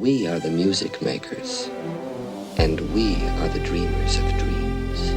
We are the music makers, and we are the dreamers of dreams.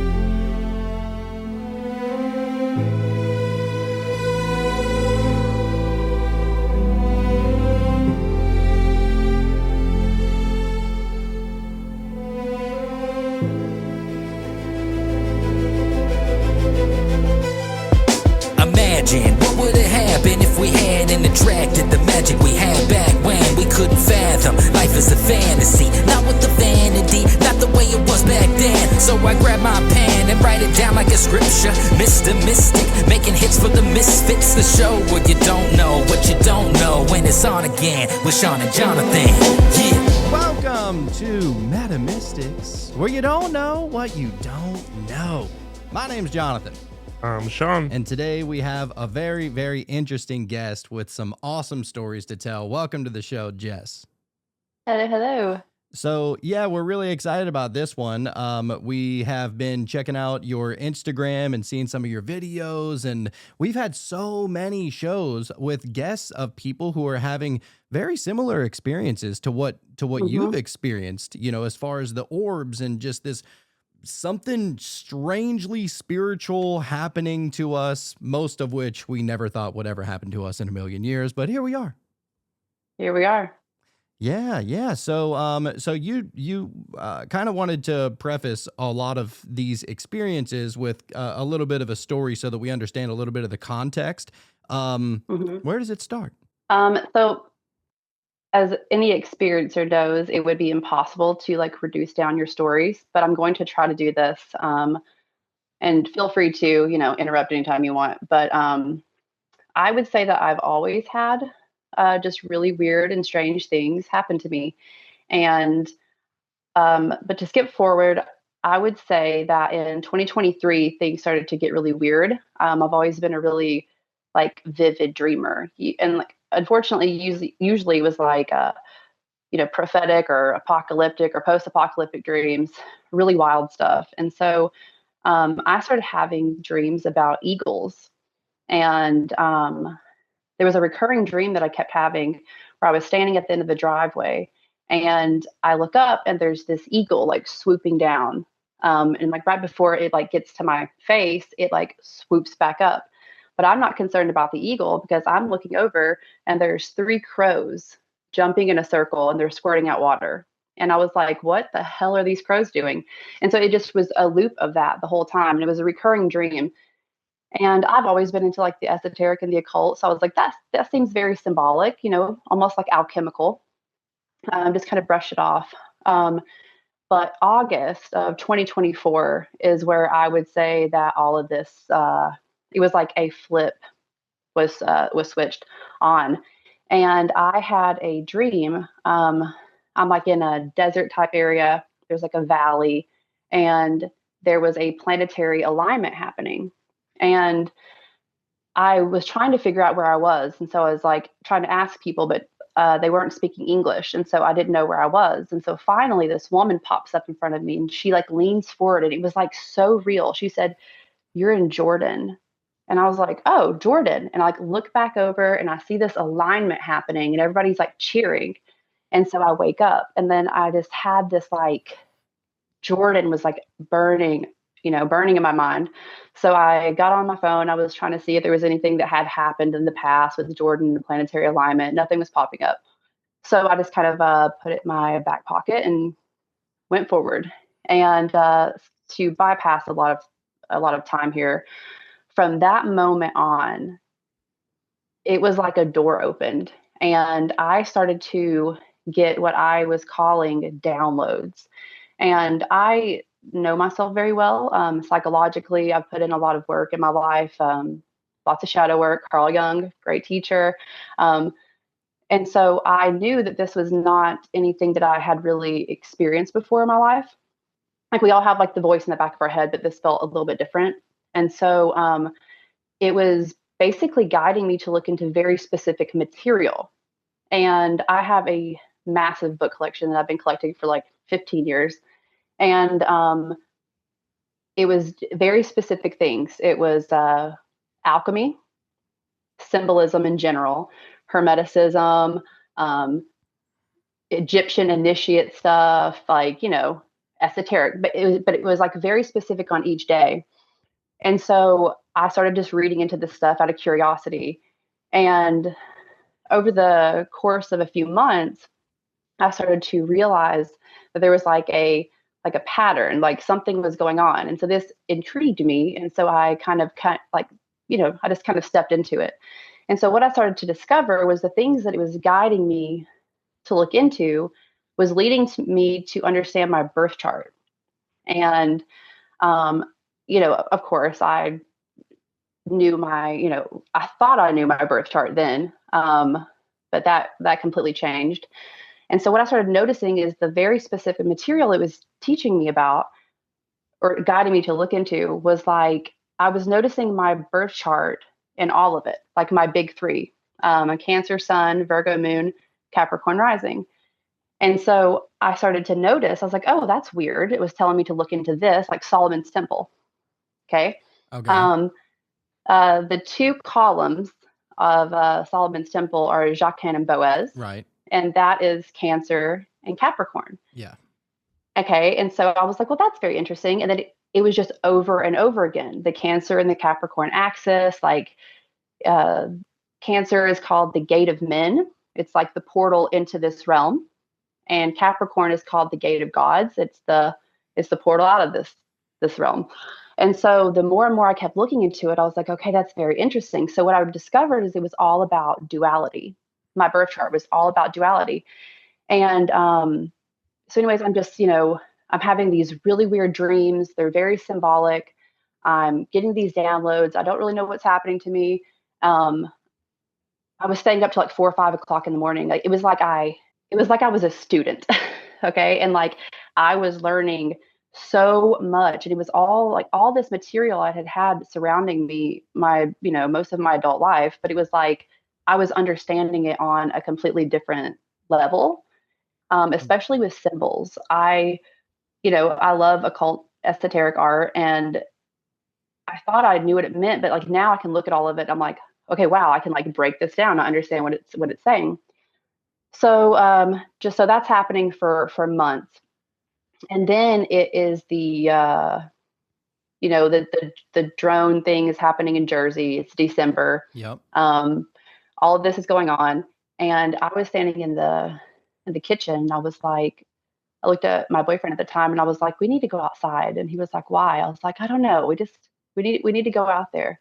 Imagine what would have happened if we hadn't attracted the magic we had back when we couldn't fathom life is a fantasy, not with the vanity, not the way it was back then. So I grab my pen and write it down like a scripture. Mr. Mystic, making hits for the misfits. The show where you don't know what you don't know when it's on again with Sean and Jonathan. Yeah. Welcome to Metamistics, where you don't know what you don't know. My name's Jonathan. I'm Sean. And today we have a very, very interesting guest with some awesome stories to tell. Welcome to the show, Jess. Hello, hello. So, yeah, we're really excited about this one. We have been checking out your Instagram and seeing some of your videos, and we've had so many shows with guests of people who are having very similar experiences to what you've experienced, you know, as far as the orbs and just this something strangely spiritual happening to us, most of which we never thought would ever happen to us in a million years, but here we are. Here we are. Yeah. So you kind of wanted to preface a lot of these experiences with a little bit of a story so that we understand a little bit of the context. Where does it start? So as any experiencer knows, it would be impossible to like reduce down your stories, but I'm going to try to do this. And feel free to, interrupt anytime you want. But I would say that I've always had just really weird and strange things happen to me. And but to skip forward, I would say that in 2023, things started to get really weird. I've always been a really vivid dreamer, and unfortunately, usually it was prophetic or apocalyptic or post-apocalyptic dreams, really wild stuff. And so I started having dreams about eagles, and there was a recurring dream that I kept having where I was standing at the end of the driveway, and I look up and there's this eagle swooping down, and right before it gets to my face, it swoops back up. But I'm not concerned about the eagle because I'm looking over and there's 3 crows jumping in a circle and they're squirting out water. And I was like, what the hell are these crows doing? And so it just was a loop of that the whole time. And it was a recurring dream. And I've always been into the esoteric and the occult. So I was like, that seems very symbolic, almost like alchemical. Just kind of brush it off. But August of 2024 is where I would say that all of this, it was like a flip was switched on. And I had a dream. I'm in a desert type area. There's a valley, and there was a planetary alignment happening. And I was trying to figure out where I was. And so I was trying to ask people, but they weren't speaking English. And so I didn't know where I was. And so finally this woman pops up in front of me and she leans forward, and it was so real. She said, "You're in Jordan." And I was like, "Oh, Jordan." And I look back over and I see this alignment happening and everybody's cheering. And so I wake up, and then I just had this Jordan was burning in my mind. So I got on my phone. I was trying to see if there was anything that had happened in the past with Jordan and the planetary alignment. Nothing was popping up. So I just kind of put it in my back pocket and went forward. And to bypass a lot of time here, from that moment on, it was like a door opened, and I started to get what I was calling downloads. And I know myself very well. Psychologically, I've put in a lot of work in my life, lots of shadow work. Carl Jung, great teacher. And so I knew that this was not anything that I had really experienced before in my life. We all have the voice in the back of our head, but this felt a little bit different. And so it was basically guiding me to look into very specific material. And I have a massive book collection that I've been collecting for 15 years. And it was very specific things. It was alchemy, symbolism in general, hermeticism. Egyptian initiate stuff, like, esoteric, but it was like very specific on each day. And so I started just reading into this stuff out of curiosity. And over the course of a few months, I started to realize that there was like a pattern, like something was going on. And so this intrigued me. And so I I just kind of stepped into it. And so what I started to discover was the things that it was guiding me to look into was leading to me to understand my birth chart. And um, of course, I knew I thought I knew my birth chart then, but that completely changed. And so what I started noticing is the very specific material it was teaching me about or guiding me to look into was like I was noticing my birth chart in all of it, like my big three, a Cancer sun, Virgo moon, Capricorn rising. And so I started to notice, I was like, oh, that's weird. It was telling me to look into this, like Solomon's temple. Okay. Okay. The two columns of Solomon's temple are Jachin and Boaz. Right. And that is Cancer and Capricorn. Yeah. Okay. And so I was like, well, that's very interesting. And then it was just over and over again. The Cancer and the Capricorn axis, like Cancer is called the gate of men. It's like the portal into this realm. And Capricorn is called the gate of gods. It's the portal out of this realm. And so the more and more I kept looking into it, I was like, okay, that's very interesting. So what I discovered is it was all about duality. My birth chart was all about duality. And so anyways, I'm just, I'm having these really weird dreams. They're very symbolic. I'm getting these downloads. I don't really know what's happening to me. I was staying up till like 4 or 5 o'clock in the morning. Like it was like I was a student. Okay. And like I was learning so much. And it was all this material I had surrounding me most of my adult life. But it was like I was understanding it on a completely different level, especially with symbols. I love occult esoteric art, and I thought I knew what it meant, but like now I can look at all of it. I'm like, okay, wow, I can like break this down. I understand what it's saying. So just so that's happening for months. And then it is the drone thing is happening in Jersey. It's December. Yep. All of this is going on. And I was standing in the kitchen, and I was like, I looked at my boyfriend at the time, and I was like, we need to go outside. And he was like, why? I was like, I don't know. We need to go out there.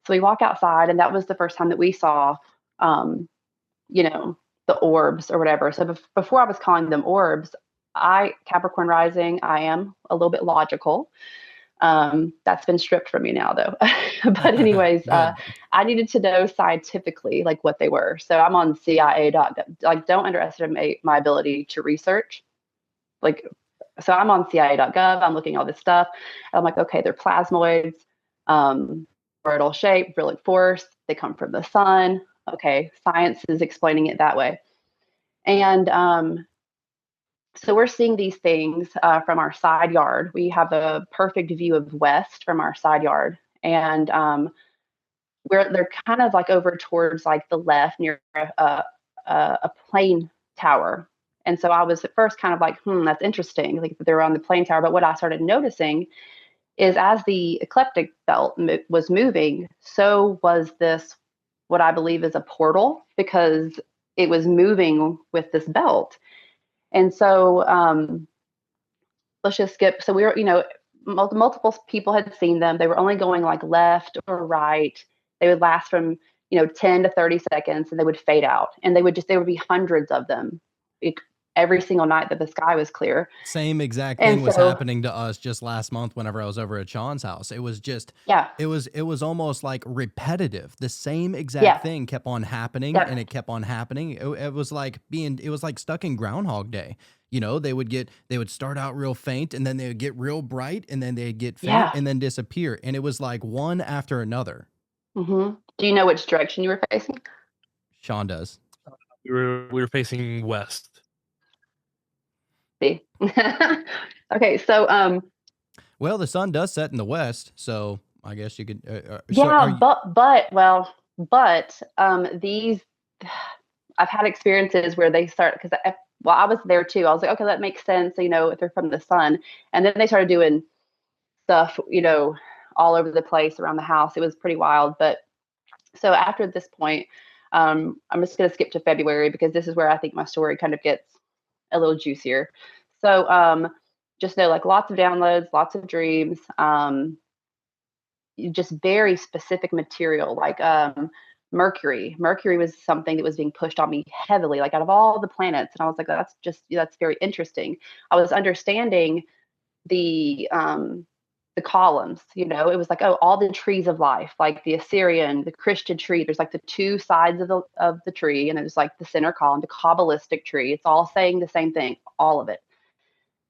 So we walk outside, and that was the first time that we saw, the orbs or whatever. So before I was calling them orbs, Capricorn rising, I am a little bit logical. That's been stripped from me now though. But anyways, I needed to know scientifically like what they were. So I'm on CIA.gov. Like, don't underestimate my ability to research. Like, so I'm on CIA.gov. I'm looking at all this stuff. I'm like, okay, they're plasmoids, toroidal shape, brilliant force. They come from the sun. Okay, science is explaining it that way. And so we're seeing these things from our side yard. We have a perfect view of west from our side yard. And they're kind of like over towards like the left near a plane tower. And so I was at first kind of like, that's interesting. Like they're on the plane tower. But what I started noticing is as the ecliptic belt was moving, so was this, what I believe is a portal, because it was moving with this belt. And so let's just skip. So we were, multiple people had seen them. They were only going like left or right. They would last from, 10 to 30 seconds, and they would fade out. And there would be hundreds of them every single night that the sky was clear. Same exact thing was happening to us just last month whenever I was over at Sean's house. It was just, it was almost like repetitive. The same exact thing kept on happening, and it kept on happening. It was like stuck in Groundhog Day. They would start out real faint, and then they would get real bright, and then they'd get faint and then disappear. And it was like one after another. Mm-hmm. Do you know which direction you were facing? Sean does. We were facing west. See. Okay, so well, the sun does set in the west, so I guess you could but these I've had experiences where they start, because well, I was there too. I was like, okay, that makes sense, if they're from the sun. And then they started doing stuff, all over the place around the house. It was pretty wild. But so after this point, I'm just going to skip to February because this is where I think my story kind of gets a little juicier. So just know, like, lots of downloads, lots of dreams, just very specific material, like Mercury. Mercury was something that was being pushed on me heavily, like out of all the planets. And I was like, that's very interesting. I was understanding the columns, it was like, oh, all the trees of life, like the Assyrian, the Christian tree. There's like the two sides of the tree, and there's like the center column, the Kabbalistic tree. It's all saying the same thing, all of it.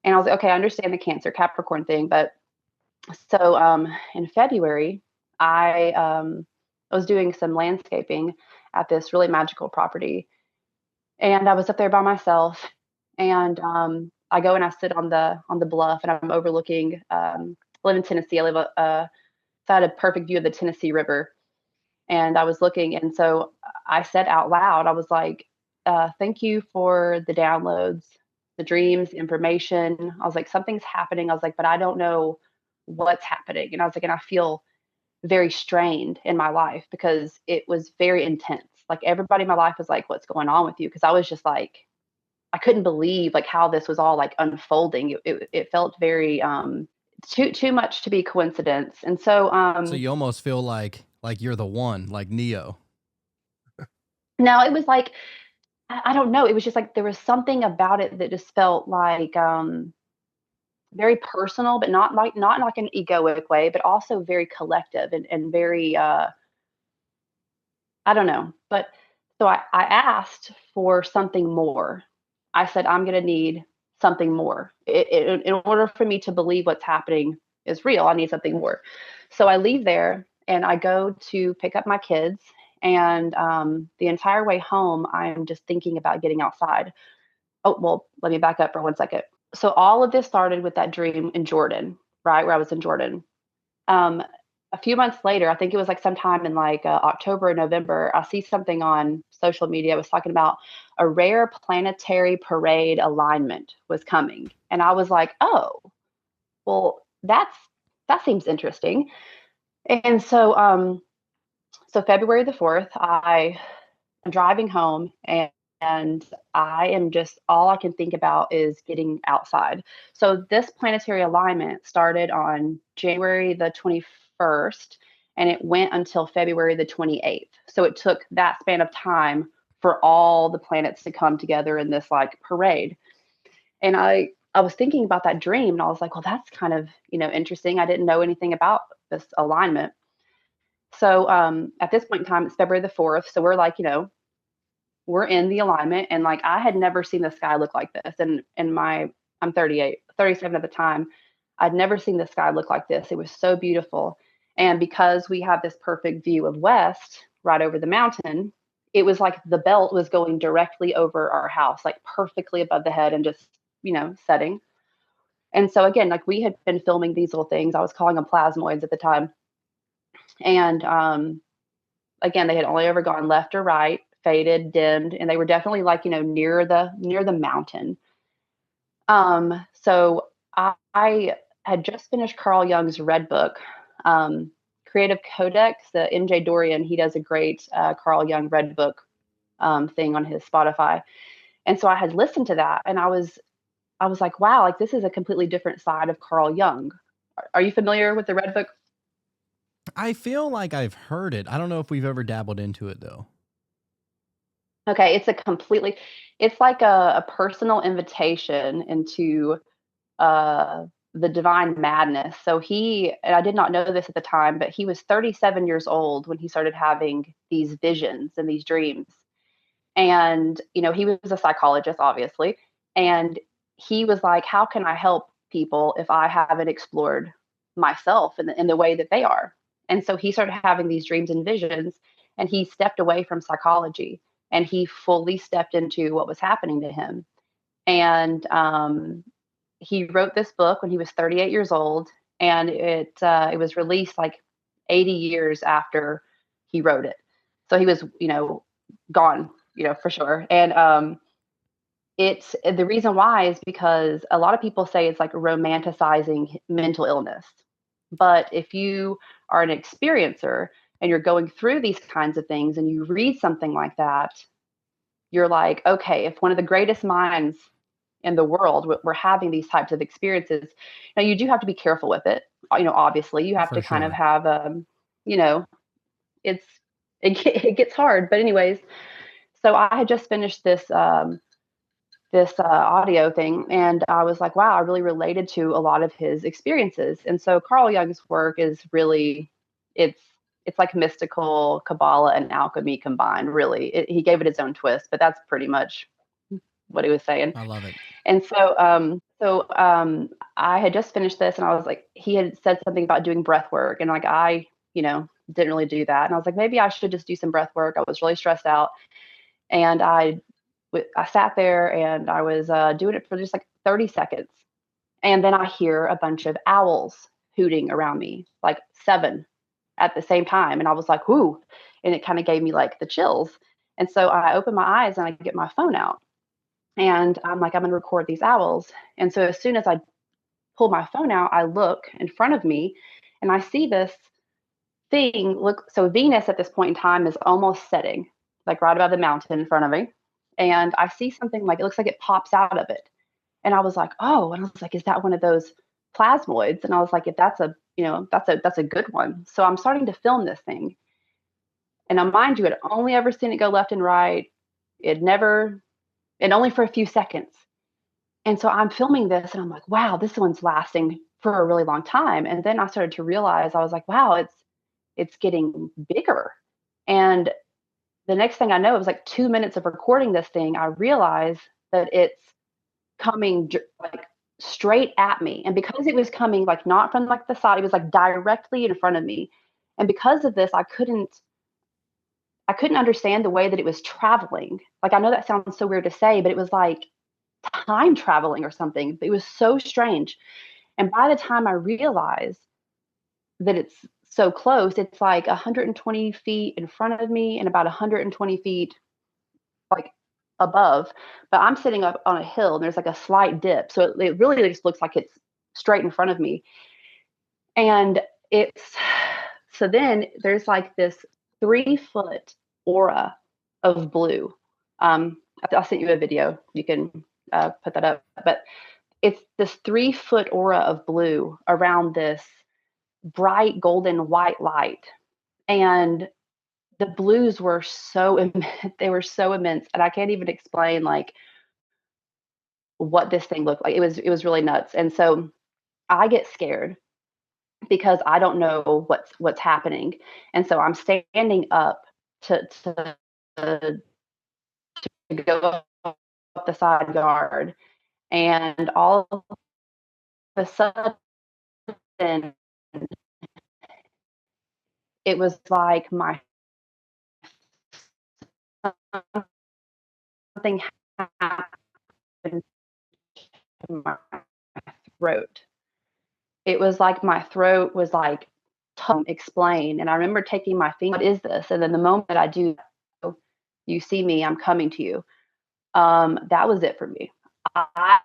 And I was like, okay, I understand the Cancer Capricorn thing, but so in February, I was doing some landscaping at this really magical property, and I was up there by myself, and I go and I sit on the bluff, and I'm overlooking. I live in Tennessee. I live so I had a perfect view of the Tennessee River, and I was looking, and so I said out loud, I was like, "Thank you for the downloads, the dreams, information." I was like, "Something's happening." I was like, "But I don't know what's happening," and I was like, "And I feel very strained in my life because it was very intense. Like, everybody in my life was like, 'What's going on with you?' Because I was just like, I couldn't believe like how this was all like unfolding. It felt very too much to be coincidence. And so So you almost feel like you're the one, like Neo. now it was like, I don't know. It was just like there was something about it that just felt like very personal, but not in like an egoic way, but also very collective and very I don't know. But so I asked for something more. I said, I'm going to need something more. In order for me to believe what's happening is real, I need something more. So I leave there and I go to pick up my kids. And the entire way home, I'm just thinking about getting outside. Oh, well, let me back up for 1 second. So all of this started with that dream in Jordan, right? Where I was in Jordan. Um, a few months later, I think it was like sometime in like October or November, I see something on social media. It was talking about a rare planetary parade alignment was coming. And I was like, oh, well, that seems interesting. And so February the 4th, I'm driving home, and I am just, all I can think about is getting outside. So this planetary alignment started on January the 21st, and it went until February the 28th. So it took that span of time for all the planets to come together in this like parade. And I was thinking about that dream, and I was like, well, that's kind of, interesting. I didn't know anything about this alignment. So at this point in time, it's February the 4th. So we're like, we're in the alignment, and like I had never seen the sky look like this. And I'm 38, 37 at the time. I'd never seen the sky look like this. It was so beautiful. And because we have this perfect view of west right over the mountain, it was like the belt was going directly over our house, like perfectly above the head and just, setting. And so again, like we had been filming these little things. I was calling them plasmoids at the time. And again, they had only ever gone left or right, faded, dimmed, and they were definitely like, near the mountain. So I had just finished Carl Jung's Red Book, Creative Codex. The MJ Dorian, he does a great Carl Jung Red Book thing on his Spotify, and so I had listened to that, and I was like, wow, like this is a completely different side of Carl Jung. Are you familiar with the Red Book? I feel like I've heard it. I don't know if we've ever dabbled into it though. Okay, it's like a personal invitation into the divine madness. So and I did not know this at the time, but he was 37 years old when he started having these visions and these dreams. And, he was a psychologist, obviously. And he was like, how can I help people if I haven't explored myself in the way that they are? And so he started having these dreams and visions, and he stepped away from psychology, and he fully stepped into what was happening to him. And he wrote this book when he was 38 years old, and it was released like 80 years after he wrote it. So he was, gone, for sure. And it's the reason why is because a lot of people say it's like romanticizing mental illness. But if you are an experiencer and you're going through these kinds of things and you read something like that, you're like, okay, if one of the greatest minds in the world were having these types of experiences, now you do have to be careful with it. Obviously, you have For to kind of sure. have, you know, it's it gets hard. But anyways, so I had just finished this audio thing, and I was like, wow, I really related to a lot of his experiences. And so Carl Jung's work is really, it's it's like mystical Kabbalah and alchemy combined. Really, he gave it his own twist, but that's pretty much what he was saying. I love it. And I had just finished this, and I was like, he had said something about doing breath work, and like didn't really do that, and I was like, maybe I should just do some breath work. I was really stressed out, and I sat there and I was doing it for just like 30 seconds. And then I hear a bunch of owls hooting around me, like 7 at the same time. And I was like, whoo. And it kind of gave me like the chills. And so I open my eyes and I get my phone out. And I'm like, I'm going to record these owls. And so as soon as I pull my phone out, I look in front of me and I see this thing. Look, so Venus at this point in time is almost setting, like right above the mountain in front of me. And I see something like it looks like it pops out of it. And I was like, oh, and I was like, is that one of those plasmoids? And I was like, if that's that's a good one. So I'm starting to film this thing. And now mind you, I'd only ever seen it go left and right. It never, and only for a few seconds. And so I'm filming this and I'm like, wow, this one's lasting for a really long time. And then I started to realize, I was like, wow, it's getting bigger. And the next thing I know, it was like 2 minutes of recording this thing. I realized that it's coming like straight at me. And because it was coming like not from like the side, it was like directly in front of me. And because of this, I couldn't understand the way that it was traveling. Like, I know that sounds so weird to say, but it was like time traveling or something. It was so strange. And by the time I realized that it's so close, it's like 120 feet in front of me and about 120 feet like above. But I'm sitting up on a hill and there's like a slight dip. So it really just looks like it's straight in front of me. And it's so then there's like this 3 foot aura of blue. I'll send you a video. You can put that up. But it's this 3 foot aura of blue around this bright golden white light. And the blues were so they were so immense, and I can't even explain like what this thing looked like. It was really nuts. And so I get scared because I don't know what's happening. And so I'm standing up to go up the side yard, and all of a sudden it was like my something happened to my throat. It was like my throat was like explain. And I remember taking my finger, what is this? And then the moment I do, you see me, I'm coming to you. That was it for me. I,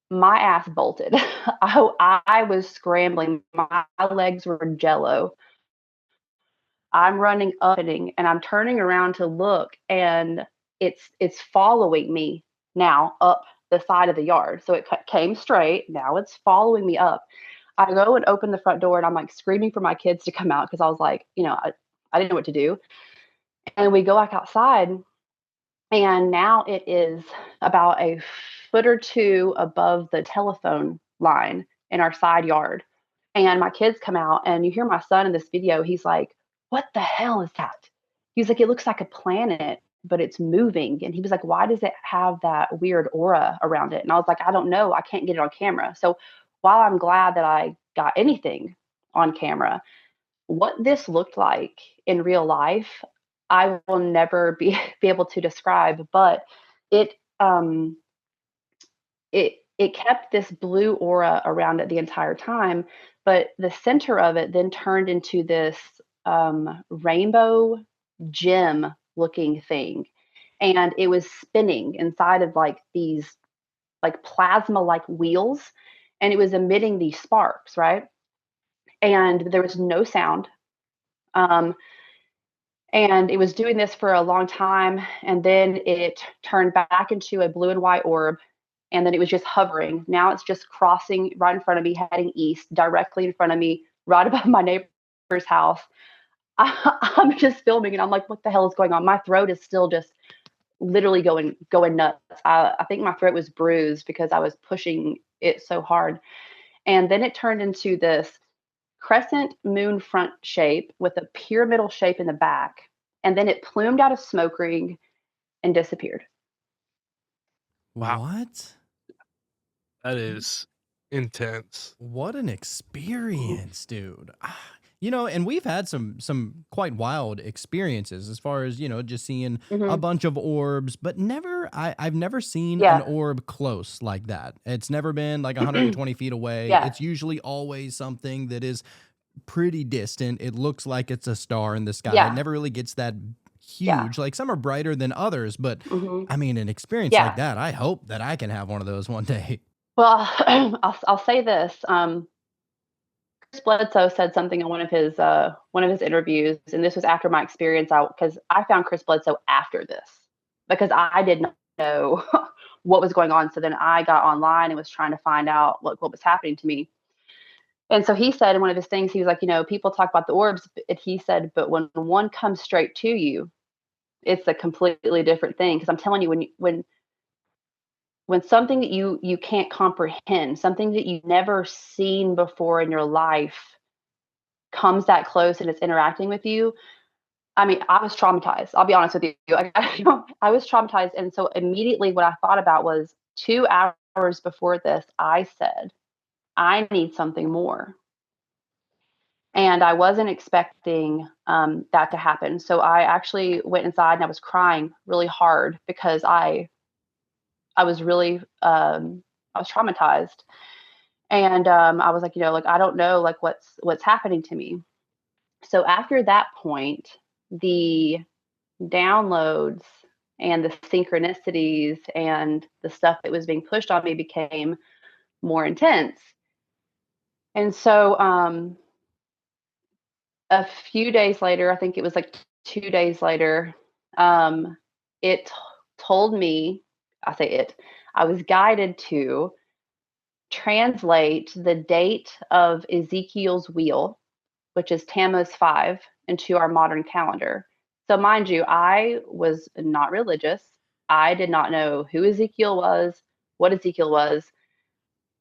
my ass bolted. I was scrambling. My legs were jello. I'm running up and I'm turning around to look, and it's following me now up the side of the yard. So it came straight. Now it's following me up. I go and open the front door, and I'm like screaming for my kids to come out because I was like, I didn't know what to do. And we go back outside, and now it is about a foot or two above the telephone line in our side yard. And my kids come out, and you hear my son in this video. He's like, what the hell is that? He's like, it looks like a planet, but it's moving. And he was like, why does it have that weird aura around it? And I was like, I don't know. I can't get it on camera. So while I'm glad that I got anything on camera, what this looked like in real life, I will never be able to describe. But it it kept this blue aura around it the entire time, but the center of it then turned into this rainbow gem looking thing. and it was spinning inside of like these like plasma like wheels, and it was emitting these sparks, right? And there was no sound. Um, and it was doing this for a long time, and then it turned back into a blue and white orb, and then it was just hovering. Now it's just crossing right in front of me, heading east, directly in front of me, right above my neighbor's house. I'm just filming, and I'm like, what the hell is going on? My throat is still just literally going nuts. I think my throat was bruised because I was pushing it so hard. And then it turned into this crescent moon front shape with a pyramidal shape in the back. And then it plumed out of smoke ring and disappeared. Wow. What? That is intense. What an experience, dude. You know, and we've had some quite wild experiences as far as, you know, just seeing a bunch of orbs, but I've never seen an orb close like that. It's never been like 120 feet away. Yeah. It's usually always something that is pretty distant. It looks like it's a star in the sky. Yeah. It never really gets that Yeah. huge. Like some are brighter than others, but I mean, an experience Yeah. like that, I hope that I can have one of those one day. Well, I'll say this. Chris Bledsoe said something in one of his interviews, and this was after my experience out, because I found Chris Bledsoe after this because I did not know what was going on. So then I got online and was trying to find out what was happening to me. And so he said in one of his things, he was like, you know, people talk about the orbs, and he said, but when one comes straight to you, it's a completely different thing. Because I'm telling you, when something that you can't comprehend, something that you've never seen before in your life comes that close and it's interacting with you, I mean, I was traumatized. I'll be honest with you. I was traumatized. And so immediately what I thought about was 2 hours before this, I said, I need something more. And I wasn't expecting that to happen. So I actually went inside and I was crying really hard because I was really I was traumatized. And I was like, you know, like, I don't know, like, what's happening to me. So after that point, the downloads and the synchronicities and the stuff that was being pushed on me became more intense. And so a few days later, I think it was like 2 days later, it told me, I was guided to translate the date of Ezekiel's wheel, which is Tammuz 5, into our modern calendar. So mind you, I was not religious. I did not know who Ezekiel was, what Ezekiel was.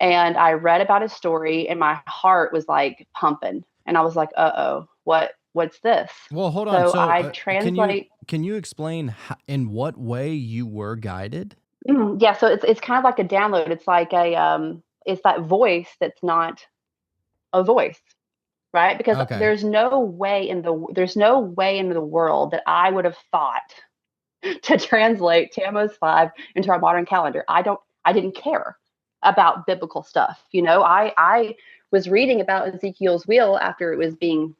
And I read about his story and my heart was like pumping. And I was like, uh-oh, what's this? Well, hold on. So I translate. Can you explain in what way you were guided? Yeah, so it's kind of like a download. It's like it's that voice that's not a voice, right? Because there's no way in the world that I would have thought to translate Tammuz 5 into our modern calendar. I didn't care about biblical stuff. You know, I was reading about Ezekiel's wheel after it was being,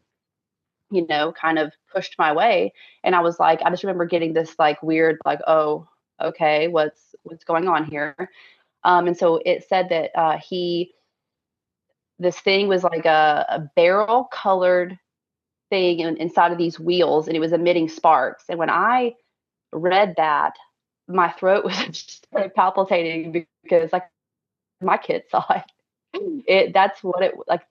you know, kind of pushed my way. And I was like, I just remember getting this like weird, like, oh, okay, what's going on here? And so it said that this thing was like a barrel colored thing inside of these wheels, and it was emitting sparks. And when I read that, my throat was just started palpitating because like my kids saw it. That's what it like.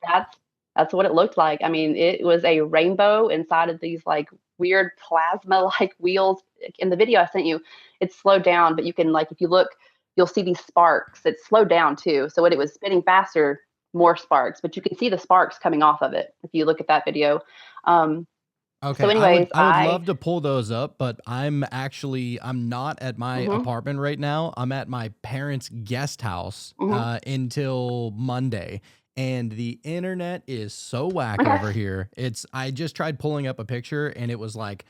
That's what it looked like. I mean, it was a rainbow inside of these like weird plasma like wheels. In the video I sent you, it's slowed down, but you can, like, if you look, you'll see these sparks. It's slowed down too. So when it was spinning faster, more sparks, but you can see the sparks coming off of it if you look at that video. Okay. So anyways, I would love to pull those up, but I'm not at my Mhm. apartment right now. I'm at my parents' guest house until Monday. And the internet is so whack over here. I just tried pulling up a picture and it was like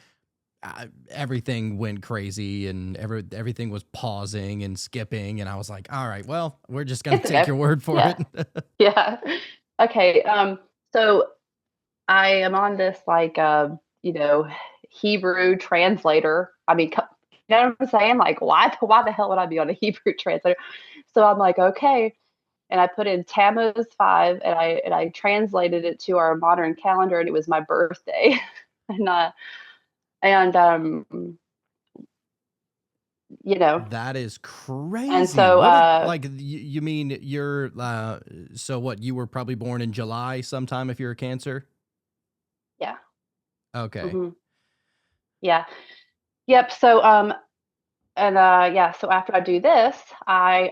everything went crazy and everything was pausing and skipping. And I was like, all right, well, we're just going to take your word for it. Yeah. Okay. So I am on this like, you know, Hebrew translator. I mean, know what I'm saying? Like, why the hell would I be on a Hebrew translator? So I'm like, okay. And I put in Tammuz 5, and I translated it to our modern calendar, and it was my birthday. and and you know, That is and crazy. so What did like you mean you're so what you were probably born in July sometime if you're a Cancer? yeah. Okay. Hmm. Yeah. Yep. So and yeah, so after I do this, I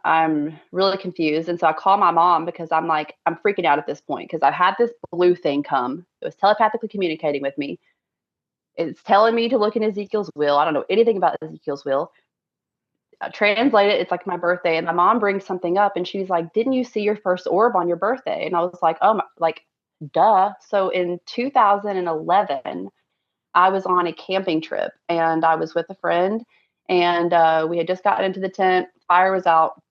I'm really confused, and so I call my mom because I'm like, I'm freaking out at this point because I've had this blue thing come. It was telepathically communicating with me. It's telling me to look in Ezekiel's will. I don't know anything about Ezekiel's will. I translate it. It's like my birthday, and my mom brings something up, and she's like, "Didn't you see your first orb on your birthday?" And I was like, "Oh, my, like, duh." So in 2011, I was on a camping trip, and I was with a friend, and we had just gotten into the tent. Fire was out.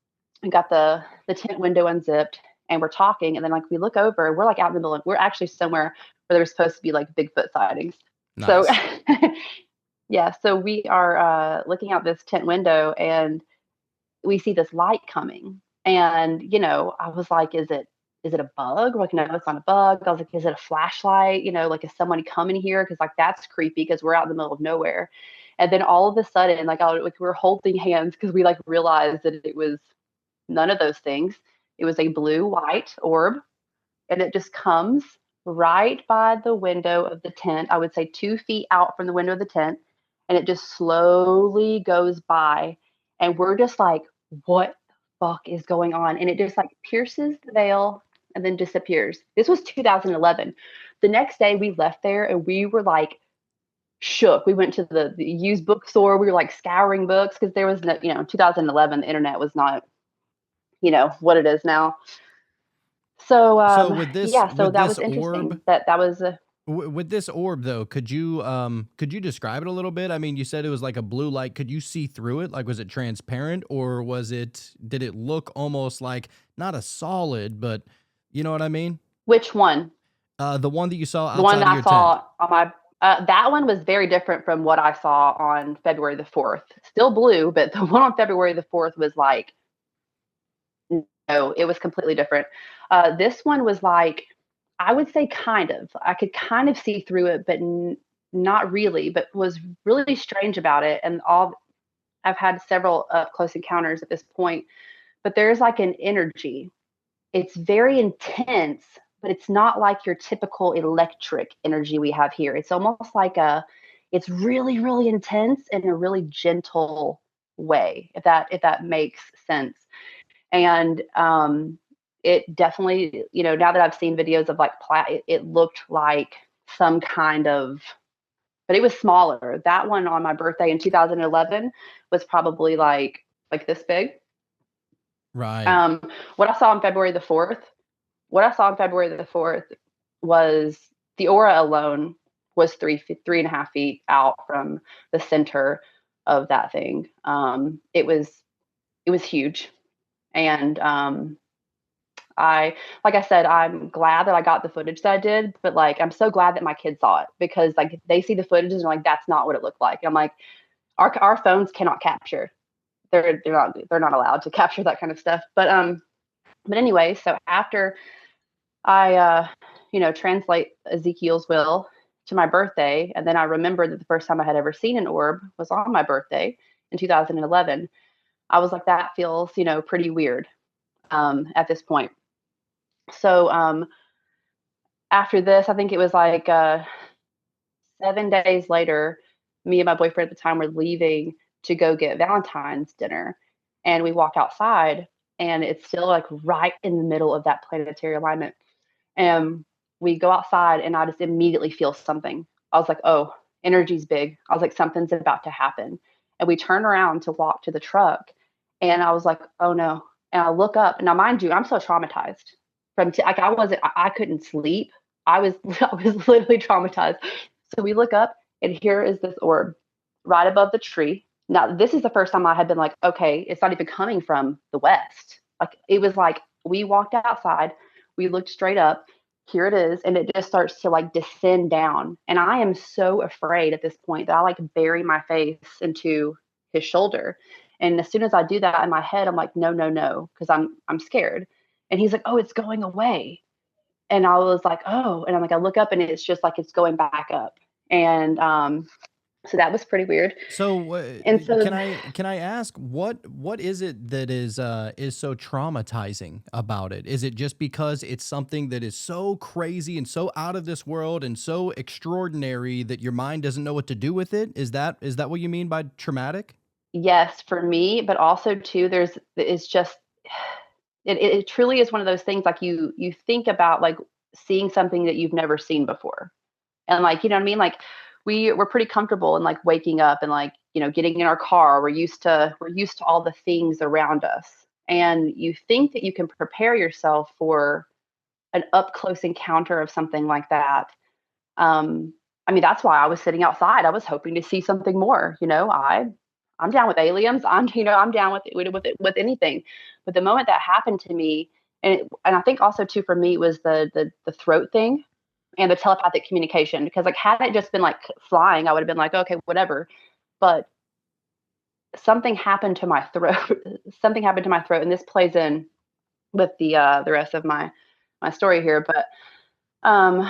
We got the tent window unzipped, and we're talking, and then like we look over, and we're like out in the middle, and we're actually somewhere where there's supposed to be like Bigfoot sightings. So Nice. yeah, so we are looking out this tent window, and we see this light coming. And I was like, is it a bug? We're like, no, it's not a bug. I was like, is it a flashlight? Like, is somebody coming here? Because like that's creepy because we're out in the middle of nowhere. And then all of a sudden, like we were holding hands because we like realized that it was none of those things. It was a blue white orb, and it just comes right by the window of the tent. I would say 2 feet out from the window of the tent, and it just slowly goes by. And we're just like, what the fuck is going on? And it just like pierces the veil and then disappears. This was 2011. The next day we left there and we were like shook. We went to the used bookstore. We were like scouring books because there was no, 2011, the internet was not, what it is now. So So with this yeah, so with that this was orb, interesting. That was with this orb though, could you describe it a little bit? I mean, you said it was like a blue light. Could you see through it? Like, was it transparent, or did it look almost like not a solid, but you know what I mean? which one? The one that you saw The one outside of I your tent. saw on my that one was very different from what I saw on February the 4th. Still blue, but the one on February the 4th was like no, it was completely different. This one was like I would say kind of. I could kind of see through it, but not really. But was really strange about it. And all I've had several close encounters at this point. But there's like an energy. It's very intense, but it's not like your typical electric energy we have here. It's almost like it's really, really intense in a really gentle way, if that makes sense. And it definitely, now that I've seen videos of like it looked like some kind of, but it was smaller. That one on my birthday in 2011 was probably like this big. Right. What I saw on February the 4th, what I saw on February the 4th was the aura alone was 3.5 feet out from the center of that thing. It was huge. And like I said, I'm glad that I got the footage that I did, but like I'm so glad that my kids saw it because like they see the footage and they're like, that's not what it looked like. And I'm like, our phones cannot capture. They're not allowed to capture that kind of stuff. But anyway, so after I translate Ezekiel's will to my birthday, and then I remembered that the first time I had ever seen an orb was on my birthday in 2011. I was like, that feels pretty weird at this point. So after this, I think it was like 7 days later, me and my boyfriend at the time were leaving to go get Valentine's dinner, and we walk outside, and it's still like right in the middle of that planetary alignment. And we go outside, and I just immediately feel something. I was like, oh, energy's big. I was like, something's about to happen. And we turn around to walk to the truck, and I was like, oh no. And I look up. Now, mind you, I'm so traumatized like I couldn't sleep. I was I was literally traumatized. So we look up, and here is this orb right above the tree. Now, this is the first time I had been like, okay, it's not even coming from the west. Like it was like we walked outside, we looked straight up, here it is. And it just starts to like descend down. And I am so afraid at this point that I like bury my face into his shoulder. And as soon as I do that in my head, I'm like, no, no, no, because I'm scared. And he's like, oh, it's going away. And I was like, oh, and I'm like, I look up and it's just like it's going back up. And so that was pretty weird. So And so can I ask what is it that is so traumatizing about it? Is it just because it's something that is so crazy and so out of this world and so extraordinary that your mind doesn't know what to do with it? Is that what you mean by traumatic? yes, for me, but also too, it's just it truly is one of those things like you think about like seeing something that you've never seen before. And like, you know what I mean? Like we're pretty comfortable in like waking up and like, getting in our car. We're used to all the things around us. And you think that you can prepare yourself for an up close encounter of something like that. I mean, that's why I was sitting outside. I was hoping to see something more. I'm down with aliens. I'm down with anything. But the moment that happened to me, and I think also too for me was the throat thing and the telepathic communication, because like had it just been like flying, I would have been like, okay, whatever. But something happened to my throat. Something happened to my throat, and this plays in with the rest of my story here. But um,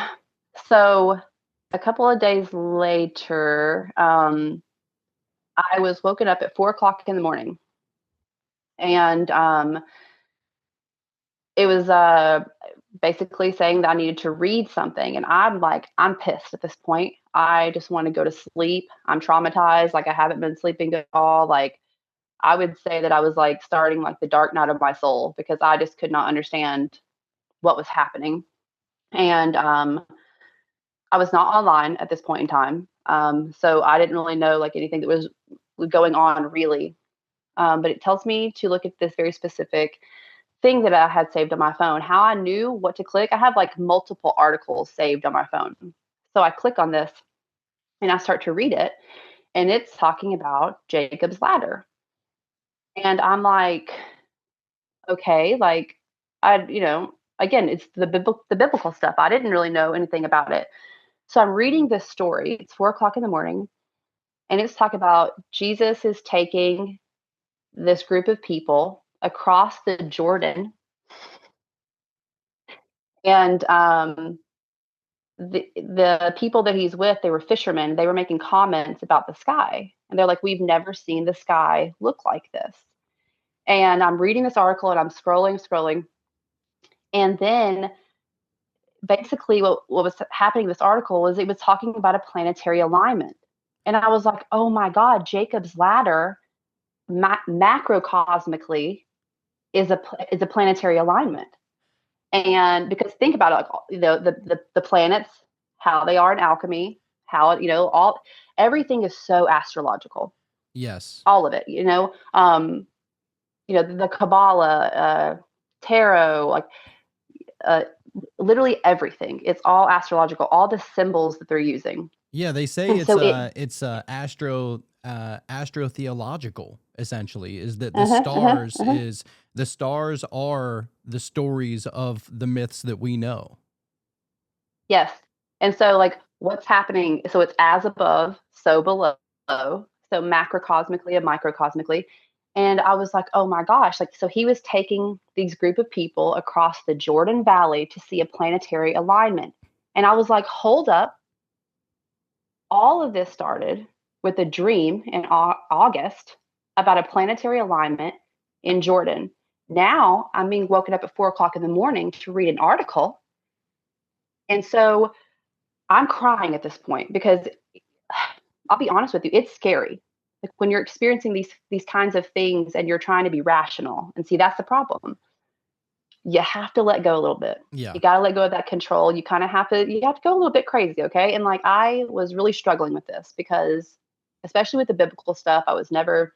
so a couple of days later, I was woken up at 4 o'clock in the morning, and it was basically saying that I needed to read something. And I'm pissed at this point. I just want to go to sleep. I'm traumatized. Like I haven't been sleeping at all. Like I would say that I was like starting like the dark night of my soul because I just could not understand what was happening. And I was not online at this point in time. So I didn't really know like anything that was going on really. But it tells me to look at this very specific thing that I had saved on my phone. How I knew what to click, I have like multiple articles saved on my phone. So I click on this and I start to read it, and it's talking about Jacob's ladder. And I'm like, okay, like again, it's the biblical stuff. I didn't really know anything about it. So I'm reading this story. It's 4 o'clock in the morning, and it's talking about Jesus is taking this group of people across the Jordan, and the people that he's with, they were fishermen. They were making comments about the sky, and they're like, "We've never seen the sky look like this." And I'm reading this article, and I'm scrolling, and then basically what was happening in this article was it was talking about a planetary alignment, and I was like, "Oh my God, Jacob's ladder, macrocosmically, is a planetary alignment." And because think about it, like the planets, how they are in alchemy, how all everything is so astrological, Yes. all of it. The Kabbalah, tarot, like uh, literally everything. It's all astrological. All the symbols that they're using, Yeah, they say and so it. it's astrotheological essentially is that Uh-huh. the stars are the stories of the myths that we know. Yes. And so, like, what's happening? So it's as above, so below. So macrocosmically and microcosmically. And I was like, oh my gosh. Like, so he was taking these group of people across the Jordan Valley to see a planetary alignment. And I was like, hold up. All of this started with a dream in August about a planetary alignment in Jordan. Now I'm being woken up at 4 o'clock in the morning to read an article. And so I'm crying at this point because I'll be honest with you, it's scary. Like when you're experiencing these kinds of things and you're trying to be rational. And see, that's the problem. You have to let go a little bit. Yeah. You got to let go of that control. You have to go a little bit crazy, okay? And like I was really struggling with this because especially with the biblical stuff, I was never,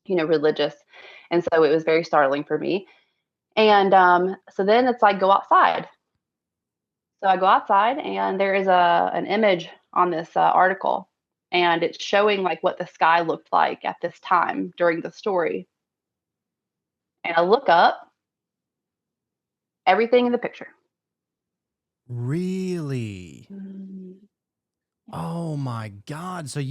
religious. And so it was very startling for me. And so then it's like go outside. So I go outside and there is an image on this article, and it's showing like what the sky looked like at this time during the story. And I look up everything in the picture. Really? Mm. Oh my God. So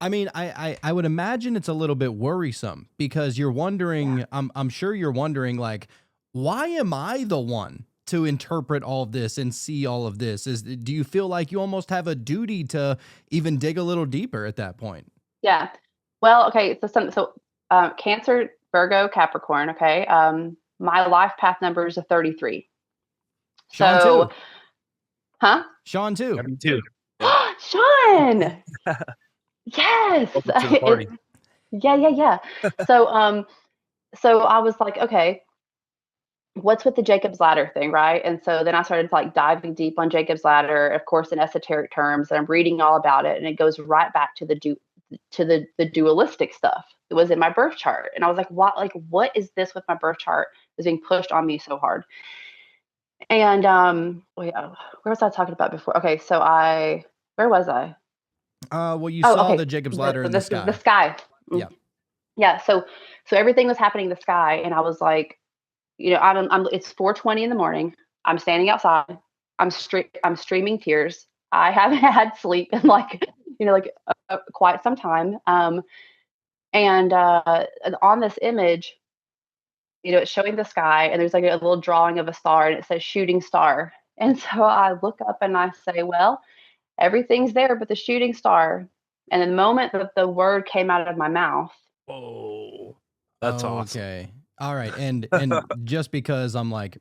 I mean, I would imagine it's a little bit worrisome because you're wondering, I'm sure you're wondering, like, why am I the one to interpret all of this and see all of this? Do you feel like you almost have a duty to even dig a little deeper at that point? Yeah. Well, okay. Cancer, Virgo, Capricorn. Okay. My life path number is a 33. Sean too. So, huh? Sean too. Me too. Yeah. Sean. Yes. Welcome to the party. Yeah. So, so I was like, okay, what's with the Jacob's ladder thing, right? And so then I started like diving deep on Jacob's ladder, of course, in esoteric terms, and I'm reading all about it, and it goes right back to the dualistic stuff. It was in my birth chart, and I was like, what is this with my birth chart is being pushed on me so hard? And where was I talking about before? Okay, so where was I? Well, you Oh, saw okay, the Jacob's ladder in the sky. the sky. Yeah. Yeah. So everything was happening in the sky, and I was like, it's 4:20 in the morning. I'm standing outside. I'm streaming tears. I haven't had sleep in like quite some time. And on this image, it's showing the sky, and there's like a little drawing of a star, and it says shooting star. And so I look up and I say, well, everything's there but the shooting star. And the moment that the word came out of my mouth, Oh, that's awesome. Okay. All right. And just because I'm like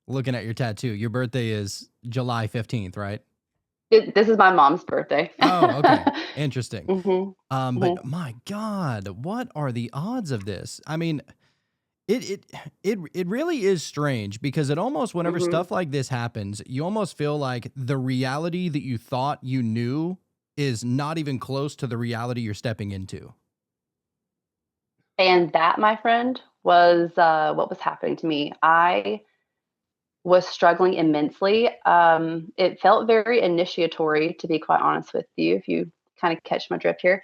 looking at your tattoo, your birthday is July 15th, right? this is my mom's birthday. Oh, okay. Interesting. Mhm. But my God, what are the odds of this? I mean, it really is strange because it almost, whenever Mhm. stuff like this happens, you almost feel like the reality that you thought you knew is not even close to the reality you're stepping into. And that, my friend, was what was happening to me. I was struggling immensely. It felt very initiatory, to be quite honest with you, if you kind of catch my drift here.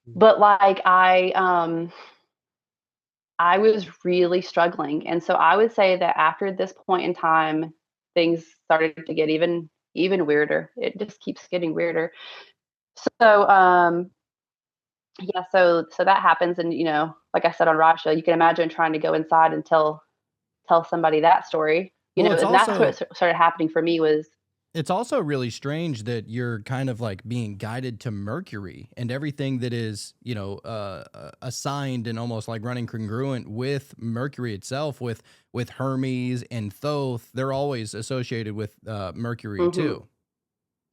But like I was really struggling, and so I would say that after this point in time, things started to get even weirder. It just keeps getting weirder. So yeah, so that happens, and like I said on Raja, you can imagine trying to go inside and tell somebody that story, Well, it's and that's what also started happening for me was It's also really strange that you're kind of like being guided to Mercury and everything that is, assigned and almost like running congruent with Mercury itself, with Hermes and Thoth. They're always associated with Mercury mhm. too,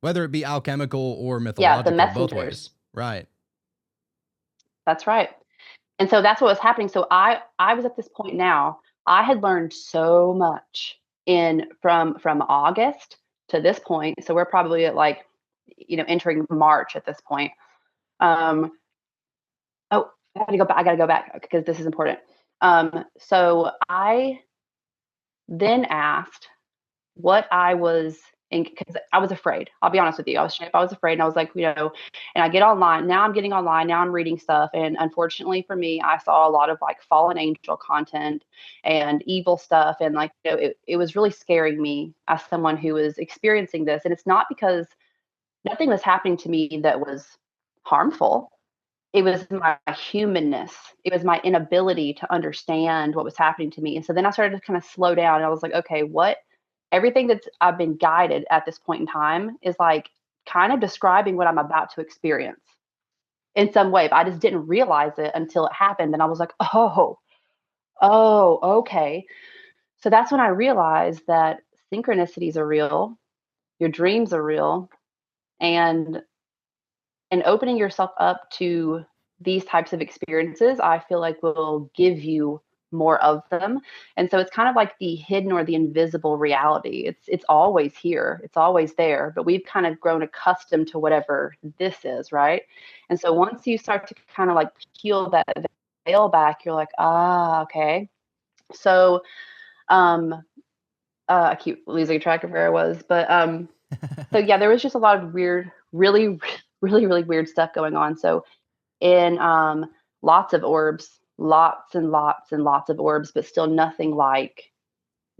whether it be alchemical or Yeah, the mythological, both ways. messengers. Right. That's right. And so that's what was happening. So I was at this point now. I had learned so much in from August to this point. So we're probably at like entering March at this point. Um oh, I gotta go back because this is important. So I then asked what I was in because I was afraid. I'll be honest with you. I was afraid, and I was like, and I get online. Now I'm getting online. Now I'm reading stuff, and unfortunately for me, I saw a lot of like fallen angel content and evil stuff, and like it was really scaring me as someone who was experiencing this. And it's not because nothing was happening to me that was harmful. It was my humanness. It was my inability to understand what was happening to me. And so then I started to kind of slow down, and I was like, okay, what everything that's I've been guided at this point in time is like kind of describing what I'm about to experience in some way. But I just didn't realize it until it happened. And I was like, okay. So that's when I realized that synchronicities are real, your dreams are real, and opening yourself up to these types of experiences, I feel like will give you more of them. And so it's kind of like the hidden or the invisible reality. It's always here. It's always there, but we've kind of grown accustomed to whatever this is, right? And so once you start to kind of like peel that veil back, you're like, okay. So I keep losing track of where I was, but so yeah, there was just a lot of weird, really, really weird stuff going on. So in lots of orbs, lots and lots and lots of orbs, but still nothing like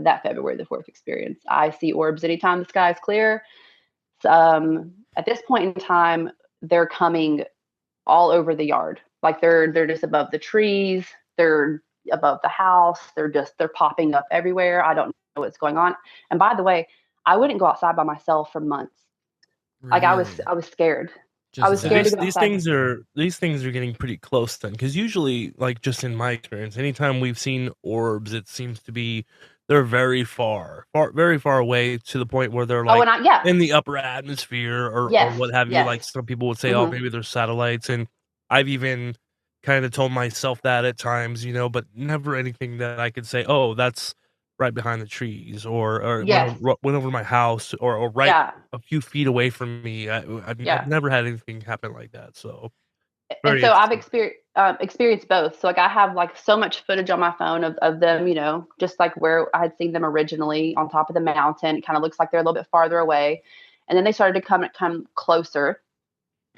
that February the 4th experience. I see orbs anytime the sky is clear. At this point in time, they're coming all over the yard. Like they're just above the trees. They're above the house. They're popping up everywhere. I don't know what's going on. And by the way, I wouldn't go outside by myself for months. Like I was scared. I was scared to go these outside. things are getting pretty close then, because usually, like, just in my experience, anytime we've seen orbs, it seems to be they're very very far away, to the point where they're like in the upper atmosphere or what have you. Like some people would say, oh, maybe they're satellites, and I've even kind of told myself that at times, but never anything that I could say, oh, that's right behind the trees, or went over my house, or right a few feet away from me. I've never had anything happen like that. So, and so I've experienced both. So like I have like so much footage on my phone of them, just like where I had seen them originally on top of the mountain. It kind of looks like they're a little bit farther away, and then they started to come closer.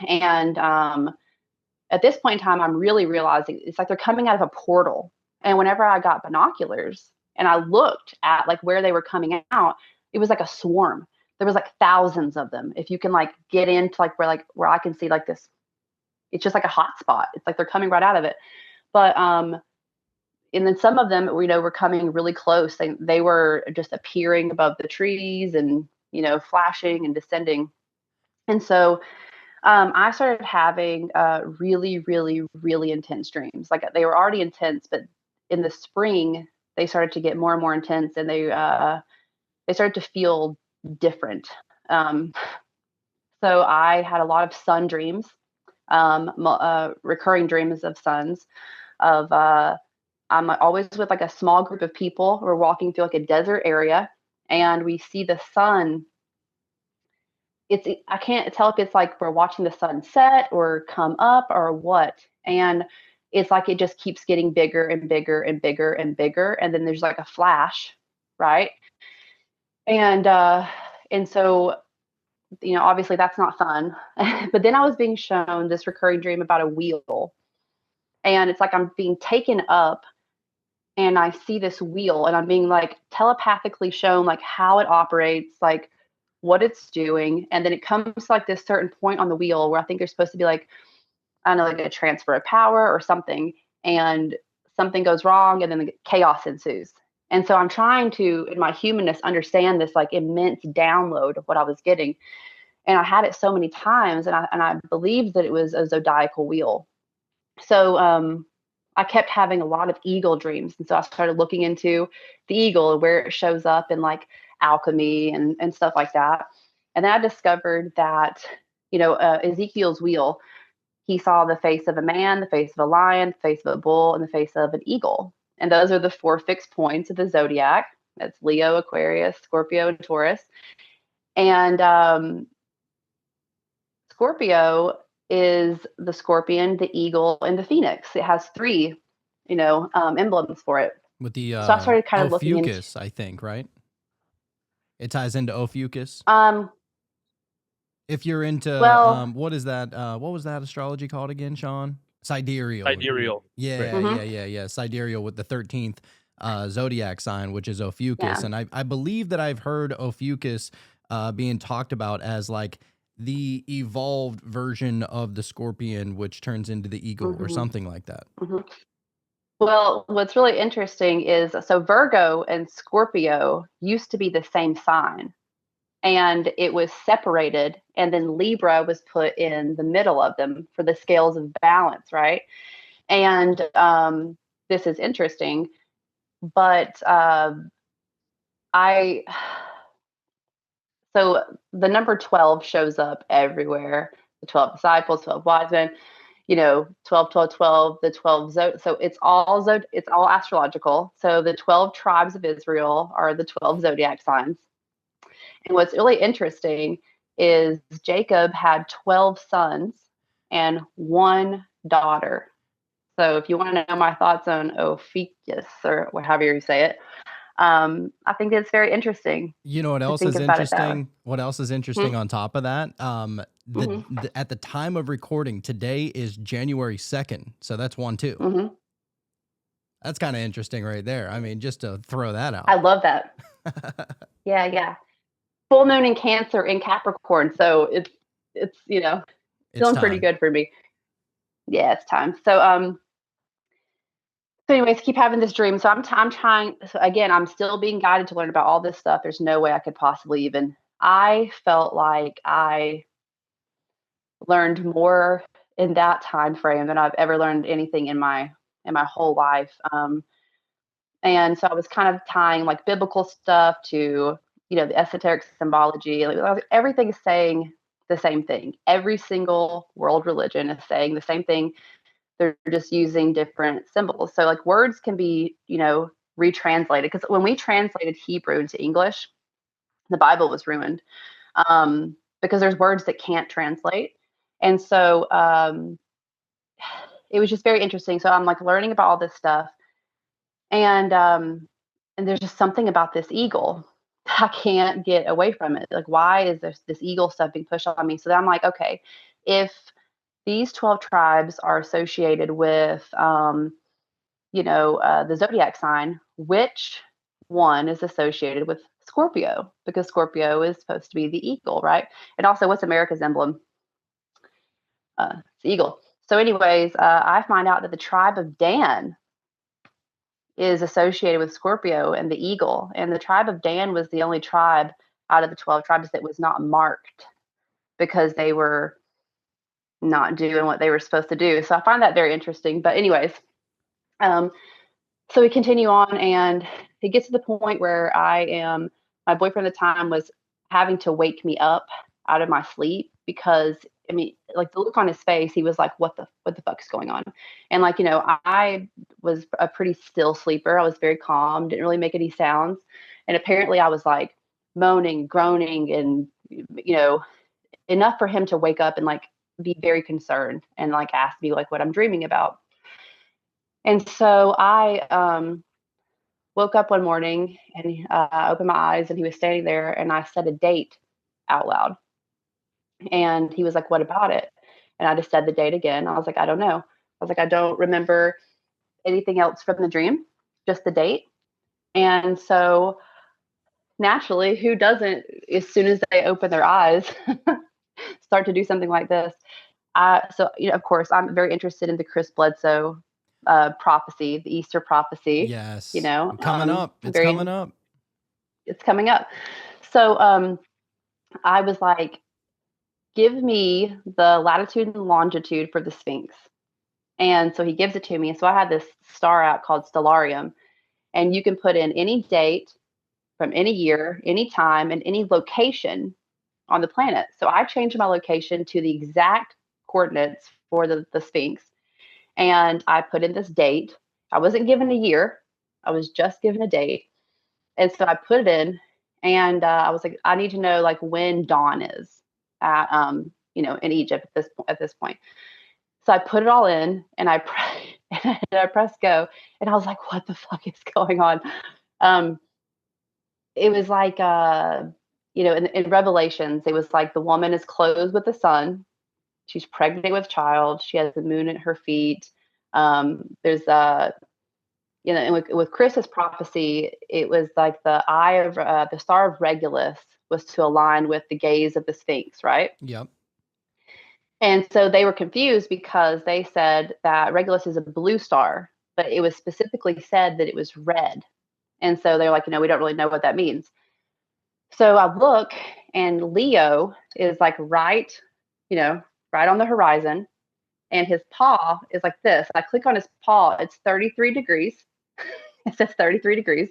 And at this point in time, I'm really realizing it's like they're coming out of a portal. And whenever I got binoculars and I looked at like where they were coming out, it was like a swarm. There was like thousands of them. If you can like get into like where I can see like this, it's just like a hot spot. It's like they're coming right out of it. But and then some of them, were coming really close. They were just appearing above the trees and, flashing and descending. And so I started having really, really, really intense dreams. Like they were already intense, but in the spring they started to get more and more intense, and they started to feel different. So I had a lot of sun dreams, recurring dreams of suns. I'm always with like a small group of people. We're walking through like a desert area, and we see the sun. I can't tell if it's like we're watching the sun set or come up or what. And it's like it just keeps getting bigger and bigger and bigger and bigger. And then there's like a flash, right? And so, obviously that's not fun. But then I was being shown this recurring dream about a wheel. And it's like I'm being taken up, and I see this wheel, and I'm being like telepathically shown like how it operates, like what it's doing. And then it comes to like this certain point on the wheel where I think there's supposed to be like, I don't know, like a transfer of power or something, and something goes wrong, and then the chaos ensues. And so I'm trying to, in my humanness, understand this like immense download of what I was getting. And I had it so many times, and I believed that it was a zodiacal wheel. So I kept having a lot of eagle dreams. And so I started looking into the eagle, where it shows up in like alchemy and stuff like that. And then I discovered that, Ezekiel's wheel, he saw the face of a man, the face of a lion, the face of a bull, and the face of an eagle. And those are the 4 fixed points of the zodiac. That's Leo, Aquarius, Scorpio, and Taurus. And Scorpio is the scorpion, the eagle, and the phoenix. It has 3, emblems for it. With the so I started kind of looking into, I think, right? It ties into Ophiuchus. If you're into what is that? What was that astrology called again, Sean? Sidereal. Yeah. Sidereal, with the 13th zodiac sign, which is Ophiuchus. And I believe that I've heard Ophiuchus being talked about as like the evolved version of the scorpion, which turns into the eagle or something like that. Well, what's really interesting is, so Virgo and Scorpio used to be the same sign, and it was separated, and then Libra was put in the middle of them for the scales of balance, right? And this is interesting, but so the number 12 shows up everywhere. The 12 disciples, 12 wise men, 12, 12, 12, the 12. So it's all astrological. So the 12 tribes of Israel are the 12 zodiac signs. And what's really interesting is Jacob had 12 sons and 1 daughter. So if you want to know my thoughts on Ophiuchus, or however you say it, I think it's very interesting. You know what else is interesting? What else is interesting on top of that? At the time of recording, today is January 2nd. So that's 1-2. That's kind of interesting right there. I mean, just to throw that out. I love that. Yeah. Full moon in Cancer in Capricorn. So it's feeling pretty good for me. Yeah, it's time. So anyways, keep having this dream. So I'm trying. So again, I'm still being guided to learn about all this stuff. There's no way I could possibly even. I felt like I learned more in that time frame than I've ever learned anything in my whole life. And so I was kind of tying like biblical stuff to the esoteric symbology. Like, everything is saying the same thing. Every single world religion is saying the same thing. They're just using different symbols. So like words can be, retranslated, because when we translated Hebrew into English, the Bible was ruined, because there's words that can't translate. And so it was just very interesting. So I'm like learning about all this stuff, and there's just something about this eagle. I can't get away from it. Like, why is this eagle stuff being pushed on me? So then I'm like, okay, if these 12 tribes are associated with, the zodiac sign, which one is associated with Scorpio? Because Scorpio is supposed to be the eagle, right? And also, what's America's emblem? It's the eagle. So anyways, I find out that the tribe of Dan is associated with Scorpio and the eagle. And the tribe of Dan was the only tribe out of the 12 tribes that was not marked, because they were not doing what they were supposed to do. So I find that very interesting. But anyways, so we continue on, and it gets to the point where my boyfriend at the time was having to wake me up out of my sleep, because like the look on his face, he was like, what the fuck is going on? And like, I was a pretty still sleeper. I was very calm, didn't really make any sounds. And apparently I was like moaning, groaning, and, enough for him to wake up and like be very concerned and like ask me like what I'm dreaming about. And so I woke up one morning, and opened my eyes, and he was standing there, and I said a date out loud. And he was like, what about it? And I just said the date again. I was like, I don't know. I was like, I don't remember anything else from the dream, just the date. And so naturally, who doesn't, as soon as they open their eyes, start to do something like this? So, of course, I'm very interested in the Chris Bledsoe prophecy, the Easter prophecy. Yes. Coming up. It's coming up. It's coming up. So I was like, give me the latitude and longitude for the Sphinx. And so he gives it to me. So I had this star app called Stellarium, and you can put in any date from any year, any time, and any location on the planet. So I changed my location to the exact coordinates for the Sphinx, and I put in this date. I wasn't given a year. I was just given a date. And so I put it in, and I was like, I need to know like when dawn is at, in Egypt at this point. So I put it all in, and I pressed go, and I was like, what the fuck is going on? It was like, in Revelations, it was like the woman is clothed with the sun. She's pregnant with child. She has the moon at her feet. There's and with Chris's prophecy, it was like the eye of the star of Regulus was to align with the gaze of the Sphinx, right? Yep. And so they were confused, because they said that Regulus is a blue star, but it was specifically said that it was red. And so they're like, we don't really know what that means. So I look, and Leo is like right on the horizon, and his paw is like this. I click on his paw, it's 33 degrees. It says 33 degrees.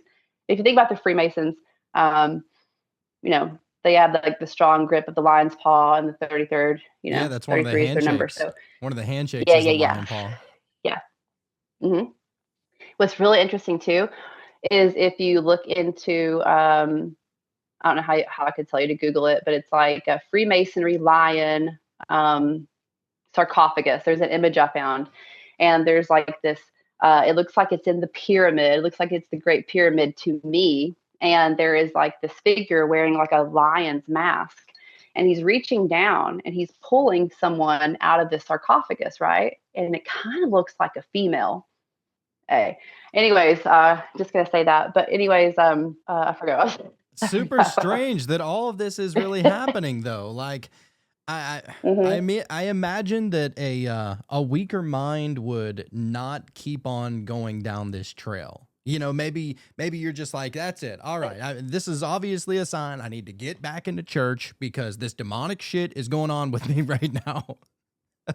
If you think about the Freemasons, they have like the strong grip of the lion's paw, and the 33rd, yeah, that's one of the handshakes. Number, so one of the handshakes is the lion paw. Yeah. Mm-hmm. What's really interesting too is if you look into, I don't know how I could tell you to Google it, but it's like a Freemasonry lion sarcophagus. There's an image I found, and there's like this. It looks like it's in the pyramid. It looks like it's the Great Pyramid to me. And there is like this figure wearing like a lion's mask, and he's reaching down, and he's pulling someone out of the sarcophagus, right? And it kind of looks like a female. Hey, anyways, just gonna say that. But anyways, I forgot. Super strange that all of this is really happening, though. Like, I imagine that a weaker mind would not keep on going down this trail. You know, maybe you're just like, that's it. All right, this is obviously a sign. I need to get back into church because this demonic shit is going on with me right now.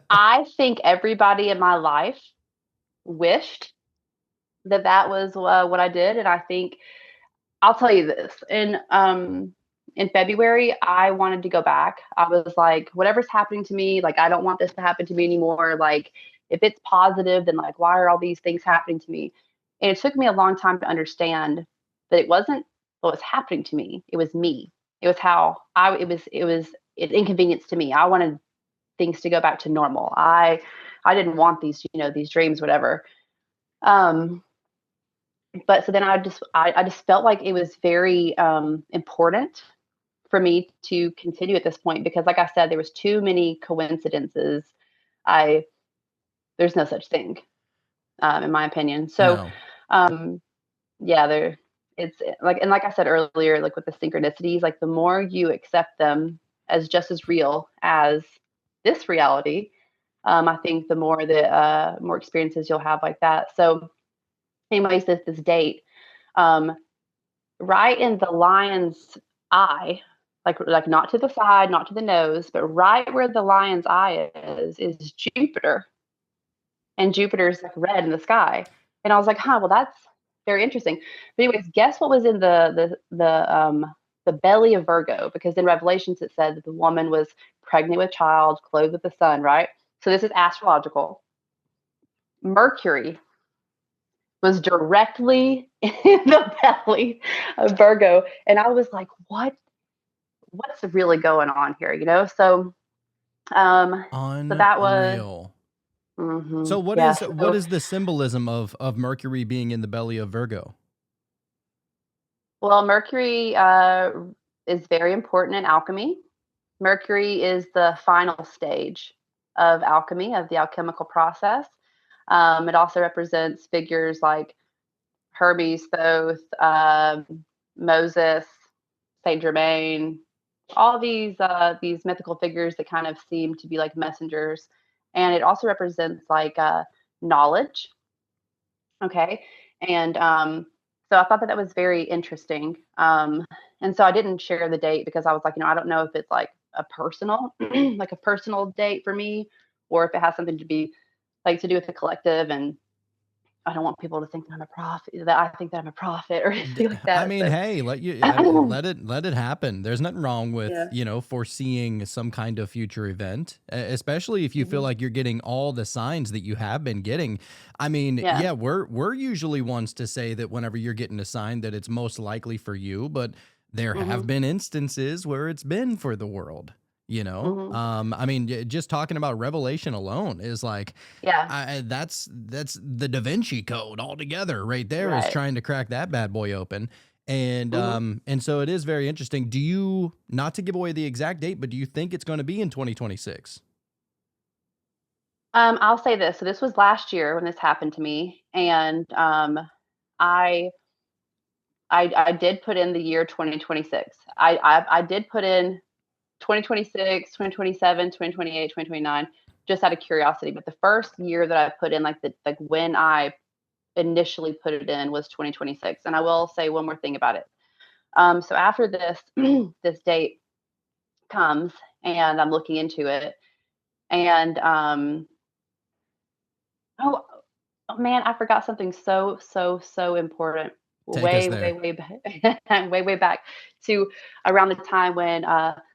I think everybody in my life wished that was what I did, and I think I'll tell you this. In February, I wanted to go back. I was like, whatever's happening to me, like I don't want this to happen to me anymore. Like if it's positive, then like why are all these things happening to me? And it took me a long time to understand that it wasn't what was happening to me. It was me. It was how it inconvenienced to me. I wanted things to go back to normal. I didn't want these dreams, whatever. But so then I just felt like it was very important for me to continue at this point because, like I said, there was too many coincidences. There's no such thing, in my opinion. So, yeah, it's like I said earlier, like with the synchronicities, like the more you accept them as just as real as this reality, I think the more more experiences you'll have like that. So, anyways, this date, right in the lion's eye, like not to the side, not to the nose, but right where the lion's eye is Jupiter, and Jupiter's like red in the sky. And I was like, huh, well, that's very interesting. But anyways, guess what was in the belly of Virgo? Because in Revelations it said that the woman was pregnant with child, clothed with the sun, right? So this is astrological. Mercury was directly in the belly of Virgo. And I was like, what's really going on here? So Unreal. so that was So what yeah, is the symbolism of Mercury being in the belly of Virgo? well, Mercury is very important in alchemy. Mercury is the final stage of alchemy, of the alchemical process. It also represents figures like Hermes, Thoth, Moses, Saint Germain, all these mythical figures that kind of seem to be like messengers, and it also represents like knowledge. Okay, and so I thought that was very interesting. And so I didn't share the date because I was like, I don't know if it's like a personal, like a personal date for me, or if it has something to be like to do with the collective, and I don't want people to think that I'm a prophet, that I think that I'm a prophet or anything like that. I mean, So, hey, let it happen. There's nothing wrong with, yeah. Foreseeing some kind of future event, especially if you feel like you're getting all the signs that you have been getting. I mean, yeah, we're usually ones to say that whenever you're getting a sign that it's most likely for you, but there have been instances where it's been for the world. I mean, just talking about Revelation alone is like, that's the Da Vinci Code altogether right there, is trying to crack that bad boy open. And so it is very interesting. Do you, not to give away the exact date, but do you think it's going to be in 2026? I'll say this. So this was last year when this happened to me, and I did put in the year 2026. I did put in 2026, 2027, 2028, 2029, just out of curiosity. But the first year that I put in, like when I initially put it in, was 2026. And I will say one more thing about it. So after this, this date comes, and I'm looking into it, and oh man, I forgot something so important. Way back, way back to around the time when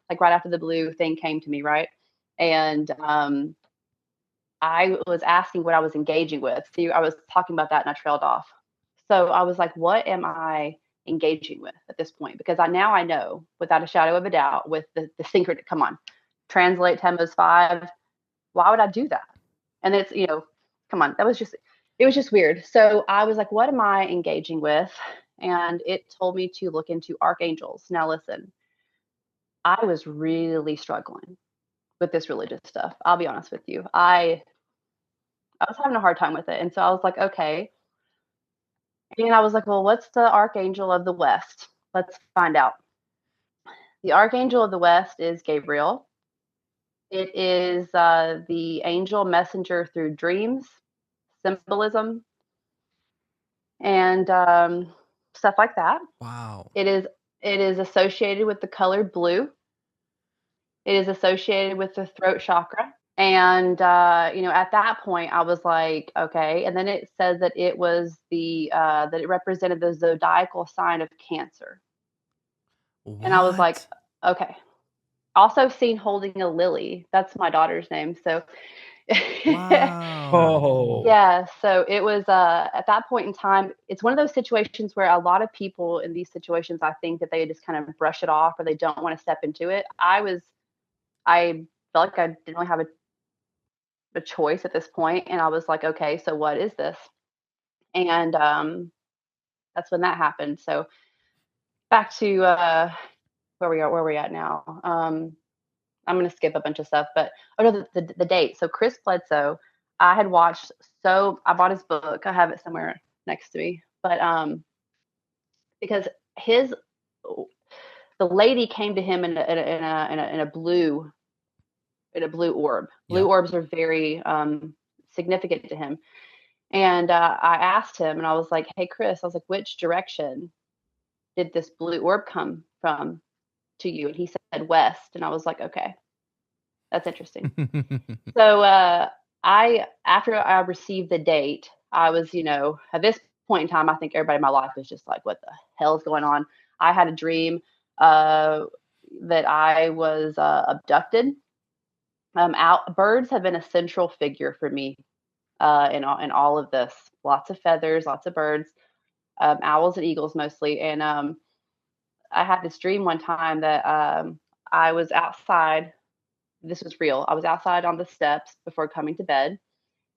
like right after the blue thing came to me, right? And I was asking what I was engaging with. See, I was talking about that and I trailed off. So I was like, what am I engaging with at this point? Because I know without a shadow of a doubt with the synchron. Come on, translate Temmuz 5. Why would I do that? And it's, come on, it was just weird. So I was like, what am I engaging with? And it told me to look into archangels. Now listen, I was really struggling with this religious stuff. I'll be honest with you. I was having a hard time with it. And so I was like, okay, And I was like, well, what's the Archangel of the West? Let's find out. The Archangel of the West is Gabriel. It is the angel messenger through dreams, symbolism, and stuff like that. Wow. It is associated with the color blue. It is associated with the throat chakra. And at that point, I was like, okay. And then it says that it was that it represented the zodiacal sign of Cancer. What? And I was like, okay. Also seen holding a lily. That's my daughter's name. So wow. Oh. Yeah. So it was at that point in time, it's one of those situations where a lot of people in these situations, I think that they just kind of brush it off or they don't want to step into it. I felt like I didn't really have a choice at this point, and I was like, okay, so what is this? And that's when that happened. So back to where we at now. I'm going to skip a bunch of stuff, but the date. So Chris Bledsoe, I had watched. So I bought his book. I have it somewhere next to me, but because the lady came to him in a blue orb. Blue orbs are very significant to him. And I asked him, and I was like, "Hey, Chris," I was like, "which direction did this blue orb come from to you?" And he said west, and I was like, "Okay, that's interesting." So after I received the date, I was, at this point in time, I think everybody in my life was just like, "What the hell is going on?" I had a dream that I was abducted. Birds have been a central figure for me in all of this. Lots of feathers, lots of birds, owls and eagles mostly. And I had this dream one time that I was outside. This was real. I was outside on the steps before coming to bed,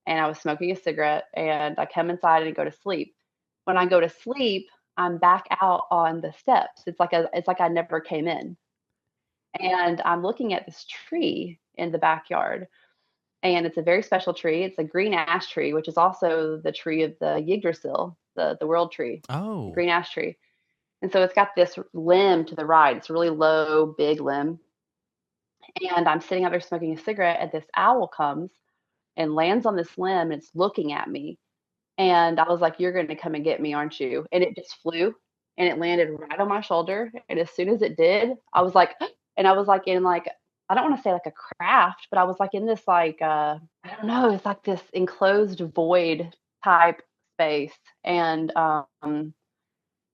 and I was smoking a cigarette. And I come inside and go to sleep. When I go to sleep, I'm back out on the steps. It's like I never came in. And I'm looking at this tree in the backyard, and it's a very special tree. It's a green ash tree, which is also the tree of the Yggdrasil, the world tree, the Oh. green ash tree. And so it's got this limb to the right. It's a really low, big limb. And I'm sitting out there smoking a cigarette, and this owl comes and lands on this limb, and it's looking at me. And I was like, "You're going to come and get me, aren't you?" And it just flew, and it landed right on my shoulder. And as soon as it did, I was like, and I was like in like, I don't want to say like a craft, but I was like in this like, I don't know, it's like this enclosed void type space. And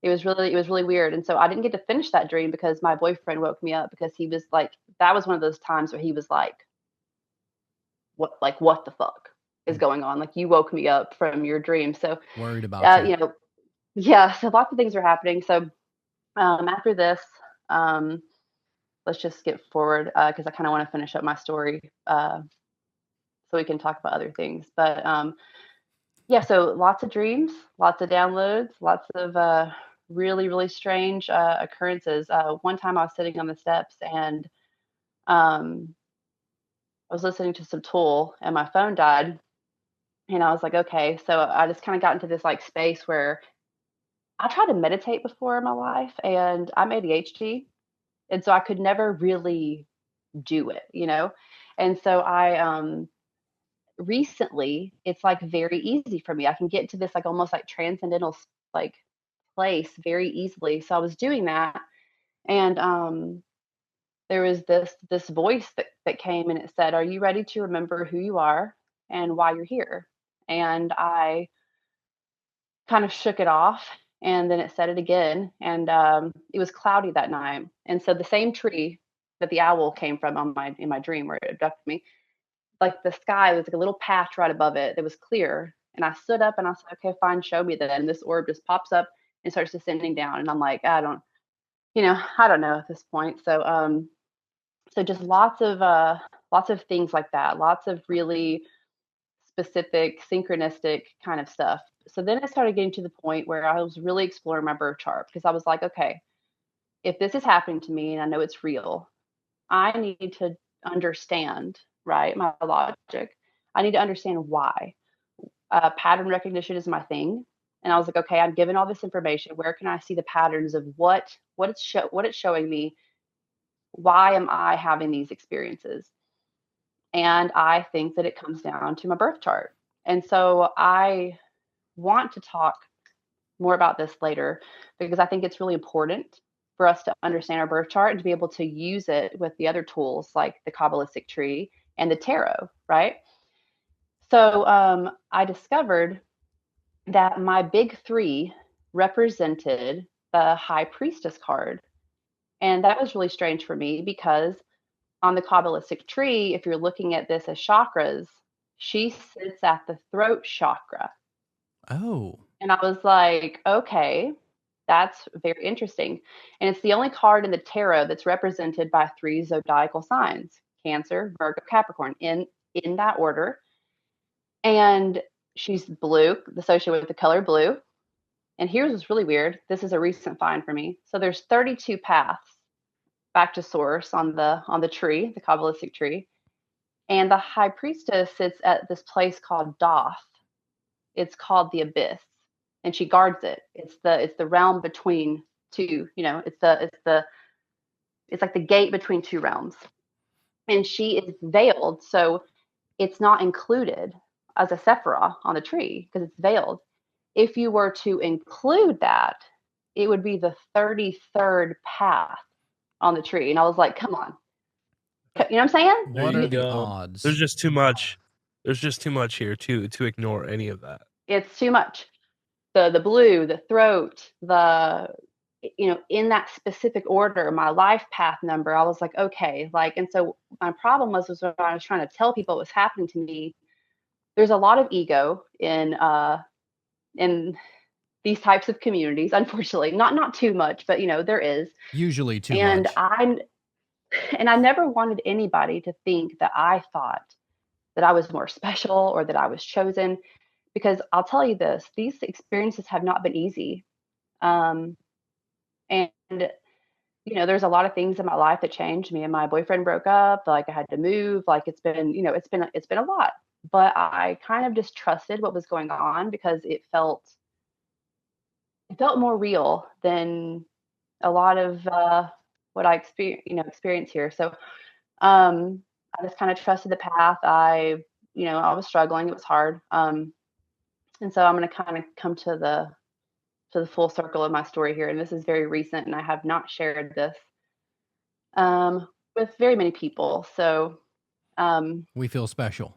it was really weird. And so I didn't get to finish that dream because my boyfriend woke me up, because he was like, that was one of those times where he was like, what the fuck is going on? Like, you woke me up from your dream. So worried about you. Yeah, so lots of things are happening. So after this, let's just skip forward because I kind of want to finish up my story so we can talk about other things. But yeah, so lots of dreams, lots of downloads, lots of really, really strange occurrences. One time I was sitting on the steps, and I was listening to some Tool, and my phone died. And I was like, okay. So I just kind of got into this like space where I tried to meditate before in my life, and I'm ADHD. And so I could never really do it. And so I recently, it's like very easy for me. I can get into this like almost like transcendental like place very easily. So I was doing that, and there was this voice that came, and it said, "Are you ready to remember who you are and why you're here?" And I kind of shook it off, and then it said it again. And it was cloudy that night, and so the same tree that the owl came from in my dream where it abducted me, like the sky was like a little patch right above it that was clear. And I stood up and I said, "Okay, fine, show me then." And this orb just pops up and starts descending down, and I'm like, I don't know at this point. So so just lots of things like that, lots of really specific synchronistic kind of stuff. So then I started getting to the point where I was really exploring my birth chart, because I was like, okay, if this is happening to me and I know it's real, I need to understand, right? My logic. I need to understand why. Pattern recognition is my thing. And I was like, okay, I'm given all this information. Where can I see the patterns of what it's showing me? Why am I having these experiences? And I think that it comes down to my birth chart. And so I want to talk more about this later because I think it's really important for us to understand our birth chart and to be able to use it with the other tools like the Kabbalistic tree and the tarot, right? So I discovered that my big three represented the High Priestess card. And that was really strange for me because on the Kabbalistic tree, if you're looking at this as chakras, she sits at the throat chakra. Oh. And I was like, okay, that's very interesting. And it's the only card in the tarot that's represented by 3 zodiacal signs: Cancer, Virgo, Capricorn, in that order. And she's blue, associated with the color blue. And here's what's really weird. This is a recent find for me. So there's 32 paths back to source on the tree, the Kabbalistic tree. And the High Priestess sits at this place called Doth. It's called the Abyss, and she guards it. It's the realm between two. It's like the gate between two realms. And she is veiled, so it's not included as a Sephiroth on the tree because it's veiled. If you were to include that, it would be the 33rd path on the tree. And I was like, come on. You know what I'm saying? What are the odds? There's just too much. There's just too much here to ignore any of that. It's too much. The blue, the throat, in that specific order, my life path number, I was like, okay, and so my problem was when I was trying to tell people what was happening to me, there's a lot of ego in these types of communities, unfortunately. Not too much, but there is. Usually too much. And I never wanted anybody to think that I thought that I was more special or that I was chosen, because I'll tell you this, these experiences have not been easy. And there's a lot of things in my life that changed. Me and my boyfriend broke up, I had to move, it's been a lot. But I kind of just trusted what was going on because it felt more real than a lot of what I experience here. So I just kind of trusted the path. I was struggling. It was hard. And so I'm going to kind of come to the full circle of my story here. And this is very recent, and I have not shared this with very many people. So we feel special.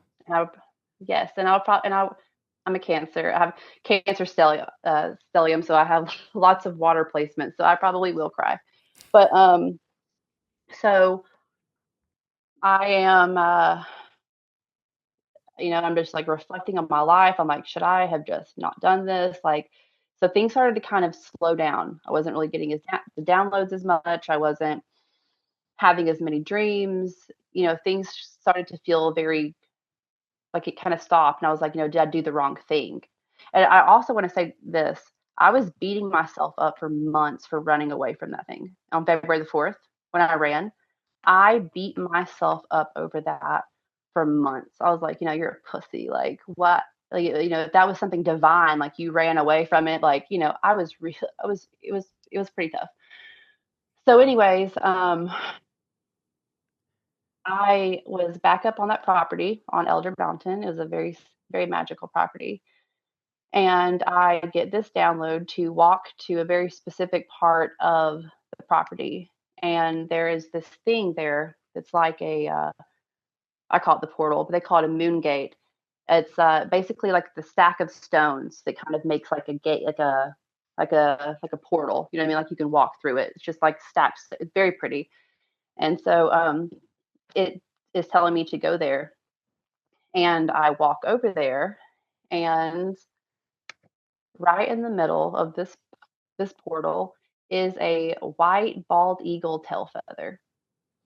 Yes. And I'm a Cancer. I have Cancer stellium, so I have lots of water placement. So I probably will cry. But so I am, I'm just reflecting on my life. I'm like, should I have just not done this? So things started to kind of slow down. I wasn't really getting the downloads as much. I wasn't having as many dreams. Things started to feel very it kind of stopped. And I was like, did I do the wrong thing? And I also want to say this. I was beating myself up for months for running away from that thing. On February the 4th, when I ran, I beat myself up over that for months. I was like, you're a pussy. What? If that was something divine, you ran away from it. I was it was pretty tough. So anyways, I was back up on that property on Elder Mountain. It was a very, very magical property. And I get this download to walk to a very specific part of the property. And there is this thing there that's like I call it the portal, but they call it a moon gate. It's basically like the stack of stones that kind of makes like a gate, like a portal. You know what I mean? You can walk through it. It's just stacks. It's very pretty. And so it is telling me to go there. And I walk over there, and right in the middle of this portal is a white bald eagle tail feather.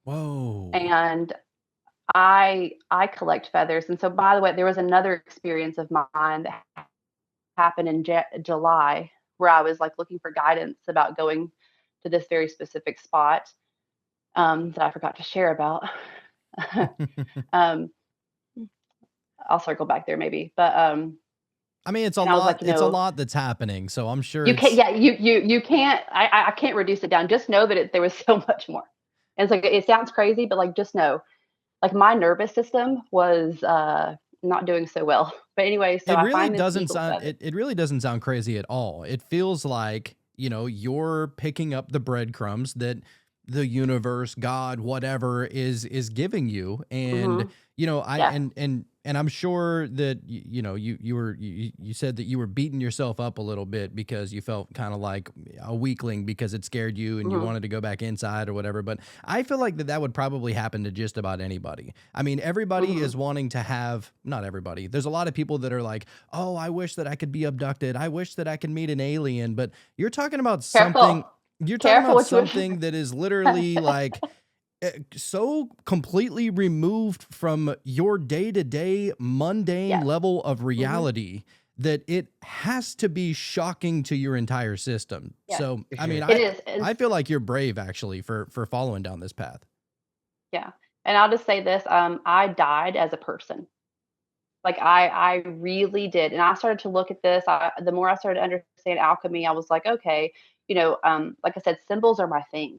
Whoa. And I collect feathers. And so, by the way, there was another experience of mine that happened in July where I was looking for guidance about going to this very specific spot that I forgot to share about. I'll circle back there maybe. But I mean, it's a lot. It's a lot that's happening. So I'm sure you can't. Yeah, you can't. I can't reduce it down. Just know that there was so much more. And it's like, it sounds crazy, but like, just know, like, my nervous system was not doing so well. But anyway, so I find this eagle feather. It really doesn't sound crazy at all. It feels like, you know, you're picking up the breadcrumbs that the universe, God, whatever is giving you. And you know, and I'm sure that you said that you were beating yourself up a little bit because you felt kind of like a weakling because it scared you and you wanted to go back inside or whatever. But I feel like that would probably happen to just about anybody. I mean, everybody is wanting to have, not everybody. There's a lot of people that are like, "Oh, I wish that I could be abducted. I wish that I could meet an alien." But you're talking about something. You're talking about something that is literally like so completely removed from your day-to-day mundane level of reality that it has to be shocking to your entire system. So, I mean, I feel like you're brave actually for following down this path. Yeah. And I'll just say this, I died as a person. Like, I really did. And I started to look at this. The more I started to understand alchemy, I was like, okay, like I said, symbols are my thing.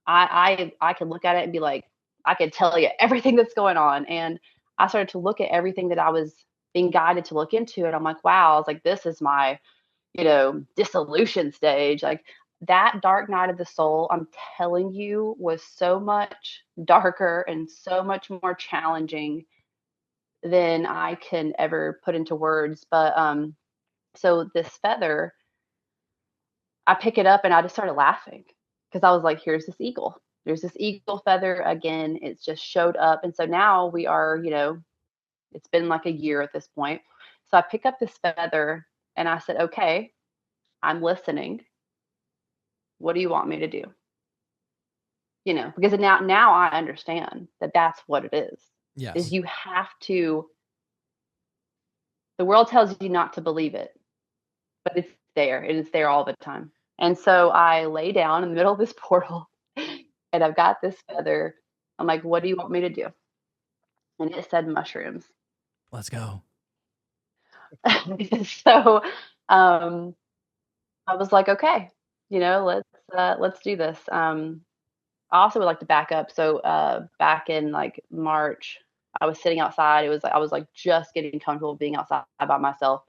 I can look at it and be like, I can tell you everything that's going on. And I started to look at everything that I was being guided to look into. And I'm like, wow, I was like, this is my, dissolution stage. Like, that dark night of the soul, I'm telling you, was so much darker and so much more challenging than I can ever put into words. But so this feather, I pick it up and I just started laughing because I was like, here's this eagle. There's this eagle feather again. It's just showed up. And so now we are, it's been like a year at this point. So I pick up this feather and I said, okay, I'm listening. What do you want me to do? Because now I understand that that's what it is. Yes. Is you have to, the world tells you not to believe it, but it's there. It is there all the time. And so I lay down in the middle of this portal and I've got this feather. I'm like, what do you want me to do? And it said mushrooms. Let's go. So I was like, okay, let's do this. I also would like to back up. So back in like March, I was sitting outside. I was like just getting comfortable being outside by myself.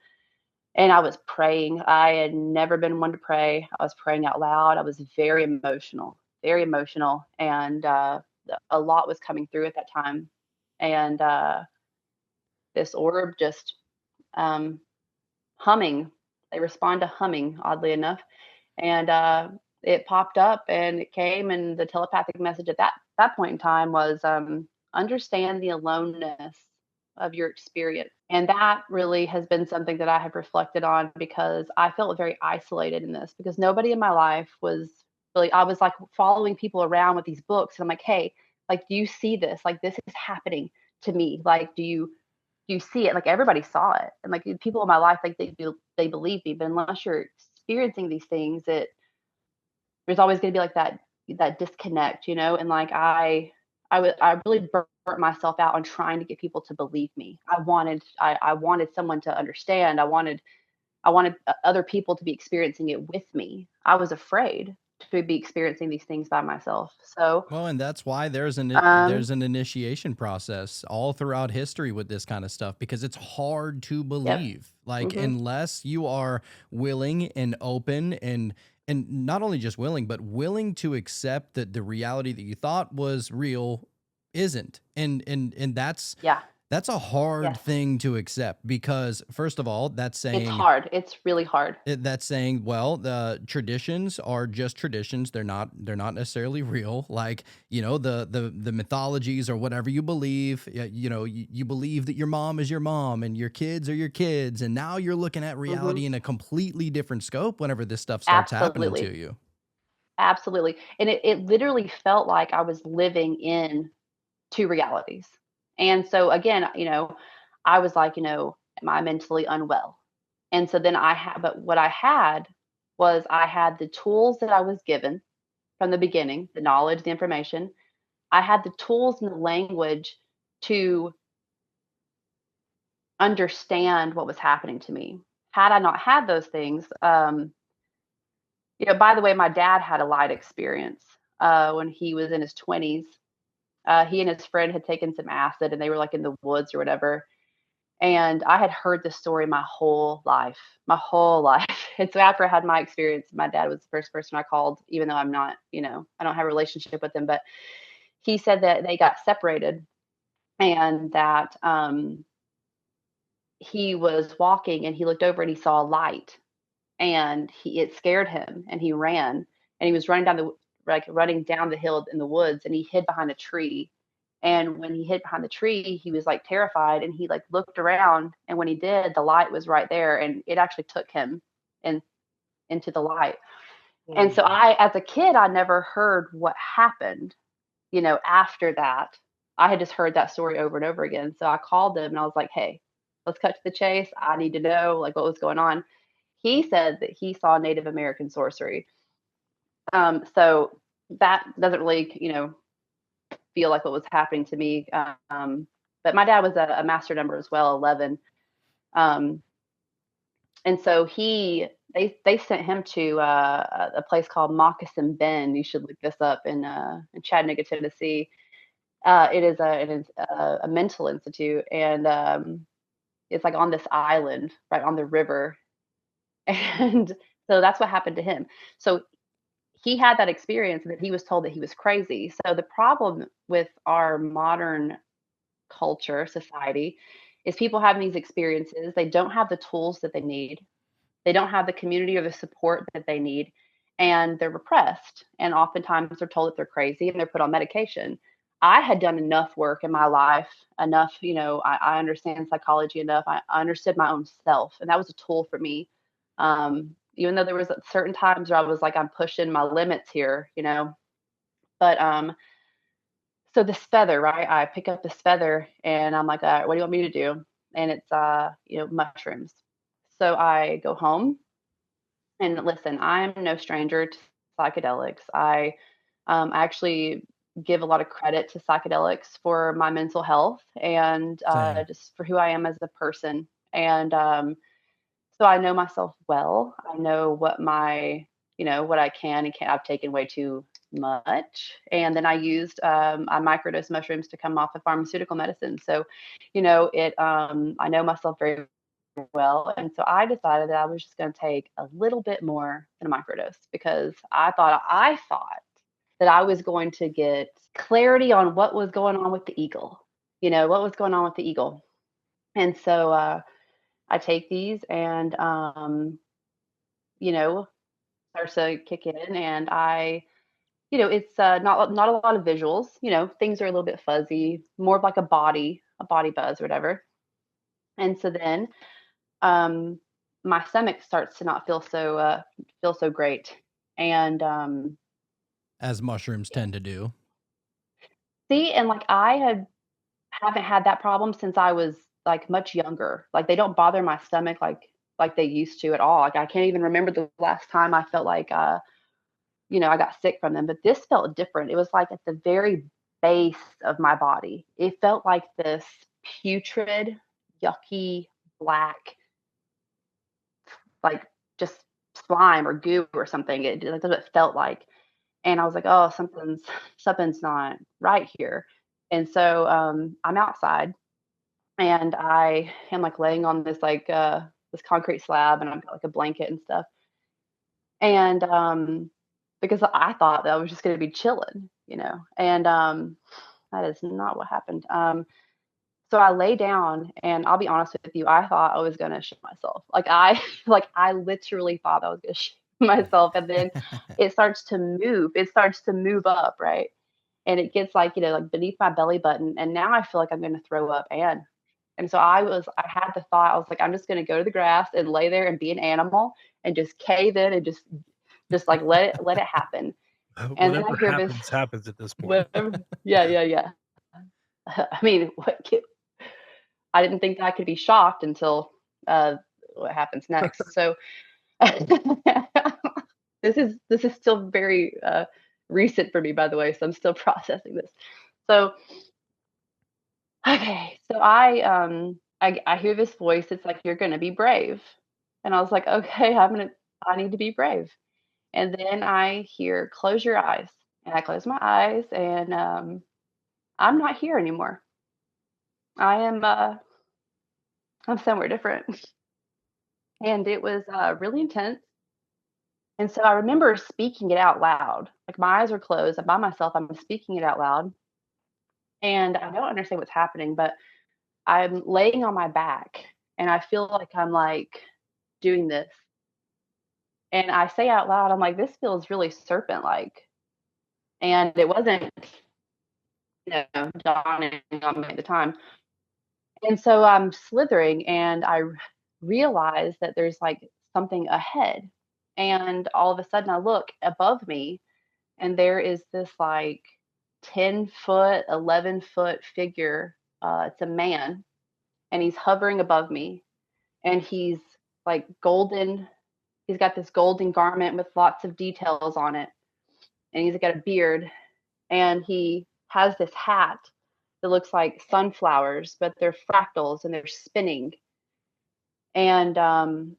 And I was praying. I had never been one to pray. I was praying out loud. I was very emotional. And a lot was coming through at that time. And this orb just humming. They respond to humming, oddly enough. And it popped up and it came. And the telepathic message at that point in time was understand the aloneness of your experience. And that really has been something that I have reflected on because I felt very isolated in this because nobody in my life was really, I was like following people around with these books. And I'm like, hey, like, do you see this? Like, this is happening to me. Like, do you see it? Like, everybody saw it. And like, people in my life, like, they believe me, but unless you're experiencing these things, there's always going to be like that disconnect, and like, I really burnt myself out on trying to get people to believe me. I wanted someone to understand. I wanted other people to be experiencing it with me. I was afraid to be experiencing these things by myself. So, well, and that's why there's an initiation process all throughout history with this kind of stuff, because it's hard to believe. Like, unless you are willing and open and not only just willing, but willing to accept that the reality that you thought was real isn't. And that's a hard thing to accept, because first of all, that's saying it's hard. It's really hard. That's saying, well, the traditions are just traditions. They're not necessarily real. Like, the mythologies or whatever you believe, you believe that your mom is your mom and your kids are your kids. And now you're looking at reality in a completely different scope whenever this stuff starts happening to you. Absolutely. And it literally felt like I was living in two realities. And so again, I was like, am I mentally unwell? And so then but what I had was I had the tools that I was given from the beginning, the knowledge, the information. I had the tools and the language to understand what was happening to me had I not had those things, by the way, my dad had a light experience when he was in his 20s. He and his friend had taken some acid, and they were like in the woods or whatever. And I had heard this story my whole life. And so after I had my experience, my dad was the first person I called, even though I'm not, I don't have a relationship with him. But he said that they got separated, and that he was walking and he looked over and he saw a light, and it scared him, and he ran, and he was running down the hill in the woods, and he hid behind a tree. And when he hid behind the tree, he was like terrified, and he like looked around, and when he did, the light was right there, and it actually took him into the light. And so as a kid, I never heard what happened, after that. I had just heard that story over and over again. So I called him and I was like, hey, let's cut to the chase. I need to know like what was going on. He said that he saw Native American sorcery. So that doesn't really, feel like what was happening to me. But my dad was a master number as well, 11. And so they sent him to a place called Moccasin Bend. You should look this up in Chattanooga, Tennessee. It is a mental institute, and it's like on this island right on the river. And so that's what happened to him. So he had that experience that he was told that he was crazy. So the problem with our modern culture, society, is people having these experiences. They don't have the tools that they need. They don't have the community or the support that they need. And they're repressed. And oftentimes they're told that they're crazy and they're put on medication. I had done enough work in my life, enough, I understand psychology enough. I understood my own self. And that was a tool for me. Even though there was certain times where I was like, I'm pushing my limits here, But so this feather, right? I pick up this feather and I'm like, all right, what do you want me to do? And it's mushrooms. So I go home, and listen, I'm no stranger to psychedelics. I actually give a lot of credit to psychedelics for my mental health and just for who I am as a person. And so I know myself well. I know what what I can and can't. I've taken way too much. And then I used I microdose mushrooms to come off of pharmaceutical medicine. So, I know myself very well. And so I decided that I was just going to take a little bit more than a microdose, because I thought that I was going to get clarity on what was going on with the eagle, what was going on with the eagle. And so I take these, and starts to kick in, and it's not a lot of visuals. Things are a little bit fuzzy, more of like a body buzz or whatever. And so then my stomach starts to not feel so great. And as mushrooms tend to do. See, and like haven't had that problem since I was like much younger. Like they don't bother my stomach like they used to at all. Like I can't even remember the last time I felt like I got sick from them. But this felt different. It was like at the very base of my body. It felt like this putrid, yucky, black, like just slime or goo or something. That's what it felt like. And I was like, oh, something's not right here. And so I'm outside, and I am like laying on this this concrete slab, and I've got like a blanket and stuff. And because I thought that I was just going to be chilling, and that is not what happened. So I lay down, and I'll be honest with you, I thought I was going to shit myself. I literally thought I was going to shit myself. And then it starts to move. It starts to move up, right? And it gets like beneath my belly button. And now I feel like I'm going to throw up. And so I had the thought, I was like, I'm just going to go to the grass and lay there and be an animal and just cave in and just like let it happen. And whatever then I hear happens at this point. Yeah. I mean, I didn't think I could be shocked until what happens next. So this is still very recent for me, by the way. So I'm still processing this. So okay, so I hear this voice. It's like, you're going to be brave. And I was like, okay, I need to be brave. And then I hear, close your eyes. And I close my eyes, and I'm not here anymore. I'm somewhere different. And it was really intense. And so I remember speaking it out loud. Like my eyes are closed. I'm by myself. I'm speaking it out loud. And I don't understand what's happening, but I'm laying on my back and I feel like I'm like doing this. And I say out loud, I'm like, this feels really serpent like. And it wasn't, dawning on me at the time. And so I'm slithering and I realize that there's like something ahead. And all of a sudden I look above me and there is this like 10-foot, 11-foot figure. It's a man and he's hovering above me and he's like golden. He's got this golden garment with lots of details on it. And he's got a beard and he has this hat that looks like sunflowers, but they're fractals and they're spinning. And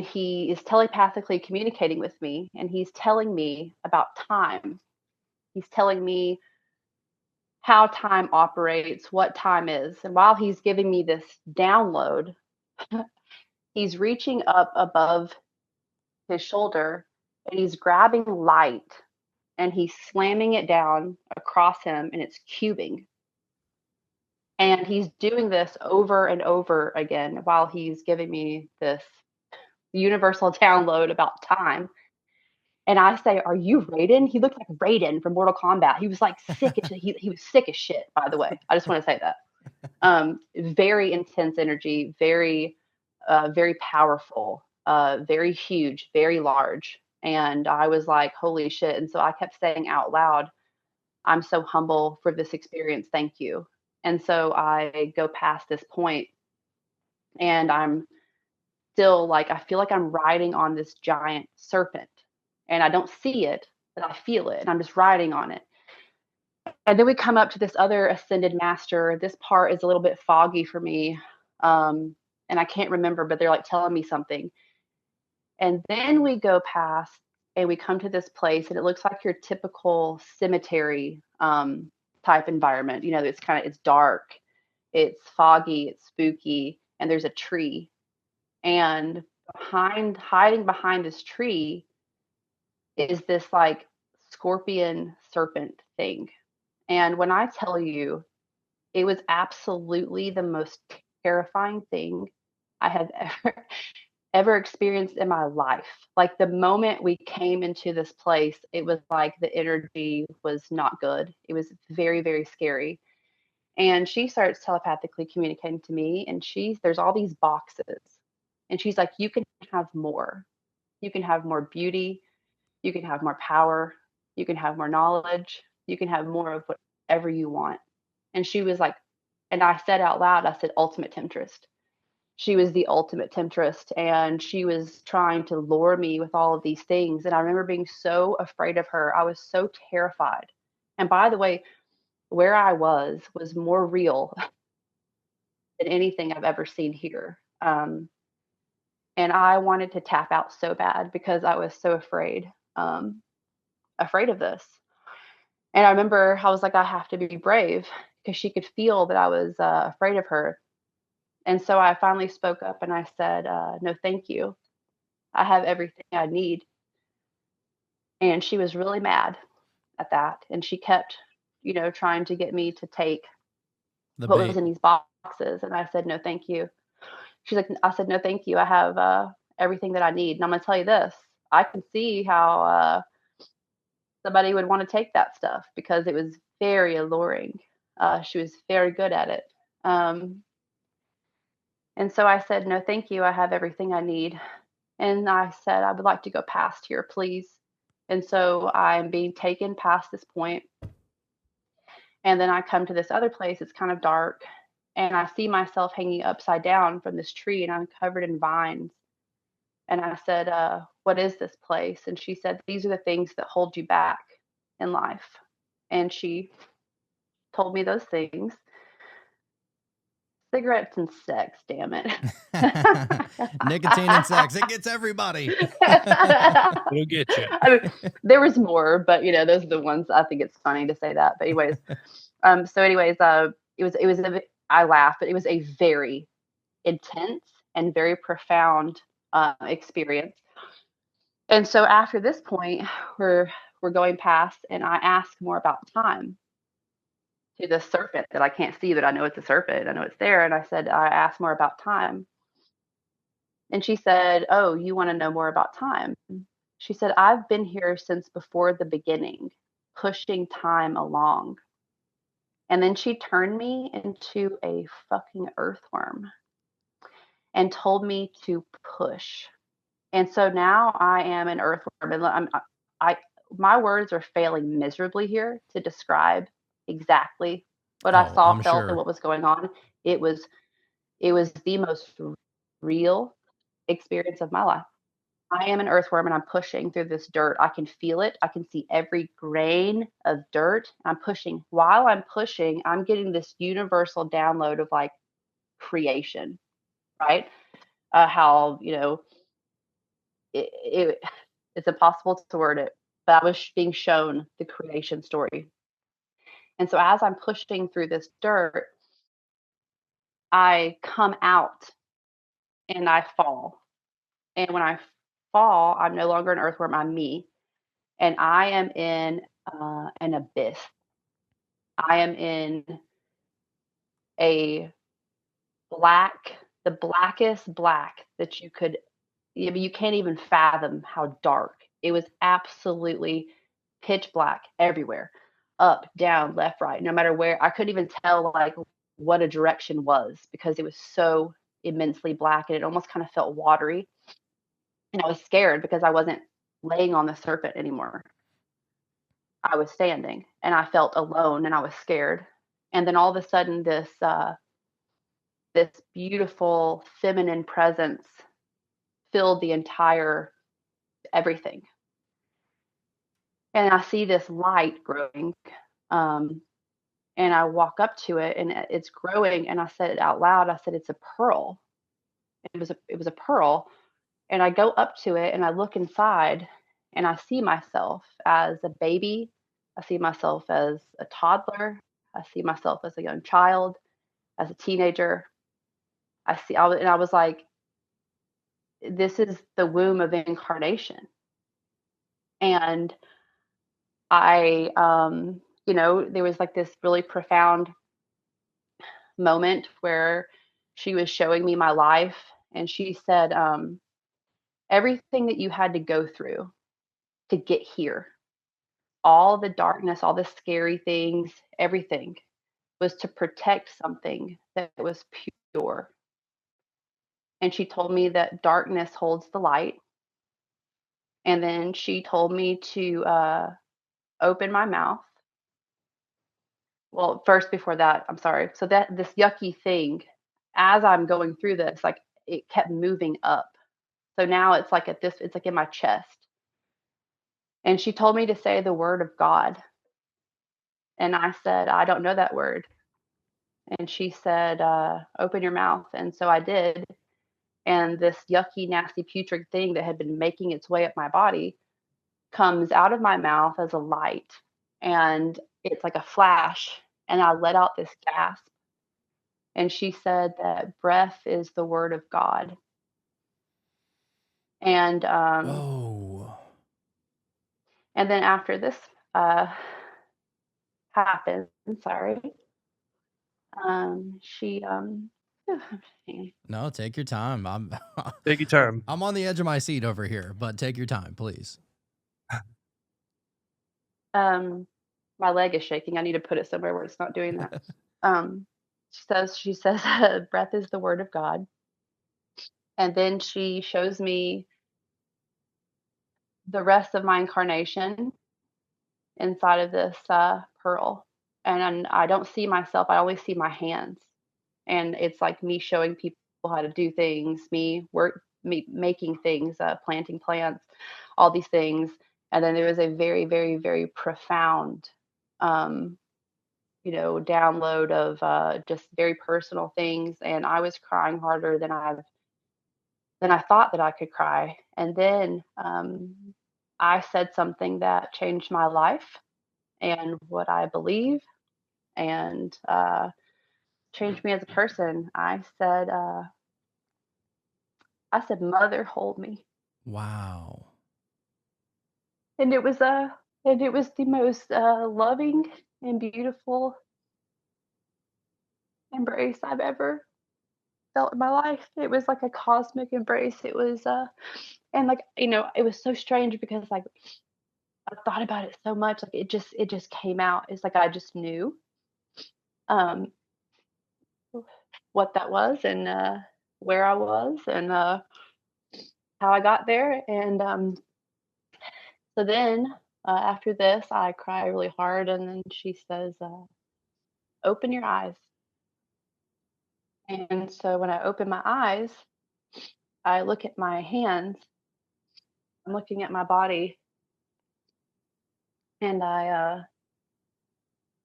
he is telepathically communicating with me and he's telling me about time. He's telling me how time operates, what time is. And while he's giving me this download, he's reaching up above his shoulder and he's grabbing light and he's slamming it down across him and it's cubing. And he's doing this over and over again while he's giving me this universal download about time. And I say, "Are you Raiden?" He looked like Raiden from Mortal Kombat. He was like sick as he was sick as shit, by the way. I just want to say that. Very intense energy, very powerful, very huge, very large. And I was like, holy shit. And so I kept saying out loud, I'm so humble for this experience. Thank you. And so I go past this point and I'm still like, I feel like I'm riding on this giant serpent and I don't see it, but I feel it and I'm just riding on it. And then we come up to this other ascended master. This part is a little bit foggy for me. And I can't remember, but they're like telling me something. And then we go past and we come to this place and it looks like your typical cemetery type environment. It's dark, it's foggy, it's spooky, and there's a tree. And hiding behind this tree is this like scorpion serpent thing. And when I tell you, it was absolutely the most terrifying thing I have ever experienced in my life. Like the moment we came into this place, it was like the energy was not good. It was very, very scary. And she starts telepathically communicating to me, and there's all these boxes. And she's like, you can have more. You can have more beauty. You can have more power. You can have more knowledge. You can have more of whatever you want. And she was like, and I said out loud, I said, ultimate temptress. She was the ultimate temptress and she was trying to lure me with all of these things. And I remember being so afraid of her. I was so terrified. And by the way, where I was more real than anything I've ever seen here. And I wanted to tap out so bad because I was so afraid of this. And I remember I was like, I have to be brave because she could feel that I was afraid of her. And so I finally spoke up and I said, no, thank you. I have everything I need. And she was really mad at that. And she kept, trying to get me to take what was in these boxes. And I said, no, thank you. I said, no, thank you. I have everything that I need. And I'm going to tell you this. I can see how somebody would want to take that stuff because it was very alluring. She was very good at it. And so I said, no, thank you. I have everything I need. And I said, I would like to go past here, please. And so I'm being taken past this point. And then I come to this other place. It's kind of dark. And I see myself hanging upside down from this tree and I'm covered in vines. And I said, what is this place? And she said, these are the things that hold you back in life. And she told me those things. Cigarettes and sex, damn it. Nicotine and sex, it gets everybody. We'll get you. I mean, there was more, but those are the ones. I think it's funny to say that. But anyways, I laughed, but it was a very intense and very profound experience. And so after this point, we're going past, and I ask more about time to the serpent that I can't see, but I know it's a serpent. I know it's there. And I asked more about time. And she said, "Oh, you want to know more about time?" She said, "I've been here since before the beginning, pushing time along." And then she turned me into a fucking earthworm and told me to push. And so now I am an earthworm, and my words are failing miserably here to describe exactly what I saw, felt, sure. and what was going on. It was the most real experience of my life. I am an earthworm, and I'm pushing through this dirt. I can feel it. I can see every grain of dirt. I'm pushing. While I'm pushing, I'm getting this universal download of like creation, right? How it's impossible to word it, but I was being shown the creation story. And so as I'm pushing through this dirt, I come out and I fall. And when I fall, I'm no longer an earthworm, I'm me. And I am in an abyss. I am in the blackest black that you could, you can't even fathom how dark. It was absolutely pitch black everywhere, up, down, left, right, no matter where. I couldn't even tell like what a direction was because it was so immensely black, and it almost kind of felt watery. And I was scared because I wasn't laying on the serpent anymore. I was standing, and I felt alone, and I was scared. And then all of a sudden, this beautiful feminine presence filled the entire everything. And I see this light growing, and I walk up to it, and it's growing. And I said it out loud. I said, "It's a pearl." It was a pearl. And I go up to it, and I look inside, and I see myself as a baby. I see myself as a toddler. I see myself as a young child, as a teenager. And I was like, this is the womb of incarnation. And I, there was like this really profound moment where she was showing me my life, and she said, everything that you had to go through to get here, all the darkness, all the scary things, everything was to protect something that was pure. And she told me that darkness holds the light. And then she told me to open my mouth. Well, first before that, I'm sorry. So that this yucky thing, as I'm going through this, like it kept moving up. So now it's like it's like in my chest. And she told me to say the word of God. And I said, "I don't know that word." And she said, "Open your mouth." And so I did. And this yucky, nasty, putrid thing that had been making its way up my body comes out of my mouth as a light. And it's like a flash. And I let out this gasp. And she said that breath is the word of God. And Whoa. And then after this happened, sorry, she No, take your time. Take your time. I'm on the edge of my seat over here, but take your time, please. My leg is shaking. I need to put it somewhere where it's not doing that. She says breath is the word of God. And then she shows me the rest of my incarnation inside of this pearl. And I don't see myself. I only see my hands. And it's like me showing people how to do things, me making things, planting plants, all these things. And then there was a very, very, very profound download of just very personal things, and I was crying harder than I thought that I could cry. And then I said something that changed my life and what I believe, and changed me as a person. I said, "Mother, hold me." Wow. And it was the most loving and beautiful embrace I've ever felt in my life. It was like a cosmic embrace. It was and like, it was so strange because like I thought about it so much, like it just came out. It's like I just knew um what that was, and where I was, and how I got there. And so then after this I cry really hard, and then she says, "Open your eyes." And so when I open my eyes, I look at my hands, I'm looking at my body, and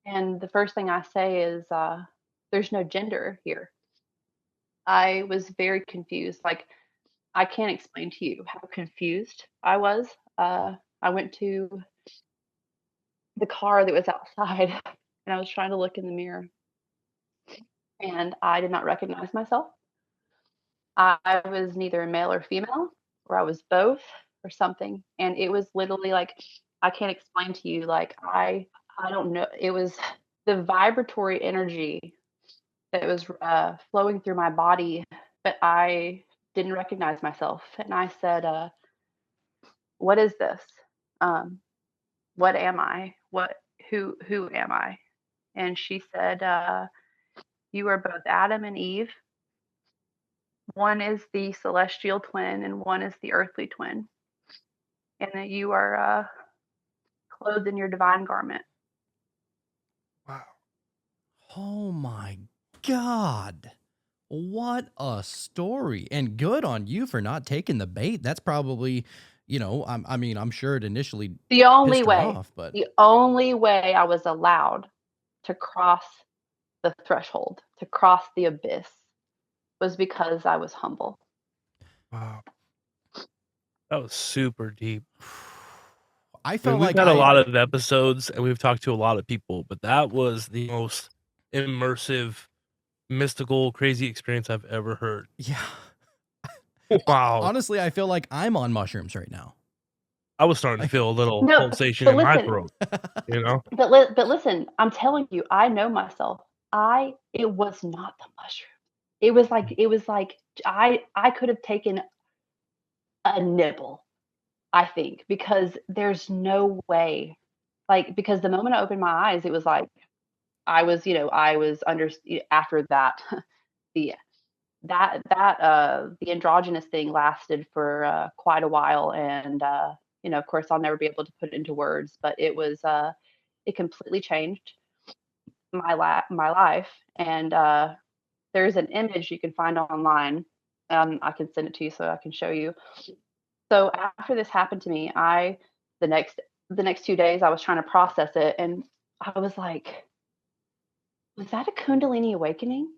and the first thing I say is, there's no gender here. I was very confused. Like, I can't explain to you how confused I was. I went to the car that was outside and I was trying to look in the mirror, and I did not recognize myself. I was neither a male or female, or I was both, or something. And it was literally like, I can't explain to you. Like, I don't know. It was the vibratory energy that was flowing through my body, but I didn't recognize myself. And I said, "What is this? Um, what am I? Who am I?" And she said, "You are both Adam and Eve. One is the celestial twin, and one is the earthly twin, and that you are clothed in your divine garment." Wow. Oh my God. What a story. And good on you for not taking the bait. That's probably, I mean, I'm sure it initially The only pissed her way, off, but the only way I was allowed to cross the threshold, to cross the abyss, was because I was humble. Wow. That was super deep. I I felt mean, we've like had a lot of episodes and we've talked to a lot of people, but that was the most immersive, mystical, crazy experience I've ever heard. yeah. Wow. Honestly, I feel like I'm on mushrooms right now. I was starting to feel a little No, pulsation but in my listen, throat, you know? but listen, I'm telling you, I know myself. It was not the mushroom. It was like I could have taken a nibble, I think, because there's no way. Like, because the moment I opened my eyes, it was like I was under after that the the androgynous thing lasted for quite a while. And of course I'll never be able to put it into words, but it completely changed my life. And there's an image you can find online. I can send it to you so I can show you. So after this happened to me, the next the next 2 days I was trying to process it, and I was like, was that a Kundalini awakening?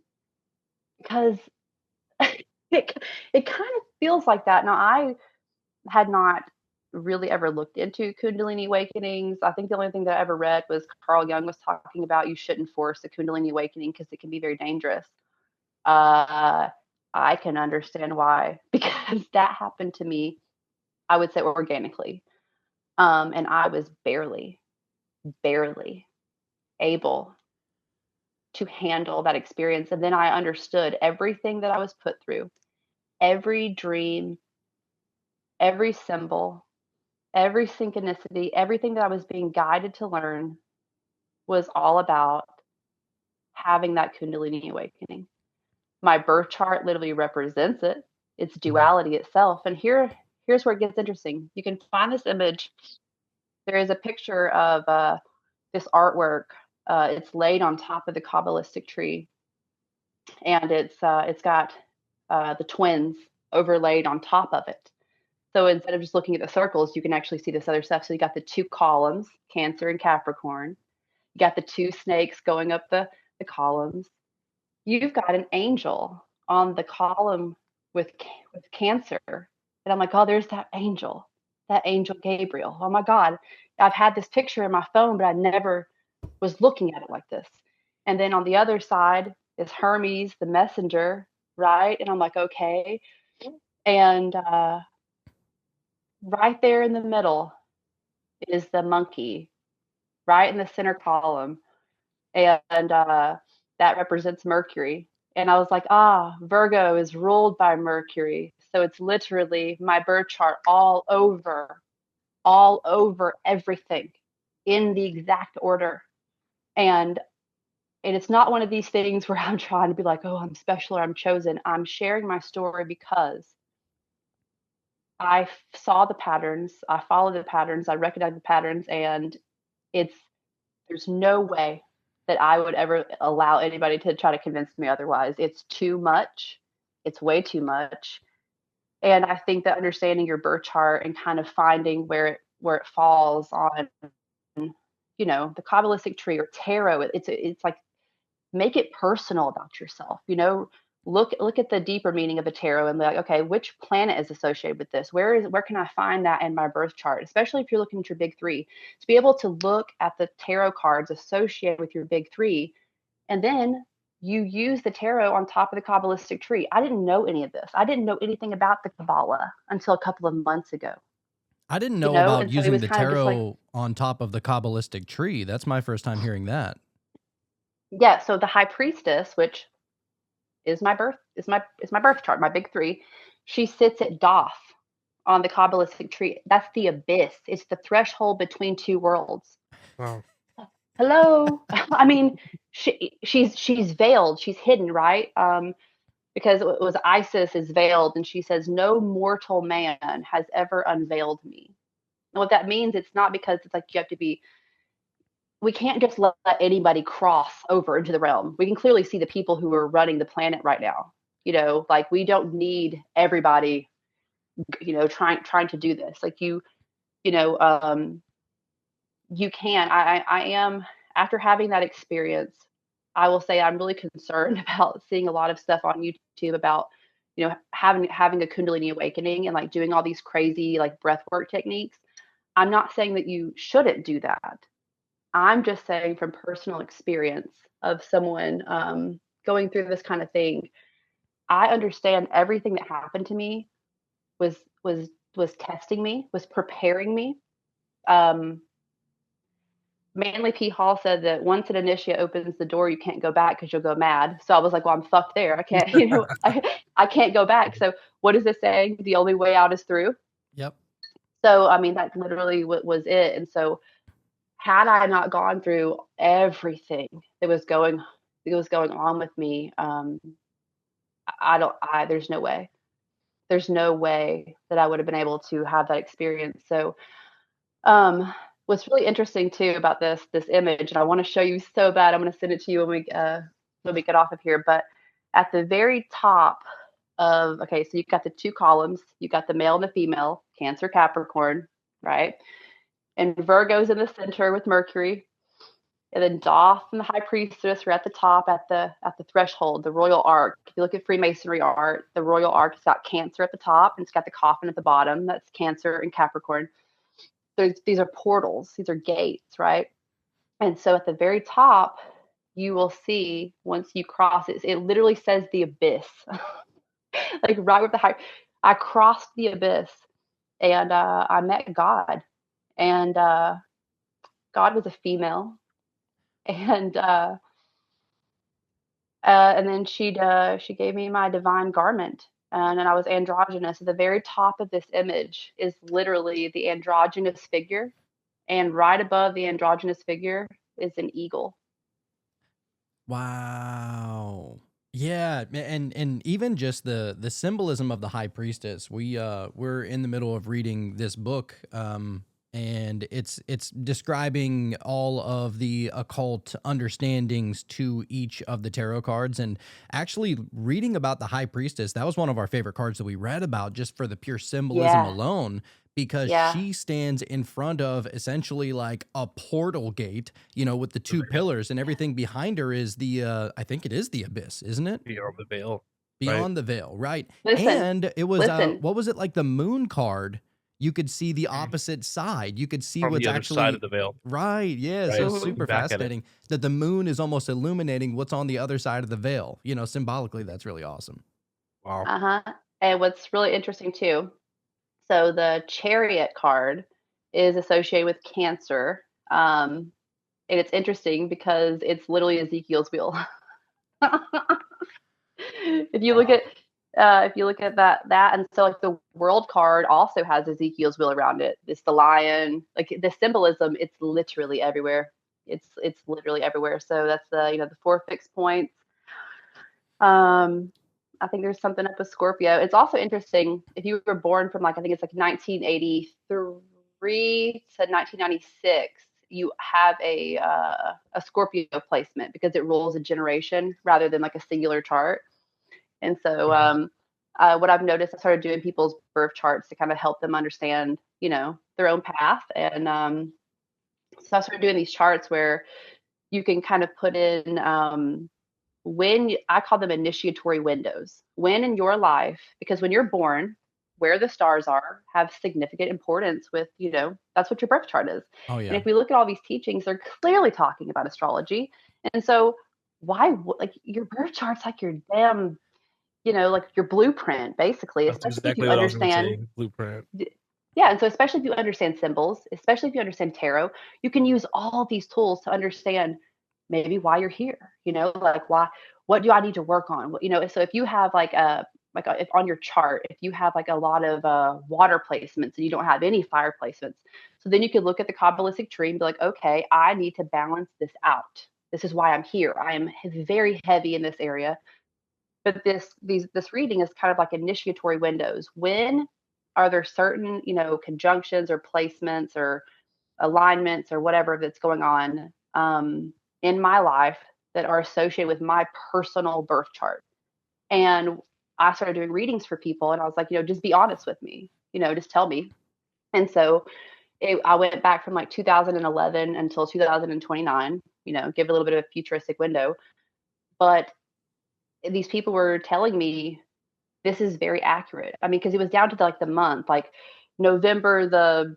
Because it kind of feels like that. Now, I had not really ever looked into Kundalini awakenings. I think the only thing that I ever read was Carl Jung was talking about you shouldn't force a Kundalini awakening because it can be very dangerous. Uh, I can understand why, because that happened to me, I would say organically. And I was barely able to handle that experience. And then I understood everything that I was put through, every dream, every symbol, every synchronicity, everything that I was being guided to learn was all about having that Kundalini awakening. My birth chart literally represents it. It's duality itself. And here's where it gets interesting. You can find this image. There is a picture of this artwork. It's laid on top of the Kabbalistic tree, and it's got the twins overlaid on top of it. So instead of just looking at the circles, you can actually see this other stuff. So you got the two columns, Cancer and Capricorn. You got the two snakes going up the columns. You've got an angel on the column with Cancer. And I'm like, oh, there's that angel Gabriel. Oh my God. I've had this picture in my phone, but I never was looking at it like this. And then on the other side is Hermes, the messenger, right? And I'm like, okay. And right there in the middle is the monkey, right in the center column. And that represents Mercury. And I was like, Virgo is ruled by Mercury. So it's literally my birth chart all over everything in the exact order. And it's not one of these things where I'm trying to be like, oh, I'm special or I'm chosen. I'm sharing my story because I saw the patterns, I followed the patterns, I recognized the patterns, and there's no way that I would ever allow anybody to try to convince me otherwise. It's too much. It's way too much. And I think that understanding your birth chart and kind of finding where it falls on, the Kabbalistic tree or tarot, it's like, make it personal about yourself. Look at the deeper meaning of a tarot and be like, okay, which planet is associated with this? Where can I find that in my birth chart? Especially if you're looking at your big three, to be able to look at the tarot cards associated with your big three, and then you use the tarot on top of the Kabbalistic tree. I didn't know any of this. I didn't know anything about the Kabbalah until a couple of months ago. I didn't know about using the tarot on top of the Kabbalistic tree. That's my first time hearing that. Yeah, so the high priestess, which is my birth chart, my big three, she sits at Doth on the Kabbalistic tree. That's the abyss. It's the threshold between two worlds. Wow. Hello. I mean, she's veiled, she's hidden, right? Because it was Isis is veiled, and she says, no mortal man has ever unveiled me. And what that means, it's not because it's like you have to be, we can't just let anybody cross over into the realm. We can clearly see the people who are running the planet right now. Like we don't need everybody, trying to do this. Like you can. I am, after having that experience, I will say I'm really concerned about seeing a lot of stuff on YouTube about, having a Kundalini awakening and like doing all these crazy like breath work techniques. I'm not saying that you shouldn't do that. I'm just saying from personal experience of someone going through this kind of thing, I understand everything that happened to me was testing me, was preparing me. Manly P. Hall said that once an initiate opens the door, you can't go back because you'll go mad. So I was like, well, I'm fucked there. I can't, I can't go back. So what is this saying? The only way out is through. Yep. So, I mean, that literally was it. And so had I not gone through everything that was going on with me, there's no way. There's no way that I would have been able to have that experience. So, what's really interesting too about this image, and I want to show you so bad, I'm going to send it to you when we get off of here. But at the very top of, okay, so you've got the two columns, you got the male and the female, Cancer, Capricorn, right? And Virgo's in the center with Mercury, and then Doth and the High Priestess are at the top at the threshold, the Royal Ark. If you look at Freemasonry art, the Royal Ark has got Cancer at the top, and it's got the coffin at the bottom. That's Cancer and Capricorn. These are portals, these are gates, right? And so at the very top, you will see once you cross it, it literally says the abyss. Like right with the high, I crossed the abyss, and I met God, and God was a female, and then she gave me my divine garment. And then I was androgynous. At the very top of this image is literally the androgynous figure. And right above the androgynous figure is an eagle. Wow. Yeah, and even just the symbolism of the high priestess. We're in the middle of reading this book, and it's describing all of the occult understandings to each of the tarot cards. And actually reading about the high priestess, that was one of our favorite cards that we read about just for the pure symbolism alone, because she stands in front of essentially like a portal gate, with the two pillars, and everything behind her is the I think it is the abyss, isn't it? Beyond the veil. Beyond the veil, right? Listen, and it was what was it, like the moon card? You could see the opposite side. You could see From what's the other actually side of the veil. Right. Yeah. Right. So super Back at it. fascinating that the moon is almost illuminating what's on the other side of the veil. Symbolically, that's really awesome. Wow. And what's really interesting too, so the Chariot card is associated with Cancer. And it's interesting because it's literally Ezekiel's wheel. If you look at that, and so like the World card also has Ezekiel's wheel around it. It's the lion, like the symbolism. It's literally everywhere. It's literally everywhere. So that's the 4 fixed points. I think there's something up with Scorpio. It's also interesting if you were born from I think it's 1983 to 1996. You have a Scorpio placement because it rules a generation rather than a singular chart. And so what I've noticed, I started doing people's birth charts to kind of help them understand, their own path. And so I started doing these charts where you can kind of put in I call them initiatory windows. When in your life, because when you're born, where the stars are have significant importance with, that's what your birth chart is. Oh, yeah. And if we look at all these teachings, they're clearly talking about astrology. And so why, your birth chart's like your damn, your blueprint, basically. That's exactly what I was going to say, blueprint. Yeah. And so especially if you understand symbols, especially if you understand tarot, you can use all these tools to understand maybe why you're here, why, what do I need to work on? So if you have if on your chart, if you have a lot of water placements and you don't have any fire placements, so then you could look at the Kabbalistic tree and be like, okay, I need to balance this out. This is why I'm here. I am very heavy in this area. But this reading is kind of like initiatory windows. When are there certain, conjunctions or placements or alignments or whatever that's going on in my life that are associated with my personal birth chart? And I started doing readings for people, and I was like, just be honest with me, just tell me. And so I went back from 2011 until 2029, give a little bit of a futuristic window. But these people were telling me this is very accurate. I mean, because it was down to the month, November,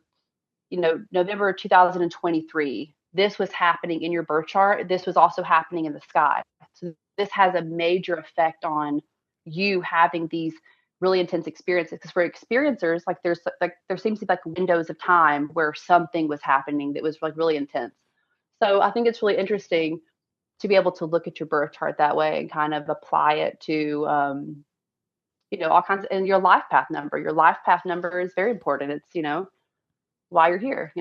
November 2023. This was happening in your birth chart. This was also happening in the sky. So this has a major effect on you having these really intense experiences. Because for experiencers, there seems to be windows of time where something was happening that was really intense. So I think it's really interesting to be able to look at your birth chart that way and kind of apply it to, all kinds of, and your life path number. Your life path number is very important. It's, why you're here,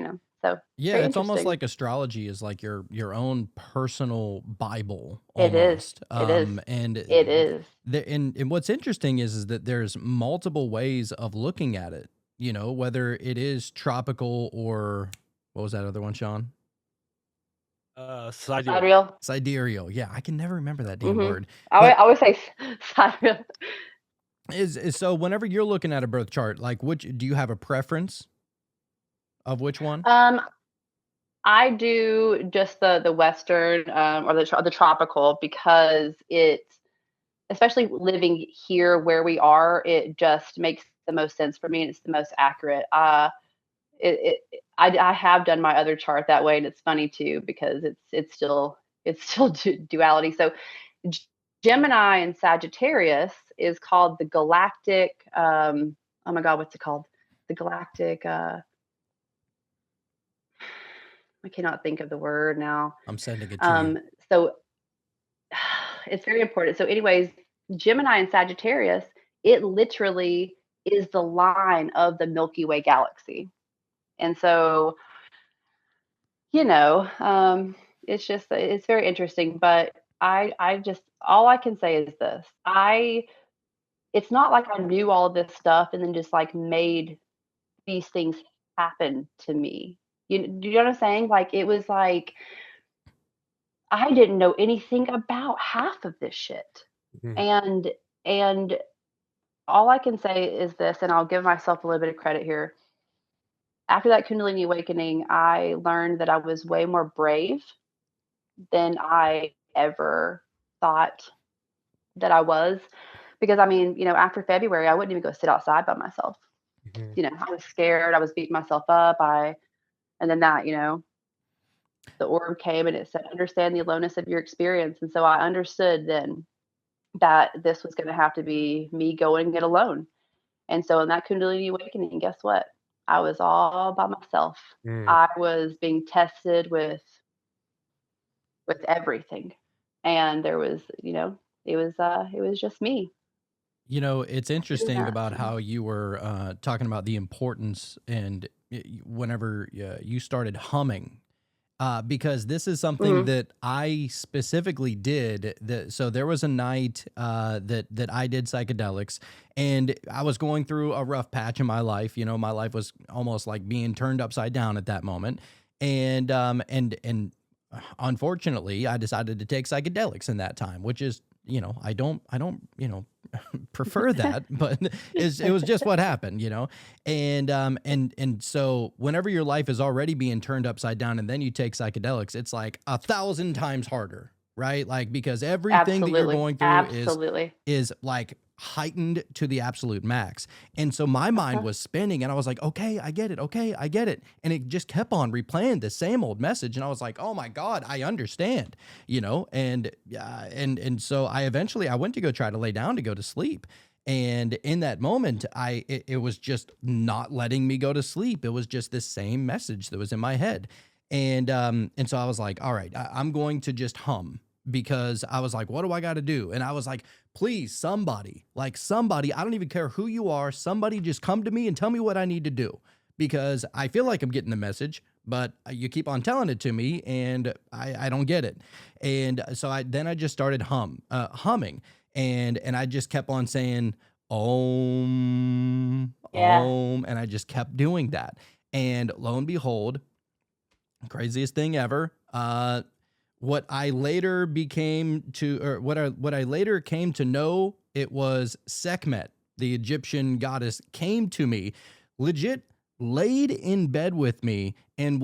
So yeah, it's almost like astrology is like your own personal Bible. Almost. It is. And it is. And what's interesting is that there's multiple ways of looking at it. Whether it is tropical or what was that other one, Sean? Sidereal. Yeah, I can never remember that damn word. I always say sidereal. Is so whenever you're looking at a birth chart, which do you have a preference of which one? I do just the Western or the tropical, because it's, especially living here where we are, it just makes the most sense for me, and it's the most accurate. I have done my other chart that way, and it's funny too because it's still duality. So Gemini and Sagittarius is called the galactic. Oh my God, what's it called? The galactic. I cannot think of the word now. I'm sending it to you. So it's very important. So anyways, Gemini and Sagittarius, it literally is the line of the Milky Way galaxy. And so, it's very interesting, but I just, all I can say is this. It's not like I knew all this stuff and then just made these things happen to me. Do you know what I'm saying? It was I didn't know anything about half of this shit. Mm-hmm. And all I can say is this, and I'll give myself a little bit of credit here. after that Kundalini awakening, I learned that I was way more brave than I ever thought that I was. Because I mean, after February, I wouldn't even go sit outside by myself. I was scared. I was beating myself up. And then that, the orb came and it said, understand the aloneness of your experience. And so I understood then that this was going to have to be me going it alone. And so in that Kundalini awakening, guess what? I was all by myself. I was being tested with everything. And there was, it was just me. It's interesting about how you were talking about the importance and whenever you started humming, because this is something that I specifically did. So there was a night that I did psychedelics, and I was going through a rough patch in my life. My life was almost like being turned upside down at that moment, and unfortunately, I decided to take psychedelics in that time, which is, I don't, prefer that, but it was just what happened, and so whenever your life is already being turned upside down and then you take psychedelics, it's like 1,000 times harder, right? Like, because everything that you're going through is like heightened to the absolute max. And so my mind was spinning and I was like, okay, I get it. Okay, I get it. And it just kept on replaying the same old message. And I was like, oh my God, I understand, and so I eventually went to go try to lay down to go to sleep. And in that moment, it was just not letting me go to sleep. It was just the same message that was in my head. And so I was like, all right, I'm going to just hum, because I was like, what do I got to do? And I was like, please, somebody, I don't even care who you are. Somebody just come to me and tell me what I need to do, because I feel like I'm getting the message, but you keep on telling it to me and I don't get it. And so I just started humming, and I just kept on saying, Om, Om. And I just kept doing that. And lo and behold, craziest thing ever. What I later came to know, it was Sekhmet, the Egyptian goddess, came to me, legit laid in bed with me, and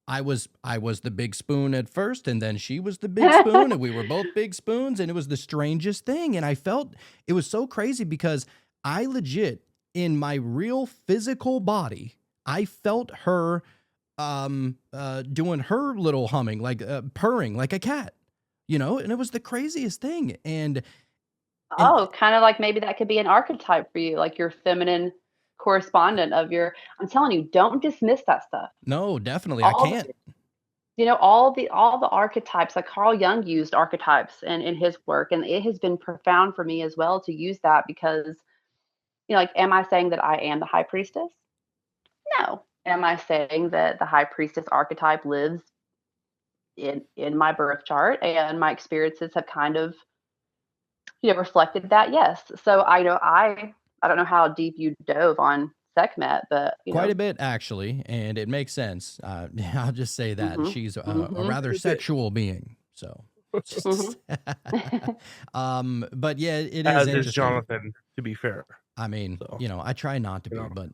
I was the big spoon at first, and then she was the big spoon, and we were both big spoons, and it was the strangest thing. And I felt it was so crazy because I legit, in my real physical body, I felt her doing her little humming, like purring like a cat, and it was the craziest thing. And kind of like maybe that could be an archetype for you, like your feminine correspondent of your, I'm telling you, don't dismiss that stuff. No, definitely. I can't. All the archetypes, like Carl Jung used archetypes in his work, and it has been profound for me as well to use that, because, like, am I saying that I am the high priestess? No. Am I saying that the high priestess archetype lives in my birth chart and my experiences have kind of, reflected that? Yes. So I don't know how deep you dove on Sekhmet, but quite a bit actually, and it makes sense. I'll just say that she's a rather sexual being. So, but yeah, it is interesting. Jonathan, to be fair. I mean, I try not to be, but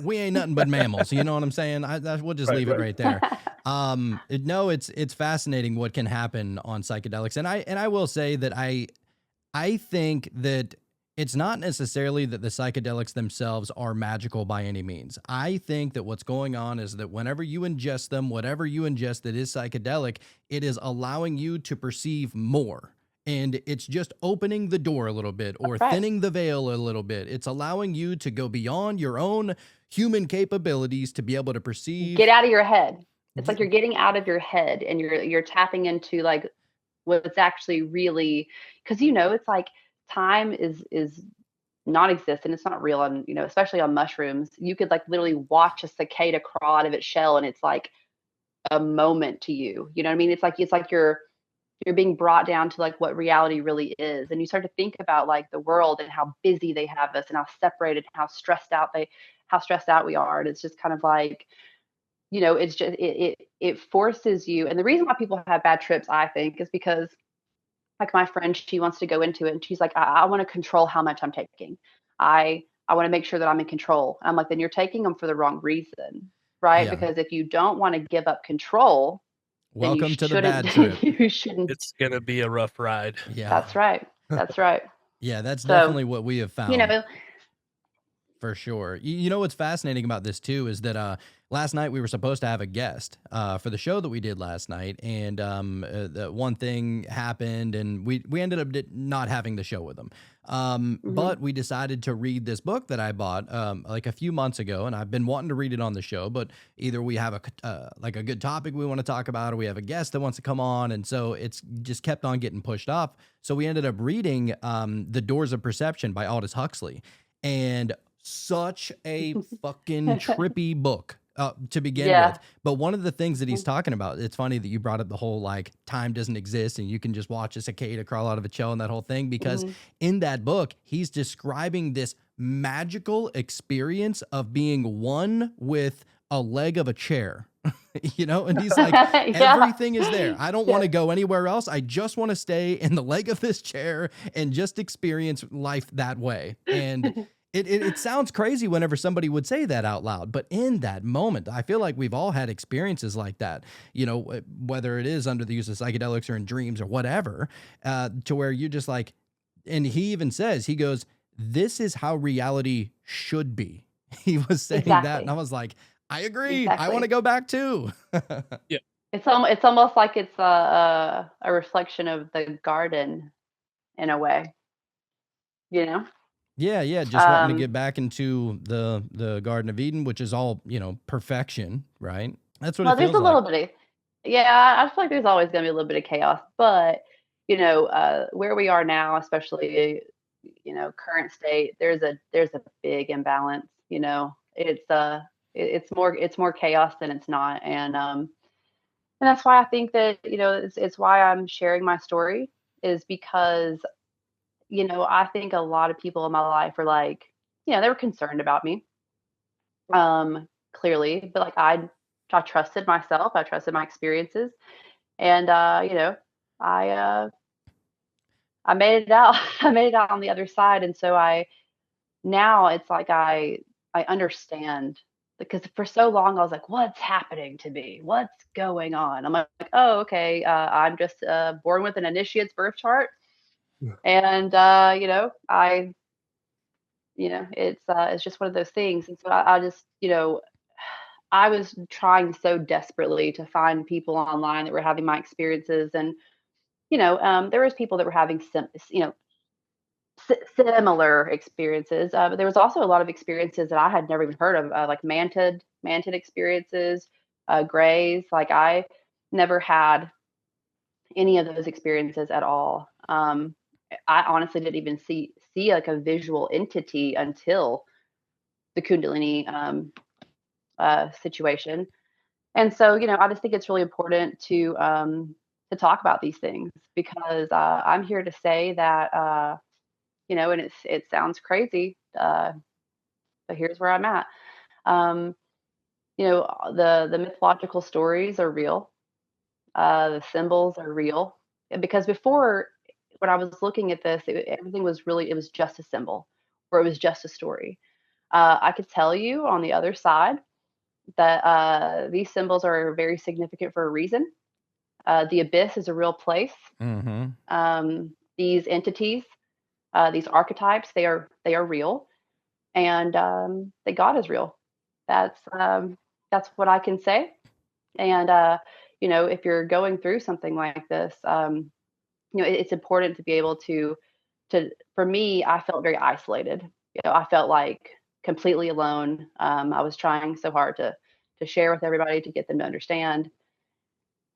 we ain't nothing but mammals. You know what I'm saying? We'll just leave it right there. No, it's fascinating what can happen on psychedelics. And I will say that I think that it's not necessarily that the psychedelics themselves are magical by any means. I think that what's going on is that whenever you ingest them, whatever you ingest that is psychedelic, it is allowing you to perceive more. And it's just opening the door a little bit, or thinning the veil a little bit. It's allowing you to go beyond your own human capabilities to be able to perceive. Get out of your head. It's like you're getting out of your head and you're tapping into like what's actually really, because it's like time is non-existent. It's not real. And especially on mushrooms, you could like literally watch a cicada crawl out of its shell, and it's like a moment to you. You know what I mean? It's like you're being brought down to like what reality really is. And you start to think about like the world and how busy they have us and how separated, how stressed out we are. And it's just kind of like, it's just, it forces you. And the reason why people have bad trips, I think, is because like my friend, she wants to go into it and she's like, I want to control how much I'm taking. I I want to make sure that I'm in control. I'm like, then you're taking them for the wrong reason, right? Because if you don't want to give up control, welcome then you to the bad trip. you shouldn't. It's gonna be a rough ride. Yeah, that's right. That's right. Yeah, that's definitely what we have found. For sure. You know what's fascinating about this too is that last night we were supposed to have a guest for the show that we did last night, and one thing happened, and we ended up not having the show with them. But we decided to read this book that I bought like a few months ago, and I've been wanting to read it on the show. But either we have like a good topic we want to talk about, or we have a guest that wants to come on, and so it's just kept on getting pushed off. So we ended up reading The Doors of Perception by Aldous Huxley, and such a fucking trippy book to begin with. But one of the things that he's talking about, it's funny that you brought up the whole like time doesn't exist and you can just watch a cicada crawl out of a shell and that whole thing, because in that book, he's describing this magical experience of being one with a leg of a chair. You know, and he's like, everything is there. I don't want to go anywhere else. I just want to stay in the leg of this chair and just experience life that way. And it sounds crazy whenever somebody would say that out loud, but in that moment, I feel like we've all had experiences like that, you know, whether it is under the use of psychedelics or in dreams or whatever, to where you're just like, and he even says, he goes, this is how reality should be. He was saying that, and I was like, I agree. I want to go back too. Yeah. It's almost like it's a reflection of the garden in a way, you know? Yeah, just wanting to get back into the Garden of Eden, which is all, you know, perfection, right? That's what it feels like. There's a little bit of, I feel like there's always going to be a little bit of chaos, but, you know, where we are now, especially, you know, current state, there's a big imbalance, you know, it's more chaos than it's not. And that's why I think that, you know, it's why I'm sharing my story, is because, you know, I think a lot of people in my life are like, you know, they were concerned about me, clearly, but like I trusted myself, I trusted my experiences, and you know, I made it out. I made it out on the other side, and so now it's like I understand, because for so long I was like, what's happening to me? What's going on? I'm like, oh, okay, I'm just born with an initiate's birth chart. And you know, it's just one of those things. And so I just, you know, I was trying so desperately to find people online that were having my experiences, and you know, there was people that were having similar experiences, but there was also a lot of experiences that I had never even heard of, like mantid experiences, grays. Like I never had any of those experiences at all. I honestly didn't even see like a visual entity until the Kundalini situation. And so, you know, I just think it's really important to talk about these things, because I'm here to say that, you know, and it sounds crazy, but here's where I'm at. You know, the mythological stories are real. The symbols are real. Because before, when I was looking at this, everything was really, it was just a symbol, or it was just a story. I could tell you on the other side that these symbols are very significant for a reason. The abyss is a real place. These entities, these archetypes, they are real, and that God is real. That's what I can say. And you know, if you're going through something like this, you know, it's important to be able to. For me, I felt very isolated. You know, I felt like completely alone. I was trying so hard to share with everybody, to get them to understand.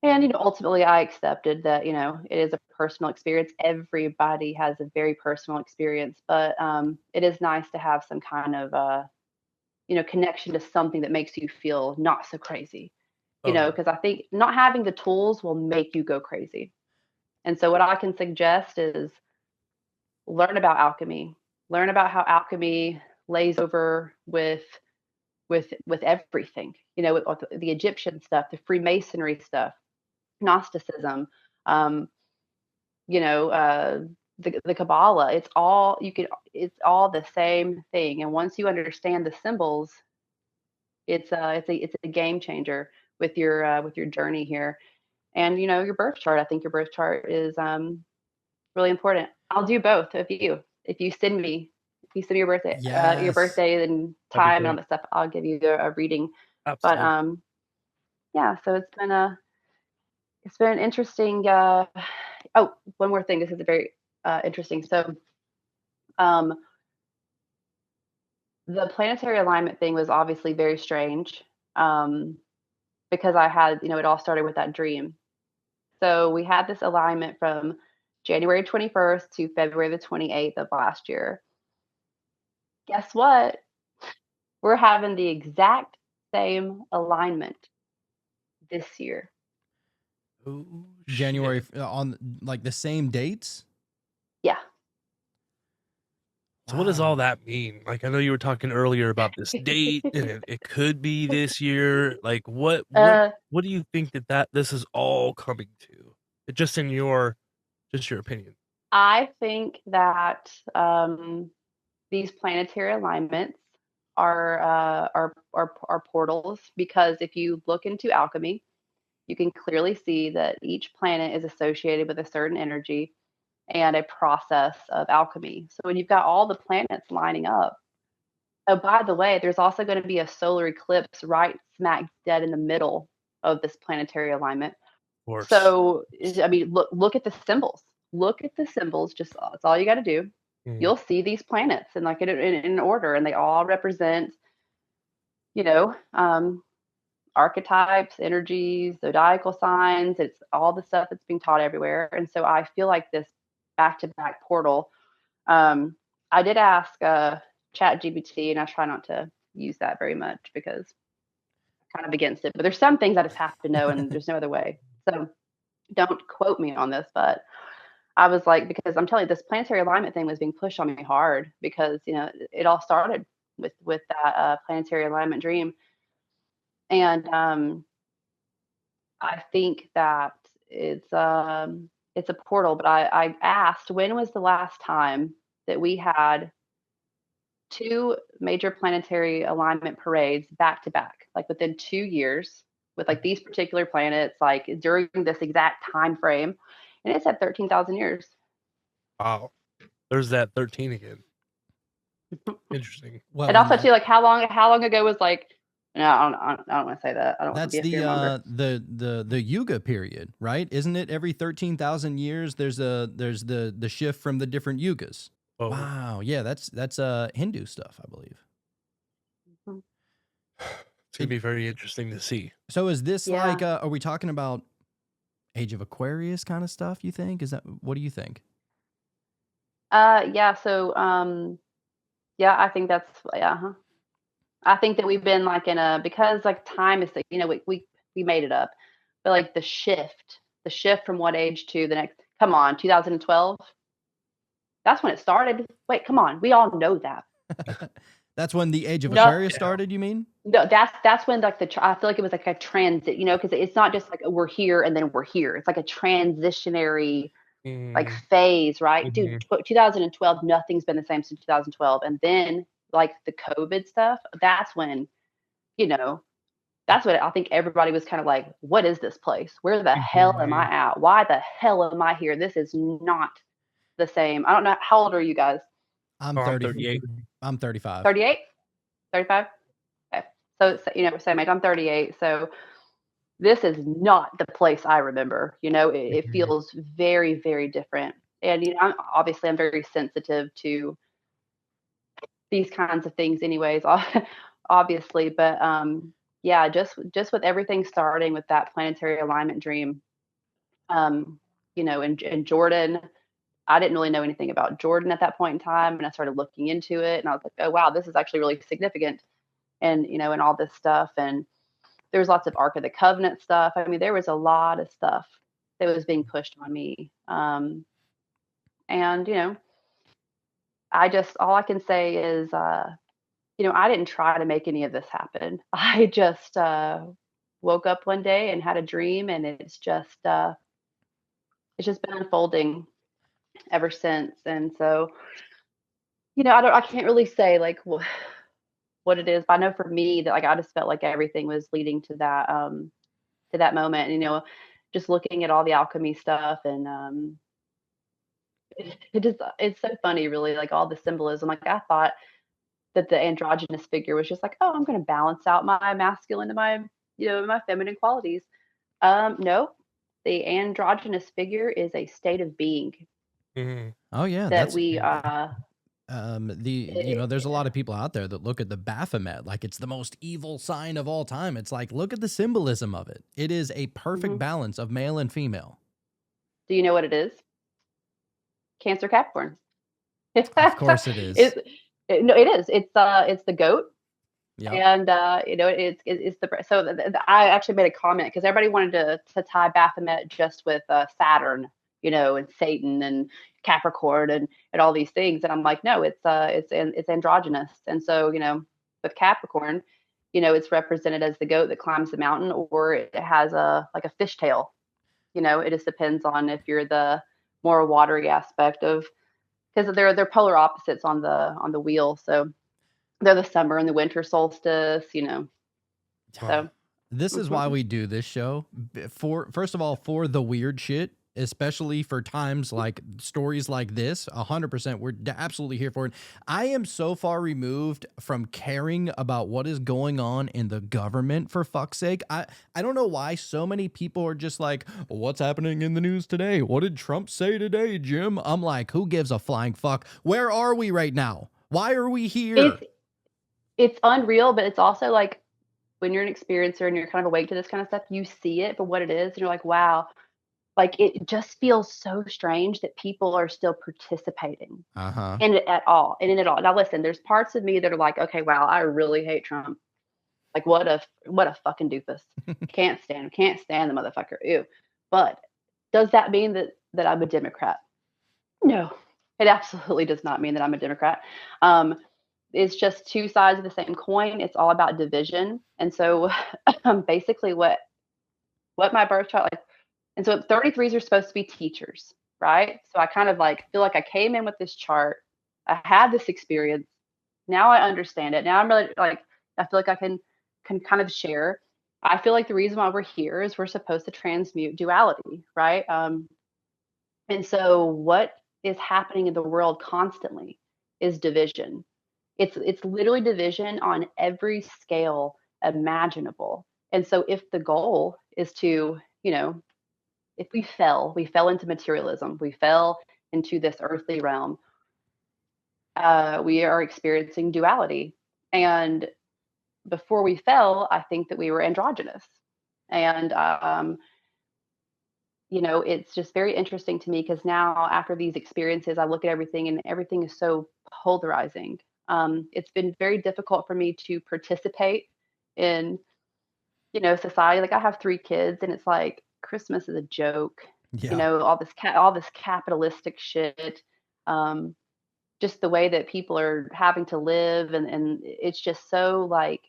And, you know, ultimately I accepted that, you know, it is a personal experience. Everybody has a very personal experience, but it is nice to have some kind of, you know, connection to something that makes you feel not so crazy, you know, because I think not having the tools will make you go crazy. And so what I can suggest is learn about alchemy, learn about how alchemy lays over with everything, you know, with the Egyptian stuff, the Freemasonry stuff, Gnosticism, you know, the Kabbalah. It's all the same thing. And once you understand the symbols, it's a game changer with your journey here. And your birth chart. I think your birth chart is really important. I'll do both of you. If you send me your birthday, Yes. and time and all that stuff, I'll give you a reading. Absolutely. But yeah, so it's been an interesting. Oh, one more thing. This is a very interesting. So, the planetary alignment thing was obviously very strange, because I had, it all started with that dream. So we had this alignment from January 21st to February the 28th of last year. Guess what? We're having the exact same alignment this year. Oh, January shit. on like the same dates? Yeah. So what does all that mean? Like, I know you were talking earlier about this date, and it could be this year. Like, what do you think that this is all coming to? Just in your opinion. I think that these planetary alignments are portals, because if you look into alchemy, you can clearly see that each planet is associated with a certain energy and a process of alchemy. So when you've got all the planets lining up, oh, by the way, there's also going to be a solar eclipse right smack dead in the middle of this planetary alignment. Of course. So, I mean, look at the symbols. Look at the symbols. Just that's all you got to do. You'll see these planets and like in order, and they all represent, archetypes, energies, zodiacal signs. It's all the stuff that's being taught everywhere. And so I feel like this back-to-back portal. I did ask ChatGPT, and I try not to use that very much because I'm kind of against it. But there's some things I just have to know, and there's no other way. So don't quote me on this, but I was like, because I'm telling you, this planetary alignment thing was being pushed on me hard, because it all started with that planetary alignment dream. And I think that it's a portal. But I asked, when was the last time that we had two major planetary alignment parades back to back, like within 2 years, with like these particular planets, like during this exact time frame? And it said 13,000 years. Wow. There's that 13 again. Interesting. Well, and also too, like how long ago was like, no, I don't want to say that. I don't want to be a fearmonger. The Yuga period, right? Isn't it every 13,000 years there's the shift from the different yugas? Oh. Wow, yeah, that's Hindu stuff, I believe. Mm-hmm. It's gonna be very interesting to see. So is this like are we talking about Age of Aquarius kind of stuff, you think? What do you think? Yeah, so yeah, I think that's I think that we've been like because like time is we made it up, but like the shift from one age to the next. Come on, 2012. That's when it started. Wait, come on, we all know that. That's when the Age of Aquarius started, you mean? No, that's when like I feel like it was like a transit, because it's not just like we're here and then we're here. It's like a transitionary like phase, right? Dude, 2012, nothing's been the same since 2012. And then like the COVID stuff, that's when, that's what I think everybody was kind of like, what is this place? Where the hell am I at? Why the hell am I here? This is not the same. I don't know. How old are you guys? I'm 38. I'm 35. 38? 35? Okay. So, same age. I'm 38. So this is not the place I remember. It feels very, very different. And I'm very sensitive to these kinds of things anyways, obviously. But yeah, just with everything starting with that planetary alignment dream, in Jordan, I didn't really know anything about Jordan at that point in time. And I started looking into it, and I was like, oh, wow, this is actually really significant. And, and all this stuff. And there was lots of Ark of the Covenant stuff. I mean, there was a lot of stuff that was being pushed on me. And, all I can say is, I didn't try to make any of this happen. I just woke up one day and had a dream, and it's just been unfolding. ever since. And so, I can't really say like what it is, but I know for me that like I just felt like everything was leading to that moment. Just looking at all the alchemy stuff, and it's so funny, really, like all the symbolism. Like I thought that the androgynous figure was just like, oh, I'm going to balance out my masculine and my feminine qualities. No, the androgynous figure is a state of being. Mm-hmm. Oh yeah, that we there's a lot of people out there that look at the Baphomet like it's the most evil sign of all time. It's like, look at the symbolism of it. It is a perfect balance of male and female. Do you know what it is? Cancer Capricorn. Of course it is. No, it is. It's the goat. Yep. And it's I actually made a comment because everybody wanted to tie Baphomet just with Saturn, and Satan and Capricorn and all these things, and I'm like, no, it's androgynous. And so with Capricorn, it's represented as the goat that climbs the mountain, or it has a fishtail. It just depends on if you're the more watery aspect of, because they're polar opposites on the wheel. So they're the summer and the winter solstice, So this is why we do this show. First of all, for the weird shit, especially for times like stories like this, 100%, we're absolutely here for it. I am so far removed from caring about what is going on in the government, for fuck's sake. I don't know why so many people are just like, what's happening in the news today? What did Trump say today, Jim? I'm like, who gives a flying fuck? Where are we right now? Why are we here? It's unreal, but it's also like when you're an experiencer and you're kind of awake to this kind of stuff, you see it for what it is, and you're like, wow, like it just feels so strange that people are still participating in it at all. Now listen, there's parts of me that are like, okay, wow, I really hate Trump. Like what a fucking doofus. Can't stand the motherfucker. Ew. But does that mean that I'm a Democrat? No, it absolutely does not mean that I'm a Democrat. It's just two sides of the same coin. It's all about division. And so basically what my birth chart, like, and so 33s are supposed to be teachers, right? So I kind of like feel like I came in with this chart. I had this experience. Now I understand it. Now I'm really like, I feel like I can kind of share. I feel like the reason why we're here is we're supposed to transmute duality, right? And so what is happening in the world constantly is division. It's literally division on every scale imaginable. And so if the goal is to, if we fell into materialism, we fell into this earthly realm, we are experiencing duality. And before we fell, I think that we were androgynous. And it's just very interesting to me because now after these experiences, I look at everything and everything is so polarizing. It's been very difficult for me to participate in, society. Like I have 3 kids and it's like Christmas is a joke, all this capitalistic shit. Just the way that people are having to live. And it's just so like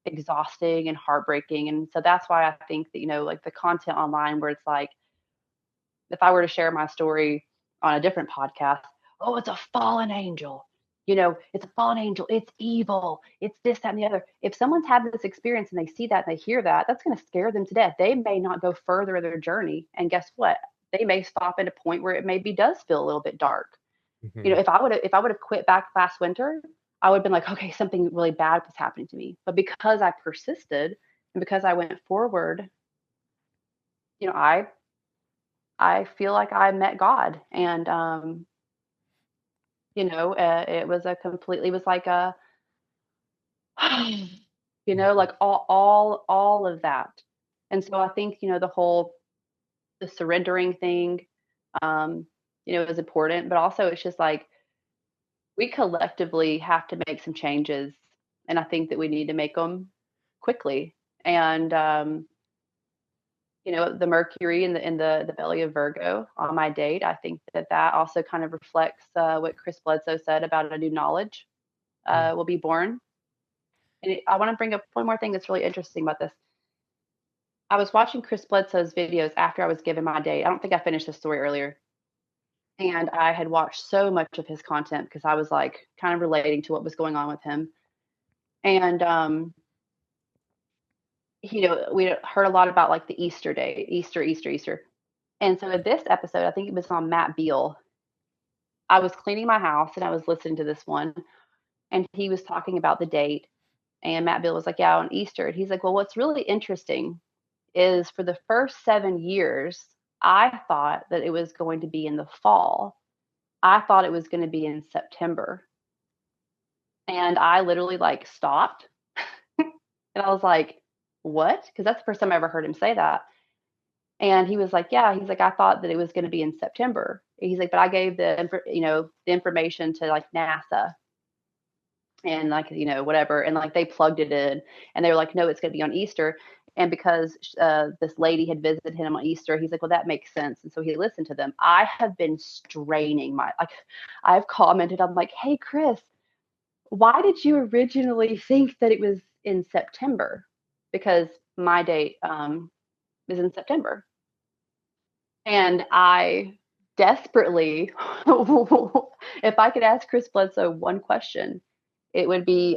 exhausting and heartbreaking. And so that's why I think that, like the content online where it's like, if I were to share my story on a different podcast, oh, it's a fallen angel. It's a fallen angel. It's evil. It's this, that, and the other. If someone's had this experience and they see that and they hear that, that's going to scare them to death. They may not go further in their journey. And guess what? They may stop at a point where it maybe does feel a little bit dark. Mm-hmm. If I would have quit back last winter, I would have been like, okay, something really bad was happening to me. But because I persisted and because I went forward, I feel like I met God. And it was like a like all of that. And so I think the surrendering thing is important, but also it's just like we collectively have to make some changes, and I think that we need to make them quickly. And the Mercury in the belly of Virgo on my date, I think that also kind of reflects what Chris Bledsoe said about a new knowledge will be born. And I want to bring up one more thing that's really interesting about this. I was watching Chris Bledsoe's videos after I was given my date. I don't think I finished the story earlier. And I had watched so much of his content because I was like kind of relating to what was going on with him. And we heard a lot about like the Easter day, Easter. And so in this episode, I think it was on Matt Beal. I was cleaning my house and I was listening to this one, and he was talking about the date. And Matt Beal was like, yeah, on Easter. And he's like, well, what's really interesting is for the first 7 years, I thought that it was going to be in the fall. I thought it was going to be in September. And I literally like stopped. And I was like, what? Because that's the first time I ever heard him say that. And he was like, yeah, he's like, I thought that it was going to be in September. He's like, but I gave the information to like NASA and like, whatever. And like, they plugged it in and they were like, no, it's going to be on Easter. And because this lady had visited him on Easter, he's like, well, that makes sense. And so he listened to them. I have been straining I've commented, I'm like, hey, Chris, why did you originally think that it was in September? Because my date is in September. And I desperately, if I could ask Chris Bledsoe one question, it would be,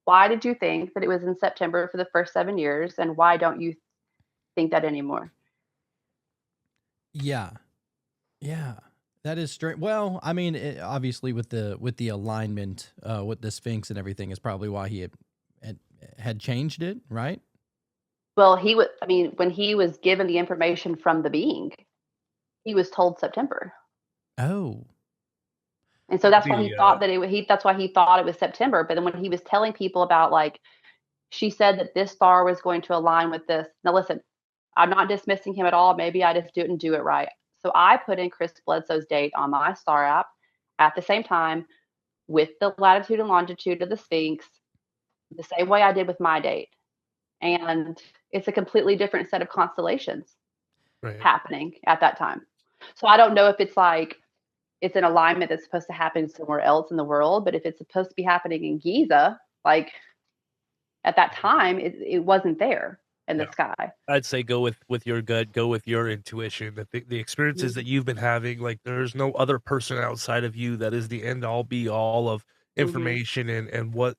why did you think that it was in September for the first 7 years? And why don't you think that anymore? Yeah. That is strange. Well, I mean, obviously with the alignment with the Sphinx and everything is probably why he had changed it, right? Well, when he was given the information from the being, he was told September. Oh. And so that's why he thought that's why he thought it was September. But then when he was telling people about, like, she said that this star was going to align with this. Now, listen, I'm not dismissing him at all. Maybe I just didn't do it right. So I put in Chris Bledsoe's date on my star app at the same time with the latitude and longitude of the Sphinx, the same way I did with my date. And it's a completely different set of constellations happening at that time. So I don't know if it's like it's an alignment that's supposed to happen somewhere else in the world, but if it's supposed to be happening in Giza, like at that time, it wasn't there in the sky. I'd say go with your gut, go with your intuition. The experiences that you've been having, like there's no other person outside of you that is the end all be all of information and what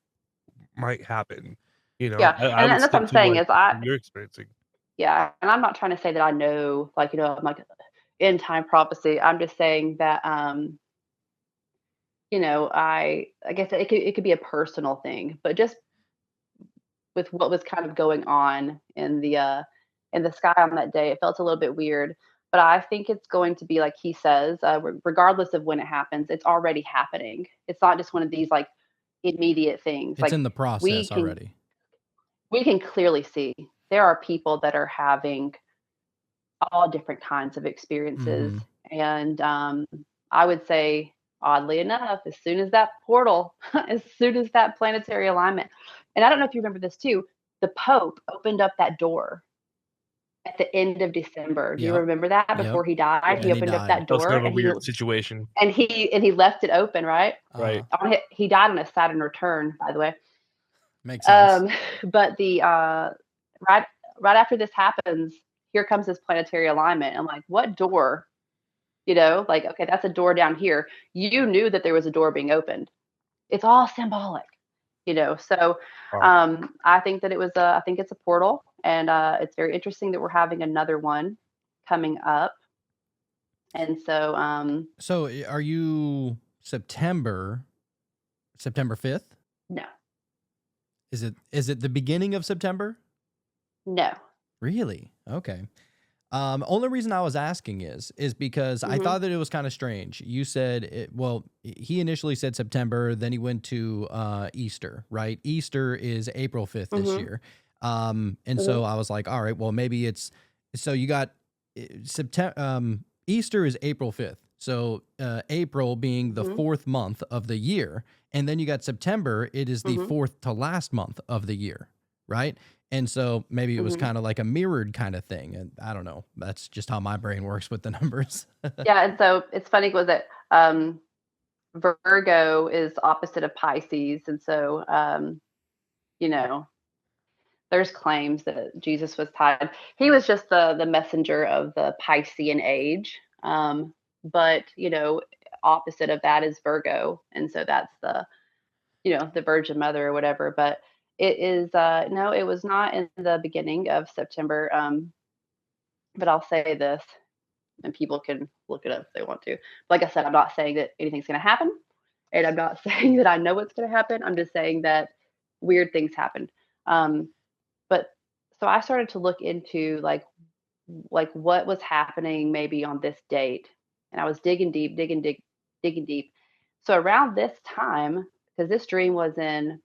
might happen. Yeah, I would and that's what I'm saying is you're experiencing. Yeah, and I'm not trying to say that I know, like, I'm like end time prophecy. I'm just saying that, I guess it could be a personal thing, but just with what was kind of going on in the sky on that day, it felt a little bit weird. But I think it's going to be like he says, regardless of when it happens, it's already happening. It's not just one of these like immediate things. It's like in the process already. We can clearly see there are people that are having all different kinds of experiences. And I would say, oddly enough, as soon as that portal, as soon as that planetary alignment, and I don't know if you remember this too, the Pope opened up that door at the end of December. Do you remember that? Before he died, he opened up that door. That's kind of a weird situation. And he left it open, right? Right. He died on a Saturn return, by the way. Makes sense. But the right after this happens, here comes this planetary alignment. I'm like, what door? Like, okay, that's a door down here. You knew that there was a door being opened. It's all symbolic, So I think that I think it's a portal, and it's very interesting that we're having another one coming up. And so, so are you September 5th? No. Is it the beginning of September? No. Really? Okay. Only reason I was asking is because I thought that it was kind of strange. You said he initially said September, then he went to Easter, right? Easter is April 5th this year. And so I was like, all right, well, maybe so you got September, Easter is April 5th. So April being the fourth month of the year. And then you got September, it is the fourth to last month of the year, right? And so maybe it was kind of like a mirrored kind of thing. And I don't know. That's just how my brain works with the numbers. Yeah. And so it's funny was that Virgo is opposite of Pisces. And so, there's claims that Jesus was tied. He was just the messenger of the Piscean age. but opposite of that is Virgo, and so that's the the Virgin Mother or whatever. But it is no, it was not in the beginning of September. But I'll say this, and people can look it up if they want to. Like I said, I'm not saying that anything's going to happen, and I'm not saying that I know what's going to happen. I'm just saying that weird things happened. But so I started to look into like what was happening maybe on this date, and I was digging deep, digging deep. So around this time, because this dream was in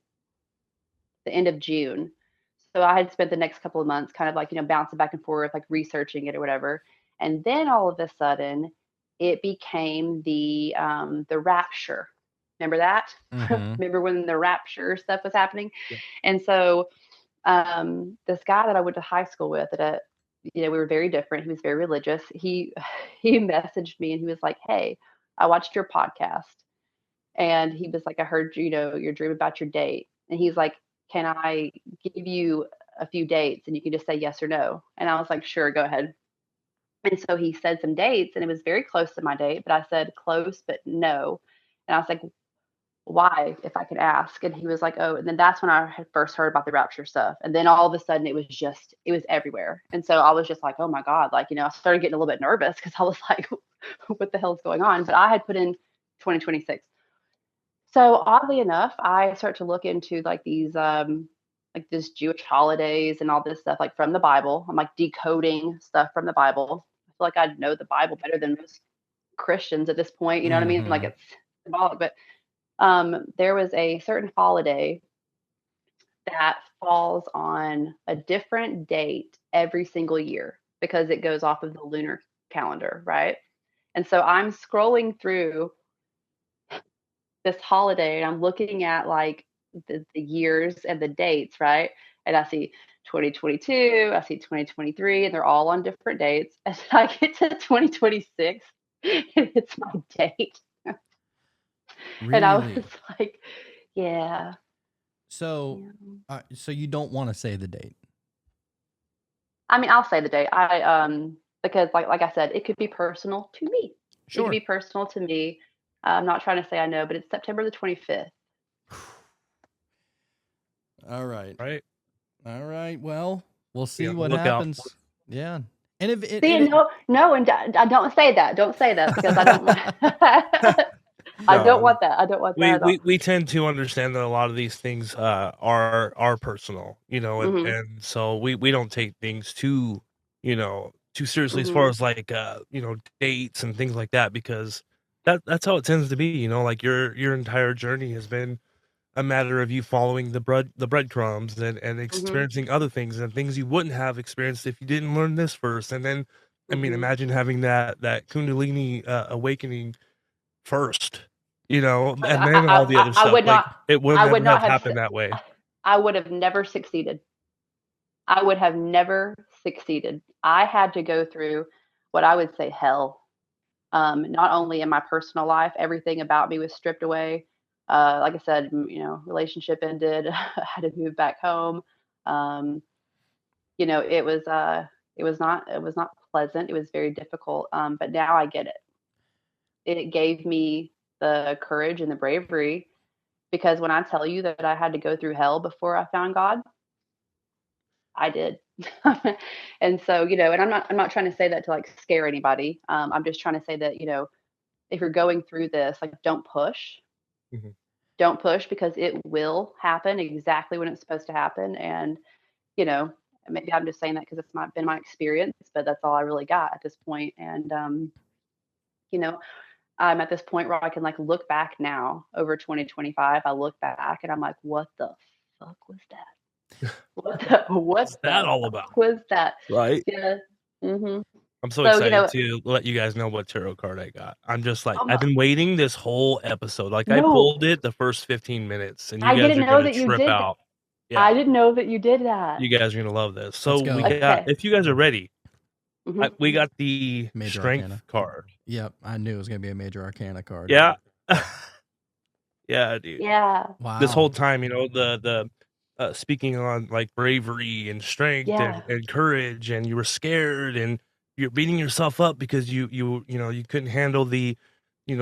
the end of June, so I had spent the next couple of months kind of like bouncing back and forth, like researching it or whatever. And then all of a sudden, it became the rapture. Remember that? Mm-hmm. Remember when the rapture stuff was happening? Yeah. And so this guy that I went to high school with, that we were very different. He was very religious. He messaged me and he was like, "Hey, I watched your podcast," and he was like, "I heard your dream about your date," and he's like, "Can I give you a few dates and you can just say yes or no?" And I was like, "Sure, go ahead." And so he said some dates, and it was very close to my date, but I said close, but no. And I was like, "Why, if I could ask?" And he was like, "Oh," and then that's when I had first heard about the rapture stuff. And then all of a sudden it was everywhere. And so I was just like, "Oh my God," like, I started getting a little bit nervous because I was like, what the hell's going on? But I had put in 2026. So oddly enough, I start to look into like these like this Jewish holidays and all this stuff like from the Bible. I'm like decoding stuff from the Bible. I feel like I know the Bible better than most Christians at this point. You know what I mean? Like it's symbolic. But there was a certain holiday that falls on a different date every single year because it goes off of the lunar calendar, right? And so I'm scrolling through this holiday and I'm looking at like the years and the dates, right? And I see 2022, I see 2023, and they're all on different dates. And I get to 2026 and it's my date. Really? And I was like, yeah. So, so you don't want to say the date? I mean, I'll say the date. Because like I said, it could be personal to me. Sure. It could be personal to me. I'm not trying to say I know, but it's September the 25th. All right. Right. All right. Well, we'll see what happens. Yeah. And if it, no, and I don't say that. Don't say that because I don't want. I don't want that. I don't want that. We tend to understand that a lot of these things are personal, and so we don't take things too seriously as far as like dates and things like that, because that's how it tends to be. Like your entire journey has been a matter of you following the breadcrumbs and experiencing other things and things you wouldn't have experienced if you didn't learn this first. And then, I mean, imagine having that Kundalini awakening first, and then all the other stuff. It would not have happened that way. I would have never succeeded. I would have never succeeded. I had to go through what I would say hell. Not only in my personal life, everything about me was stripped away. Like I said, relationship ended. I had to move back home. It was not pleasant. It was very difficult. But now I get it. It gave me the courage and the bravery, because when I tell you that I had to go through hell before I found God, I did. And so, and I'm not trying to say that to like scare anybody. I'm just trying to say that, if you're going through this, like, don't push. Don't push, because it will happen exactly when it's supposed to happen. And, maybe I'm just saying that because it's not been my experience, but that's all I really got at this point. And, I'm at this point where I can like look back now over 2025. I look back and I'm like, what the fuck was that? What's that all about? Was that? Right. Yeah. I'm so excited to let you guys know what tarot card I got. I'm just like, I've been waiting this whole episode. Like, I pulled it the first 15 minutes, and you guys are going to trip out. Yeah. I didn't know that you did that. You guys are going to love this. So we got, if you guys are ready, we got the Major Strength Arcana card. Yep, I knew it was going to be a Major Arcana card. Yeah. Yeah, dude. Yeah. Wow. This whole time, the speaking on like bravery and strength and courage, and you were scared and you're beating yourself up because you couldn't handle the,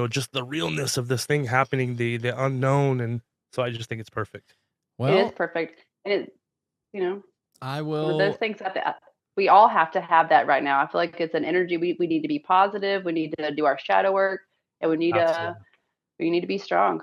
just the realness of this thing happening, the unknown. And so I just think it's perfect. It is perfect. And I those things we all have to have that right now. I feel like it's an energy. We need to be positive. We need to do our shadow work, and we need to be strong.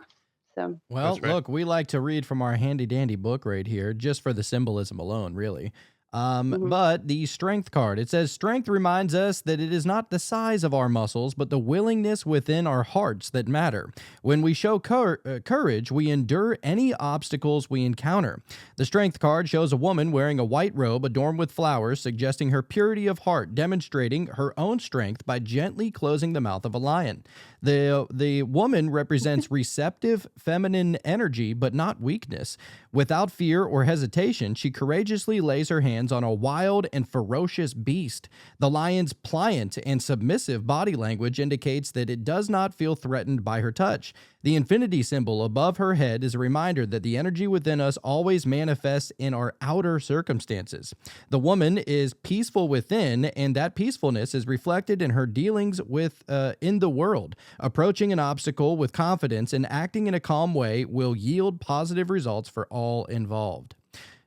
So, well, look, we like to read from our handy dandy book right here, just for the symbolism alone, really. But the strength card, it says strength reminds us that it is not the size of our muscles, but the willingness within our hearts that matter. When we show courage, we endure any obstacles we encounter. The strength card shows a woman wearing a white robe adorned with flowers, suggesting her purity of heart, demonstrating her own strength by gently closing the mouth of a lion. The woman represents receptive feminine energy, but not weakness. Without fear or hesitation, she courageously lays her hands on a wild and ferocious beast. The lion's pliant and submissive body language indicates that it does not feel threatened by her touch. The infinity symbol above her head is a reminder that the energy within us always manifests in our outer circumstances. The woman is peaceful within, and that peacefulness is reflected in her dealings with in the world. Approaching an obstacle with confidence and acting in a calm way will yield positive results for all involved.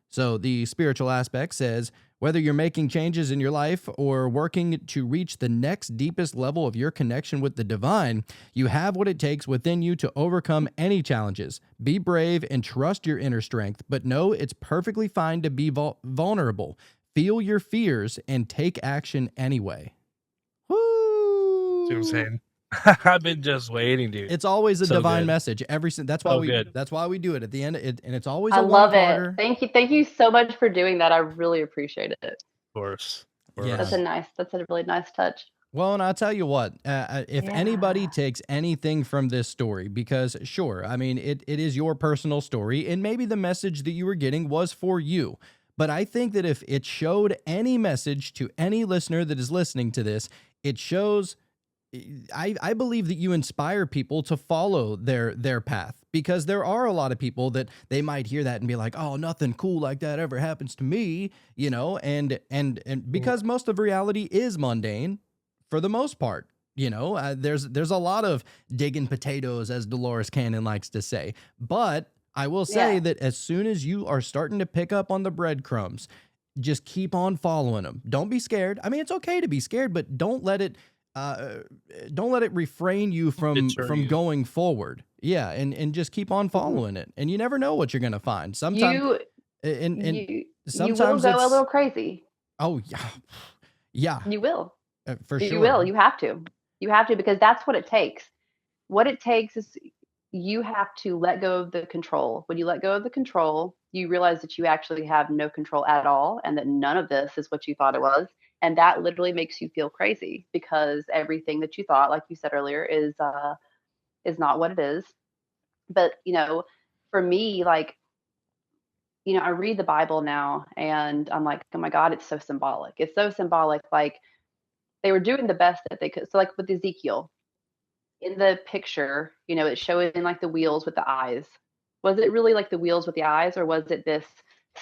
So the spiritual aspect says, whether you're making changes in your life or working to reach the next deepest level of your connection with the divine, you have what it takes within you to overcome any challenges. Be brave and trust your inner strength, but know it's perfectly fine to be vulnerable. Feel your fears and take action anyway. Woo! See what I'm saying? I've been just waiting, dude. It's always a divine message. That's why we do it at the end, and it's always a one-parter. Thank you so much for doing that. I really appreciate it. Of course. Yeah. That's a really nice touch. Well, and I'll tell you what, if anybody takes anything from this story, because sure, I mean, it is your personal story, and maybe the message that you were getting was for you. But I think that if it showed any message to any listener that is listening to this, it shows, I believe that you inspire people to follow their path, because there are a lot of people that they might hear that and be like, oh, nothing cool like that ever happens to me, and because most of reality is mundane for the most part, there's a lot of digging potatoes, as Dolores Cannon likes to say. But I will say that as soon as you are starting to pick up on the breadcrumbs, just keep on following them. Don't be scared. I mean, it's okay to be scared, but don't let it refrain you from going forward. Yeah, and just keep on following it. And you never know what you're going to find. Sometimes sometimes you will go a little crazy. Oh yeah. You will. For sure. You will. You have to. You have to, because that's what it takes. What it takes is you have to let go of the control. When you let go of the control, you realize that you actually have no control at all, and that none of this is what you thought it was. And that literally makes you feel crazy, because everything that you thought, like you said earlier, is not what it is. But, for me, like, I read the Bible now and I'm like, oh my God, it's so symbolic. It's so symbolic. Like, they were doing the best that they could. So like with Ezekiel, in the picture, it's showing like the wheels with the eyes. Was it really like the wheels with the eyes, or was it this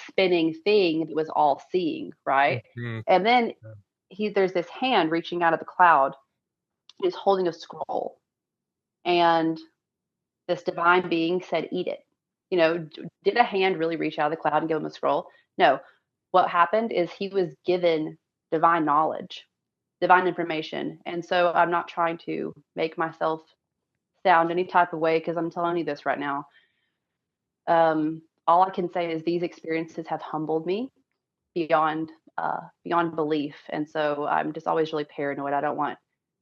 spinning thing that was all seeing, right? Mm-hmm. And then there's this hand reaching out of the cloud. He's holding a scroll, and this divine being said, eat it. Did a hand really reach out of the cloud and give him a scroll? No. What happened is he was given divine knowledge, divine information. And so I'm not trying to make myself sound any type of way, because I'm telling you this right now. All I can say is these experiences have humbled me beyond belief. And so I'm just always really paranoid. I don't want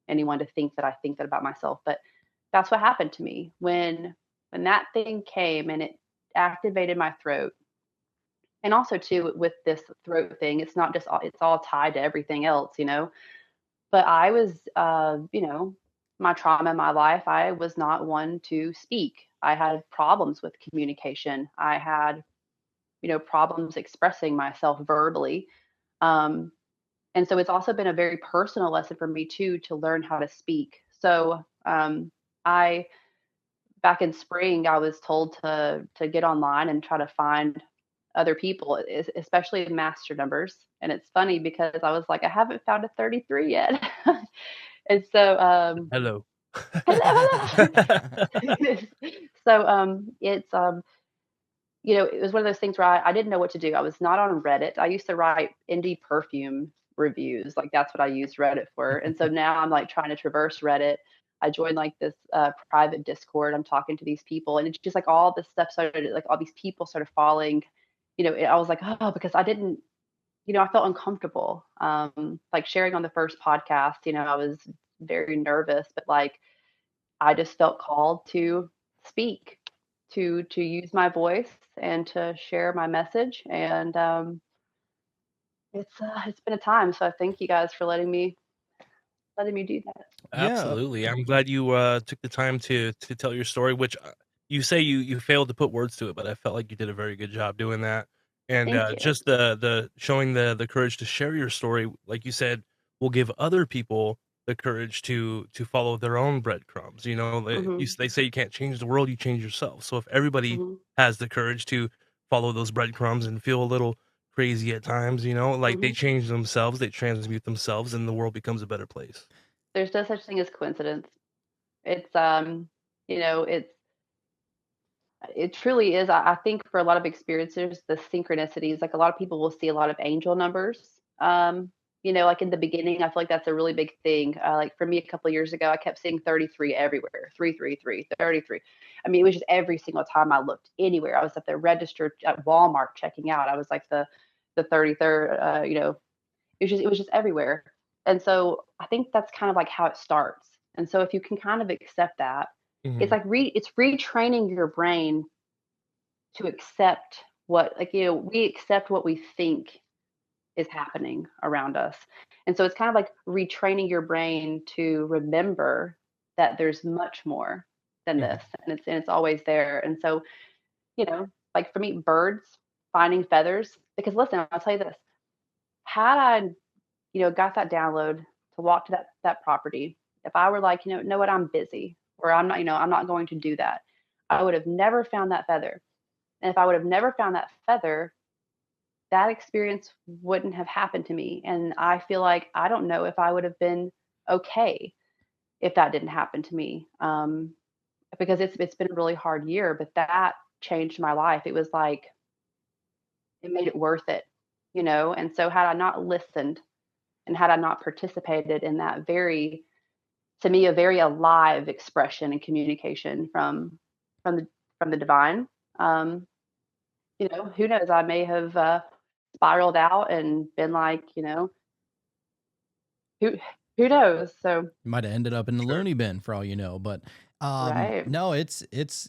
anyone to think that I think that about myself. But that's what happened to me when that thing came and it activated my throat. And also too, with this throat thing, it's not just, it's all tied to everything else, But I was, my trauma in my life, I was not one to speak. I had problems with communication. I had, problems expressing myself verbally. And so it's also been a very personal lesson for me too, to learn how to speak. So back in spring, I was told to get online and try to find other people, especially master numbers. And it's funny because I was like, I haven't found a 33 yet. And so, hello. hello. So, it's, it was one of those things where I didn't know what to do. I was not on Reddit. I used to write indie perfume reviews. Like that's what I used Reddit for. And so now I'm like trying to traverse Reddit. I joined like this private Discord. I'm talking to these people, and it's just like all this stuff started, like all these people started falling. I was like, oh, because I didn't, I felt uncomfortable. Like sharing on the first podcast, I was very nervous, but like I just felt called to speak, to use my voice and to share my message. And it's been a time. So I thank you guys for letting me do that. Yeah. Absolutely. I'm glad you took the time to tell your story, which you say you failed to put words to it, but I felt like you did a very good job doing that. And Thank you. just the showing the courage to share your story, like you said, will give other people the courage to follow their own breadcrumbs. They say you can't change the world, you change yourself. So if everybody has the courage to follow those breadcrumbs and feel a little crazy at times, like they change themselves, they transmute themselves, and the world becomes a better place. There's no such thing as coincidence. It's it truly is. I think for a lot of experiencers, the synchronicities, like a lot of people will see a lot of angel numbers. Like in the beginning, I feel like that's a really big thing. Like for me, a couple of years ago, I kept seeing 33 everywhere, 333, 33. I mean, it was just every single time I looked anywhere. I was at the register at Walmart checking out. I was like the 33rd. It was just everywhere. And so I think that's kind of like how it starts. And so if you can kind of accept that, it's like it's retraining your brain to accept we accept what we think is happening around us. And so it's kind of like retraining your brain to remember that there's much more than this, and it's always there. And so, like for me, birds, finding feathers, because listen, I'll tell you this, had I, got that download to walk to that property, if I were like, know what, I'm busy, or I'm not, I'm not going to do that, I would have never found that feather. And if I would have never found that feather, that experience wouldn't have happened to me. And I feel like I don't know if I would have been okay if that didn't happen to me. Because it's been a really hard year, but that changed my life. It was like it made it worth it, And so had I not listened and had I not participated in that to me, a very alive expression and communication from the divine, who knows? I may have spiraled out and been like, who who knows? So might have ended up in the loony bin for all you know. But right. no, it's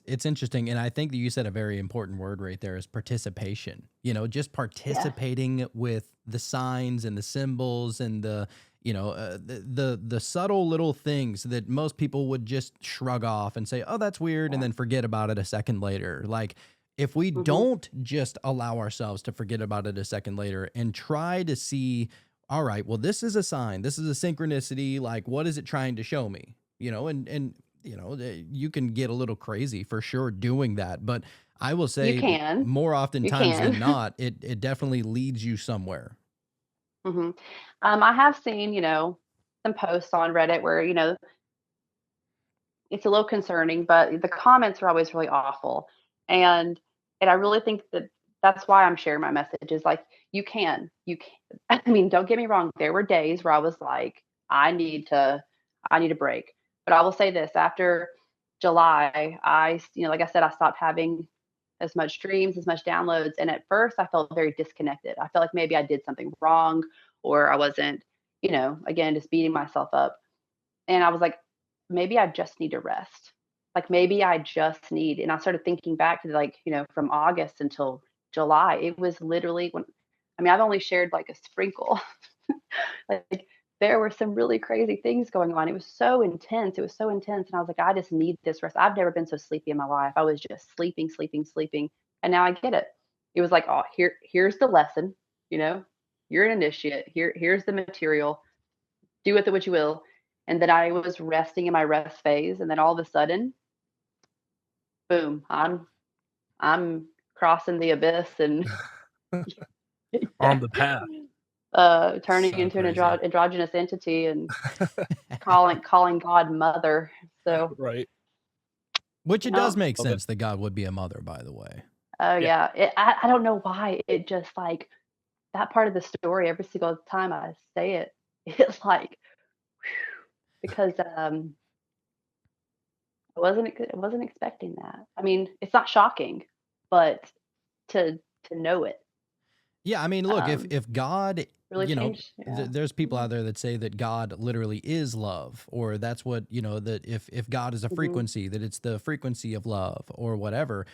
interesting, and I think that you said a very important word right there is participation. Just participating with the signs and the symbols and the the subtle little things that most people would just shrug off and say, oh, that's weird, and then forget about it a second later. Like if we don't just allow ourselves to forget about it a second later and try to see, all right, well, this is a sign, this is a synchronicity, like what is it trying to show me? And you can get a little crazy for sure doing that, but I will say more often times than not, it definitely leads you somewhere. I have seen, some posts on Reddit where, it's a little concerning, but the comments are always really awful. And I really think that that's why I'm sharing my message is like, you can, I mean, don't get me wrong. There were days where I was like, I need a break. But I will say this, after July, like I said, I stopped having as much streams, as much downloads. And at first I felt very disconnected. I felt like maybe I did something wrong, or I wasn't, again, just beating myself up. And I was like, maybe I just need to rest. Like maybe I just need, and I started thinking back to like, from August until July, it was literally I've only shared like a sprinkle. Like there were some really crazy things going on. It was so intense. It was so intense. And I was like, I just need this rest. I've never been so sleepy in my life. I was just sleeping, sleeping, sleeping. And now I get it. It was like, oh, here's the lesson, you're an initiate. Here's the material. Do with it what you will. And then I was resting in my rest phase. And then all of a sudden, boom, I'm crossing the abyss and On the path. Turning So into crazy. an androgynous entity and calling God mother. So right. Which it does make sense that God would be a mother, by the way. Oh yeah. I don't know why it just like that part of the story every single time I say it, it's like because I wasn't expecting that. I mean, it's not shocking, but to know it. Yeah, I mean, look, if God, really you know, changed. Yeah. there's people out there that say that God literally is love, or that's what, you know, that if God is a frequency, that it's the frequency of love or whatever.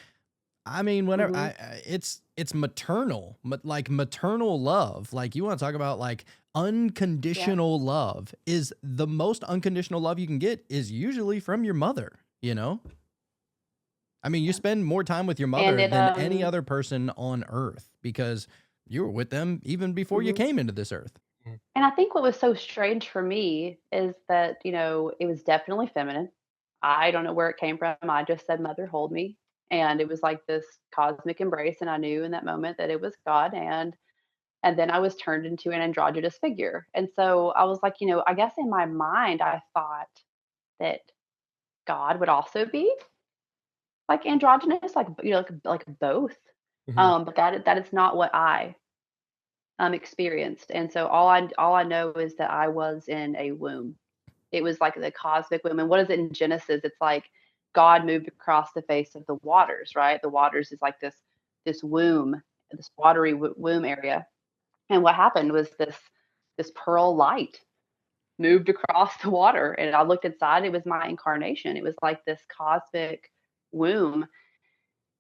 I mean, whenever it's maternal, like maternal love. Like you want to talk about like unconditional love is the most unconditional love you can get is usually from your mother, you know? I mean, you spend more time with your mother than any other person on earth because you were with them even before you came into this earth. And I think what was so strange for me is that, you know, it was definitely feminine. I don't know where it came from. I just said, "Mother, hold me." And it was like this cosmic embrace. And I knew in that moment that it was God. And then I was turned into an androgynous figure. And so I was like, you know, I guess in my mind, I thought that God would also be like androgynous, like, you know, like both. But that is not what I experienced. And so all I know is that I was in a womb. It was like the cosmic womb. And what is it in Genesis? It's like God moved across the face of the waters, right? The waters is like this womb, this watery womb area. And what happened was this pearl light moved across the water, and I looked inside. It was my incarnation. It was like this cosmic womb.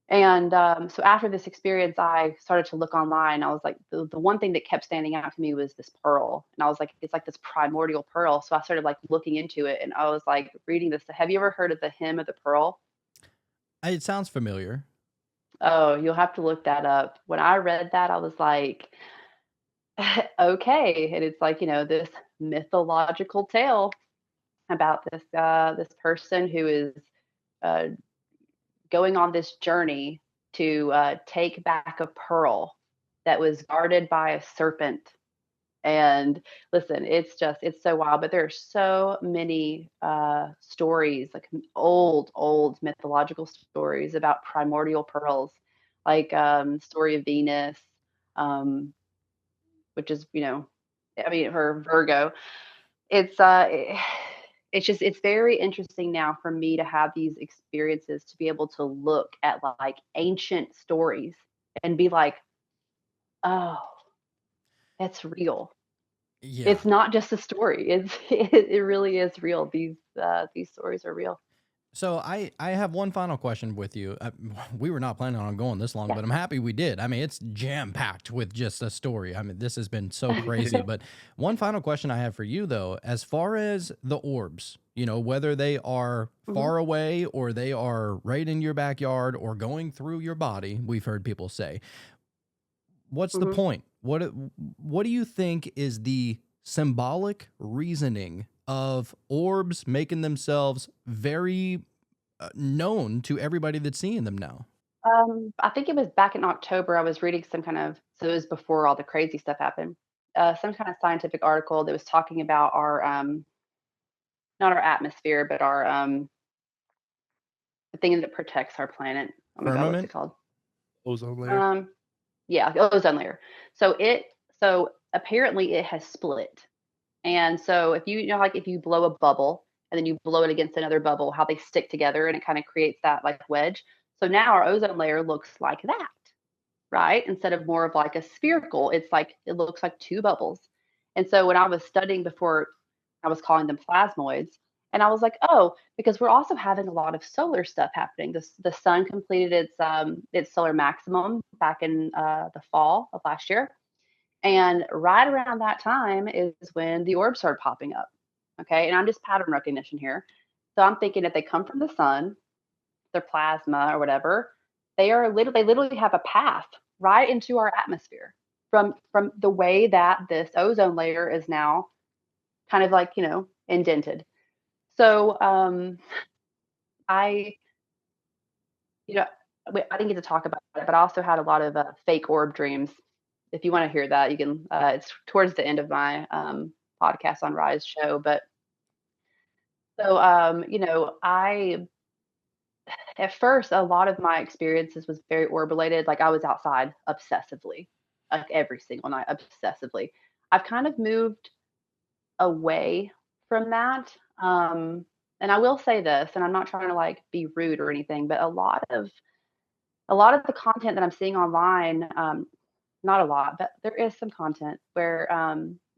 And so after this experience, I started to look online. I was like, the one thing that kept standing out to me was this pearl. And I was like, it's like this primordial pearl. So I started like looking into it, and I was like reading this. Have you ever heard of the hymn of the pearl? It sounds familiar. Oh, you'll have to look that up. When I read that, I was like, okay. And it's like, you know, this mythological tale about this person who is uh, going on this journey to take back a pearl that was guarded by a serpent. And listen, it's so wild, but there are so many stories, like old mythological stories about primordial pearls, like story of Venus, um, which is, you know, I mean, her Virgo. It's it's very interesting now for me to have these experiences, to be able to look at like ancient stories and be like, oh, that's real. Yeah. It's not just a story. It really is real. These stories are real. So I have one final question with you. We were not planning on going this long, but I'm happy we did. I mean, it's jam packed with just a story. I mean, this has been so crazy. But one final question I have for you, though, as far as the orbs, you know, whether they are far away or they are right in your backyard or going through your body, we've heard people say. What's the point? What do you think is the symbolic reasoning of orbs making themselves very known to everybody that's seeing them now? I think it was back in October. I was reading some kind of, so it was before all the crazy stuff happened. Some kind of scientific article that was talking about our not our atmosphere, but our the thing that protects our planet. Oh my God, what's it Firmament? called? Ozone layer. Yeah, the ozone layer. So apparently it has split. And so if you know, like if you blow a bubble and then you blow it against another bubble, how they stick together and it kind of creates that like wedge. So now our ozone layer looks like that, right? Instead of more of like a spherical, it's like it looks like two bubbles. And so when I was studying before, I was calling them plasmoids. And I was like, oh, because we're also having a lot of solar stuff happening. The sun completed its solar maximum back in the fall of last year, and right around that time is when the orbs started popping up. Okay, and I'm just pattern recognition here. So I'm thinking if they come from the sun, they're plasma or whatever, they literally have a path right into our atmosphere from the way that this ozone layer is now kind of like, you know, indented. So I, you know, I didn't get to talk about it, but I also had a lot of fake orb dreams. if you want to hear that, you can. It's towards the end of my podcast on Rise show. But so, you know, at first, a lot of my experiences was very orb related. Like I was outside obsessively, like every single night, obsessively. I've kind of moved away from that. And I will say this, and I'm not trying to like be rude or anything, but a lot of the content that I'm seeing online, not a lot, but there is some content where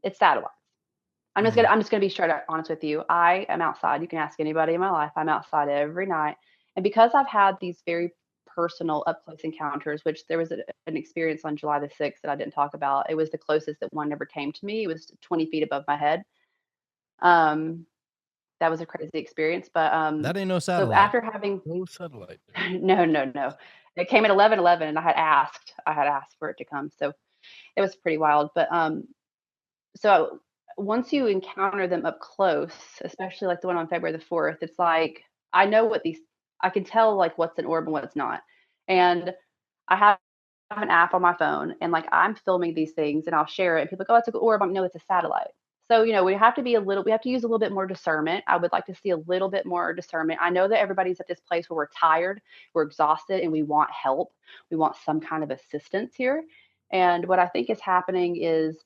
it's satellites. I'm just gonna be straight up honest with you. I am outside. You can ask anybody in my life. I'm outside every night, and because I've had these very personal up close encounters, which there was an experience on July the 6th that I didn't talk about. It was the closest that one ever came to me. It was 20 feet above my head. Um, that was a crazy experience. But that ain't no satellite. So after having no satellite, no, it came at 11:11, and I had asked for it to come. So it was pretty wild. But so once you encounter them up close, especially like the one on February the 4th, it's like I know what I can tell like what's an orb and what's not. And I have an app on my phone, and like I'm filming these things and I'll share it, and people go, "Oh, it's an orb." No, it's a satellite. So, you know, we have to use a little bit more discernment. I would like to see a little bit more discernment. I know that everybody's at this place where we're tired, we're exhausted, and we want help. We want some kind of assistance here. And what I think is happening is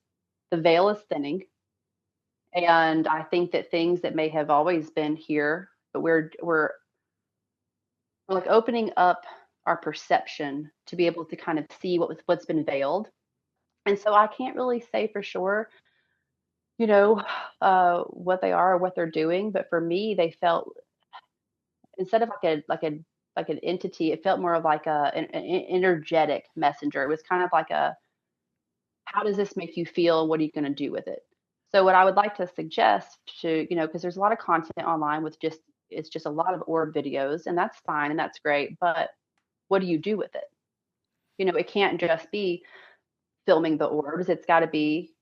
the veil is thinning. And I think that things that may have always been here, but we're like opening up our perception to be able to kind of see what's been veiled. And so I can't really say for sure, you know, what they are or what they're doing. But for me, they felt instead of like an entity, it felt more of like an energetic messenger. It was kind of like how does this make you feel? What are you going to do with it? So what I would like to suggest to, you know, because there's a lot of content online with it's just a lot of orb videos, and that's fine and that's great, but what do you do with it? You know, it can't just be filming the orbs. It's got to be,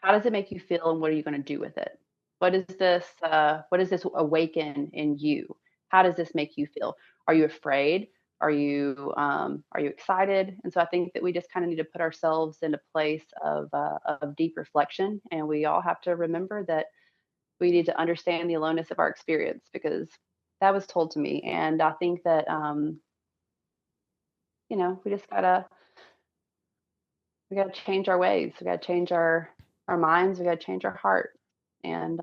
how does it make you feel and what are you going to do with it? What does this awaken in you? How does this make you feel? Are you afraid? Are you excited? And so I think that we just kind of need to put ourselves in a place of deep reflection, and we all have to remember that we need to understand the aloneness of our experience, because that was told to me. And I think that you know, we gotta change our ways. We gotta change our minds. We gotta change our heart, and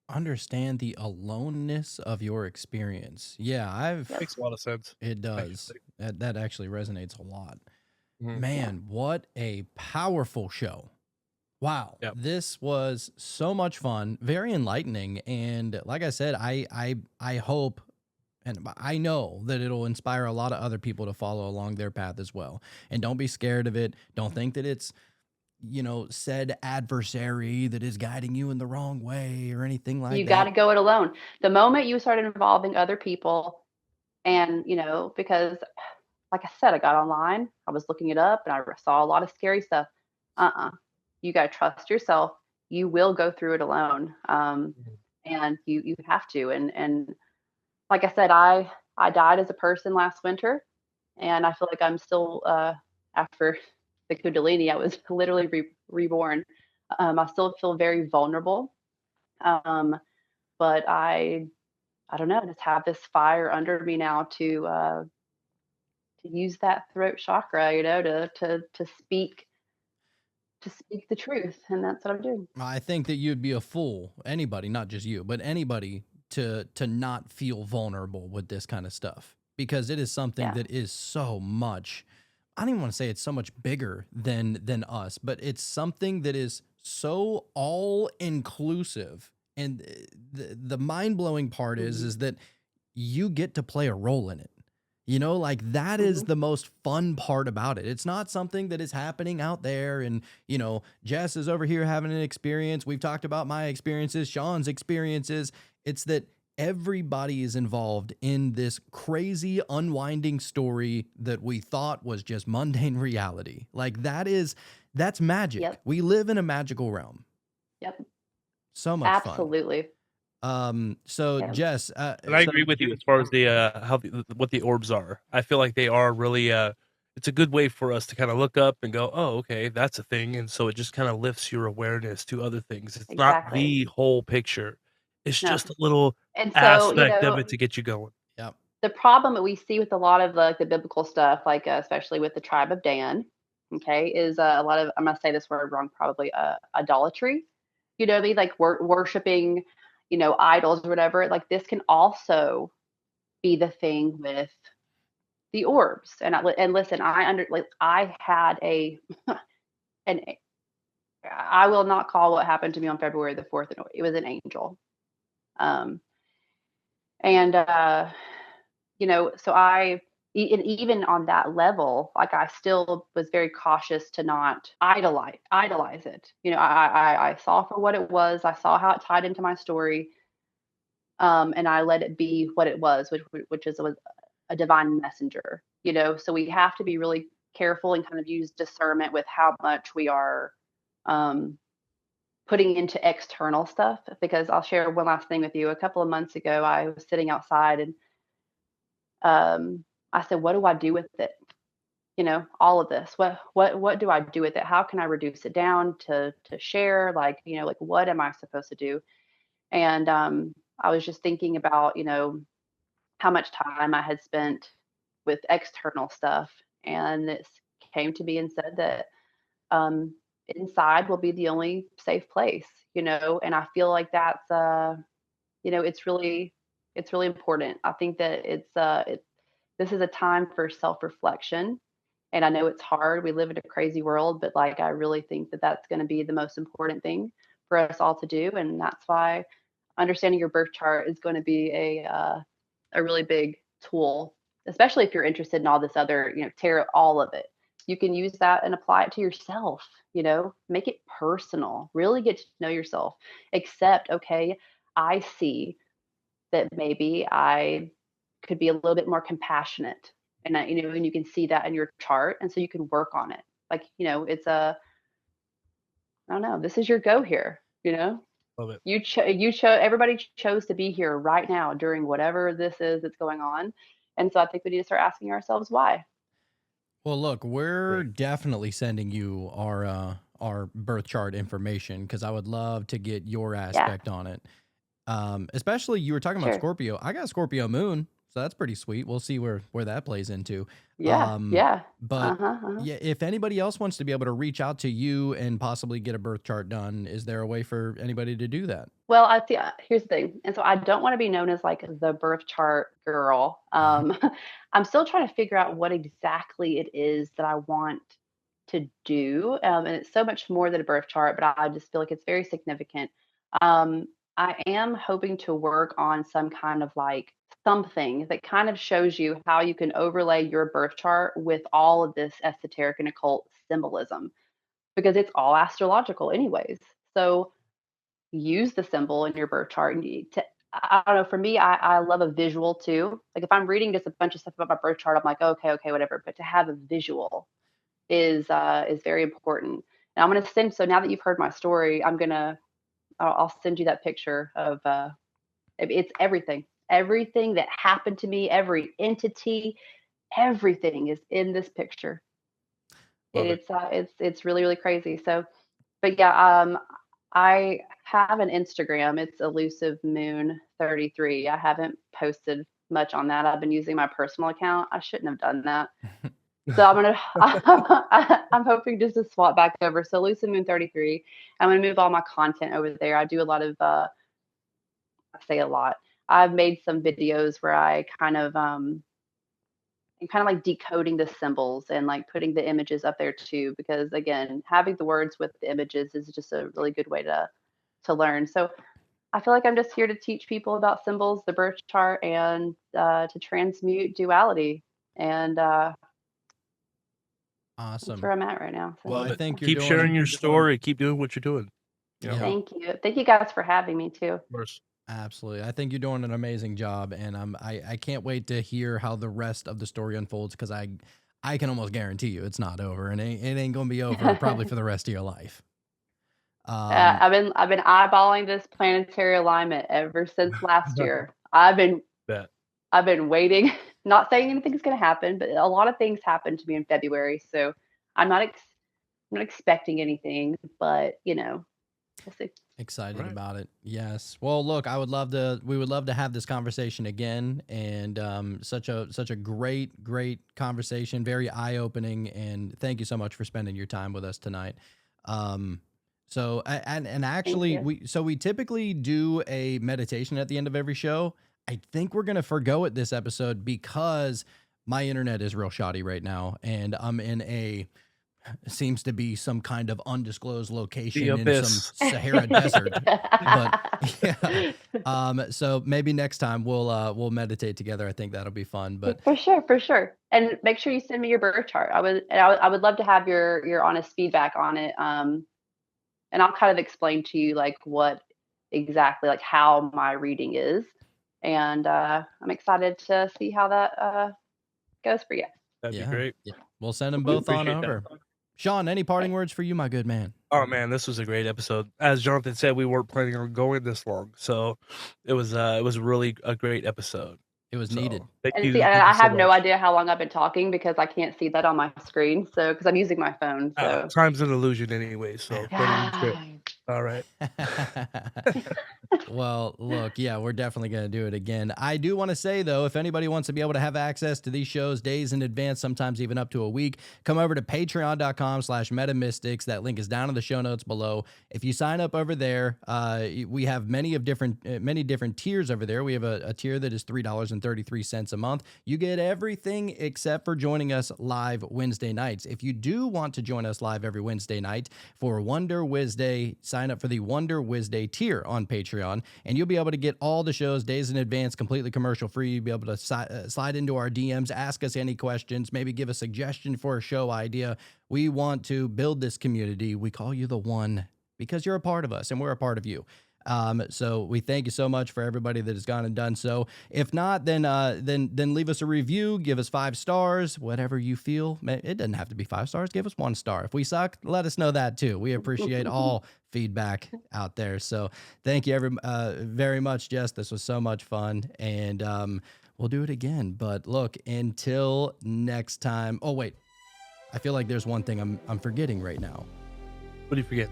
understand the aloneness of your experience. Yeah, makes a lot of sense. It does. That actually resonates a lot. Mm-hmm. Man, what a powerful show. Wow. Yep. This was so much fun, very enlightening. And like I said, I hope and I know that it'll inspire a lot of other people to follow along their path as well. And don't be scared of it. Don't think that it's, you know, said adversary that is guiding you in the wrong way or anything like that. You got to go it alone. The moment you started involving other people, and, you know, because like I said, I got online, I was looking it up, and I saw a lot of scary stuff. You got to trust yourself. You will go through it alone. And you have to. And like I said, I died as a person last winter, and I feel like I'm still, after the Kundalini, I was literally reborn. I still feel very vulnerable. But I don't know, just have this fire under me now to use that throat chakra, you know, to speak the truth. And that's what I'm doing. I think that you'd be a fool, anybody, not just you, but anybody, to not feel vulnerable with this kind of stuff, because it is something that is so much, I don't even want to say it's so much bigger than us, but it's something that is so all inclusive. And the mind-blowing part is that you get to play a role in it. You know, like that is the most fun part about it. It's not something that is happening out there. And, you know, Jess is over here having an experience. We've talked about my experiences, Sean's experiences. It's that everybody is involved in this crazy unwinding story that we thought was just mundane reality. Like that's magic. Yep. We live in a magical realm. Yep. So much fun. Absolutely. So Jess, and I agree with you as far as the what the orbs are. I feel like they are really it's a good way for us to kind of look up and go, oh, okay, that's a thing. And so it just kind of lifts your awareness to other things. It's not the whole picture. It's just a little aspect of it to get you going. Yep. The problem that we see with a lot of the biblical stuff, like especially with the tribe of Dan, okay, is a lot of, I'm going to say this word wrong, probably idolatry. You know what I mean? Like worshiping, idols or whatever. Like this can also be the thing with the orbs. And listen, I had and I will not call what happened to me on February the 4th. It was an angel. So and even on that level, like I still was very cautious to not idolize it. I saw for what it was. I saw how it tied into my story. And I let it be what it was, which was a divine messenger, so we have to be really careful and kind of use discernment with how much we are putting into external stuff. Because I'll share one last thing with you. A couple of months ago, I was sitting outside and I said, what do I do with it? All of this, what do I do with it? How can I reduce it down to share? Like what am I supposed to do? And I was just thinking about, how much time I had spent with external stuff. And it came to me and said that inside will be the only safe place, and I feel like that's, it's really important. I think that this is a time for self-reflection. And I know it's hard. We live in a crazy world, but like, I really think that that's going to be the most important thing for us all to do. And that's why understanding your birth chart is going to be a really big tool, especially if you're interested in all this other, tarot, all of it. You can use that and apply it to yourself, make it personal, really get to know yourself. Accept, okay, I see that maybe I could be a little bit more compassionate. And, and you can see that in your chart. And so you can work on it. Like, it's I don't know, this is your go here, Love it. Everybody chose to be here right now during whatever this is that's going on. And so I think we need to start asking ourselves why. Well, look, we're definitely sending you our birth chart information because I would love to get your aspect on it. Especially you were talking about Scorpio. I got Scorpio moon, so that's pretty sweet. We'll see where that plays into. Yeah. But yeah, if anybody else wants to be able to reach out to you and possibly get a birth chart done, is there a way for anybody to do that? Well, here's the thing. And so I don't want to be known as like the birth chart girl. I'm still trying to figure out what exactly it is that I want to do. And it's so much more than a birth chart, but I just feel like it's very significant. I am hoping to work on some kind of like something that kind of shows you how you can overlay your birth chart with all of this esoteric and occult symbolism, because it's all astrological anyways. So use the symbol in your birth chart. And I don't know, for me, I love a visual too. Like if I'm reading just a bunch of stuff about my birth chart, I'm like, okay, whatever. But to have a visual is very important. And I'm going to send, so now that you've heard my story, I'll send you that picture of, it's everything that happened to me, every entity, everything is in this picture. It's really, really crazy. So, but yeah, I have an Instagram. It's ElusiveMoon33. I haven't posted much on that. I've been using my personal account. I shouldn't have done that. So I'm hoping just to swap back over. So ElusiveMoon33. I'm going to move all my content over there. I do a lot of, I say a lot. I've made some videos where I kind of like decoding the symbols and like putting the images up there too, because again, having the words with the images is just a really good way to learn. So I feel like I'm just here to teach people about symbols, the birth chart, and to transmute duality. And awesome. That's where I'm at right now. So. Well, I think keep sharing your story. Keep doing what you're doing. Thank you. Thank you guys for having me too. Of course. Absolutely. I think you're doing an amazing job, and I can't wait to hear how the rest of the story unfolds, because I can almost guarantee you it's not over, and it ain't going to be over probably for the rest of your life. I've been eyeballing this planetary alignment ever since last year. I've been waiting Not saying anything's going to happen, but a lot of things happen to me in February. So I'm not expecting anything, but we'll see. Excited about it. Yes. Well, look, we would love to have this conversation again, and such a great conversation, very eye-opening, and thank you so much for spending your time with us tonight. So actually we typically do a meditation at the end of every show. I think we're going to forgo it this episode because my internet is real shoddy right now, and I'm in seems to be some kind of undisclosed location in some Sahara desert. But yeah. So maybe next time we'll meditate together. I think that'll be fun. But for sure. And make sure you send me your birth chart. I would love to have your honest feedback on it. And I'll kind of explain to you like what exactly, like how my reading is. And I'm excited to see how that goes for you. That'd be great. Yeah. We'll send them both on over. That. Sean, any parting words for you, my good man? Oh man, this was a great episode. As Jonathan said, we weren't planning on going this long, so it was really a great episode. It was needed. Thank you I have no idea how long I've been talking because I can't see that on my screen. So because I'm using my phone. So time's an illusion anyway. So all right. Well, look, yeah, we're definitely going to do it again. I do want to say, though, if anybody wants to be able to have access to these shows days in advance, sometimes even up to a week, come over to patreon.com/metamystics. That link is down in the show notes below. If you sign up over there, we have many different tiers over there. We have a tier that is $3.33 a month. You get everything except for joining us live Wednesday nights. If you do want to join us live every Wednesday night for Wonder Wednesday, sign up for the Wonder Wednesday tier on Patreon, and you'll be able to get all the shows days in advance, completely commercial free. You'll be able to slide into our DMs, ask us any questions, maybe give a suggestion for a show idea. We want to build this community. We call you the one because you're a part of us and we're a part of you. So we thank you so much for everybody that has gone and done so. If not, then leave us a review, give us 5 stars, whatever you feel. It doesn't have to be 5 stars. Give us 1 star. If we suck, let us know that too. We appreciate all feedback out there. So thank you very much, Jess. This was so much fun, and we'll do it again. But look, until next time. Oh wait, I feel like there's one thing I'm forgetting right now. What do you forget?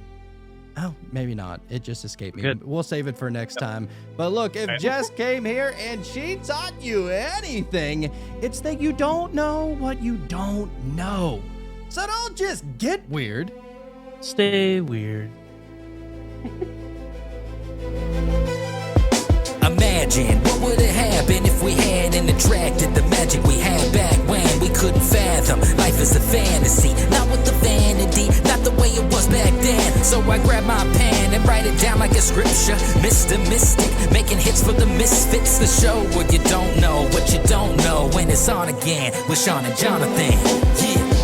Oh, maybe not. It just escaped me. Good. We'll save it for next time. But look, if Jess came here and she taught you anything, it's that you don't know what you don't know. So don't just get weird. Stay weird. Imagine what would have happened if we hadn't attracted the magic we had back when we couldn't fathom. Life is a fantasy, not with the vanity, not the way it was back then. So I grab my pen and write it down like a scripture. Mr. Mystic, making hits for the misfits. The show where you don't know what you don't know when it's on again with Sean and Jonathan. Yeah.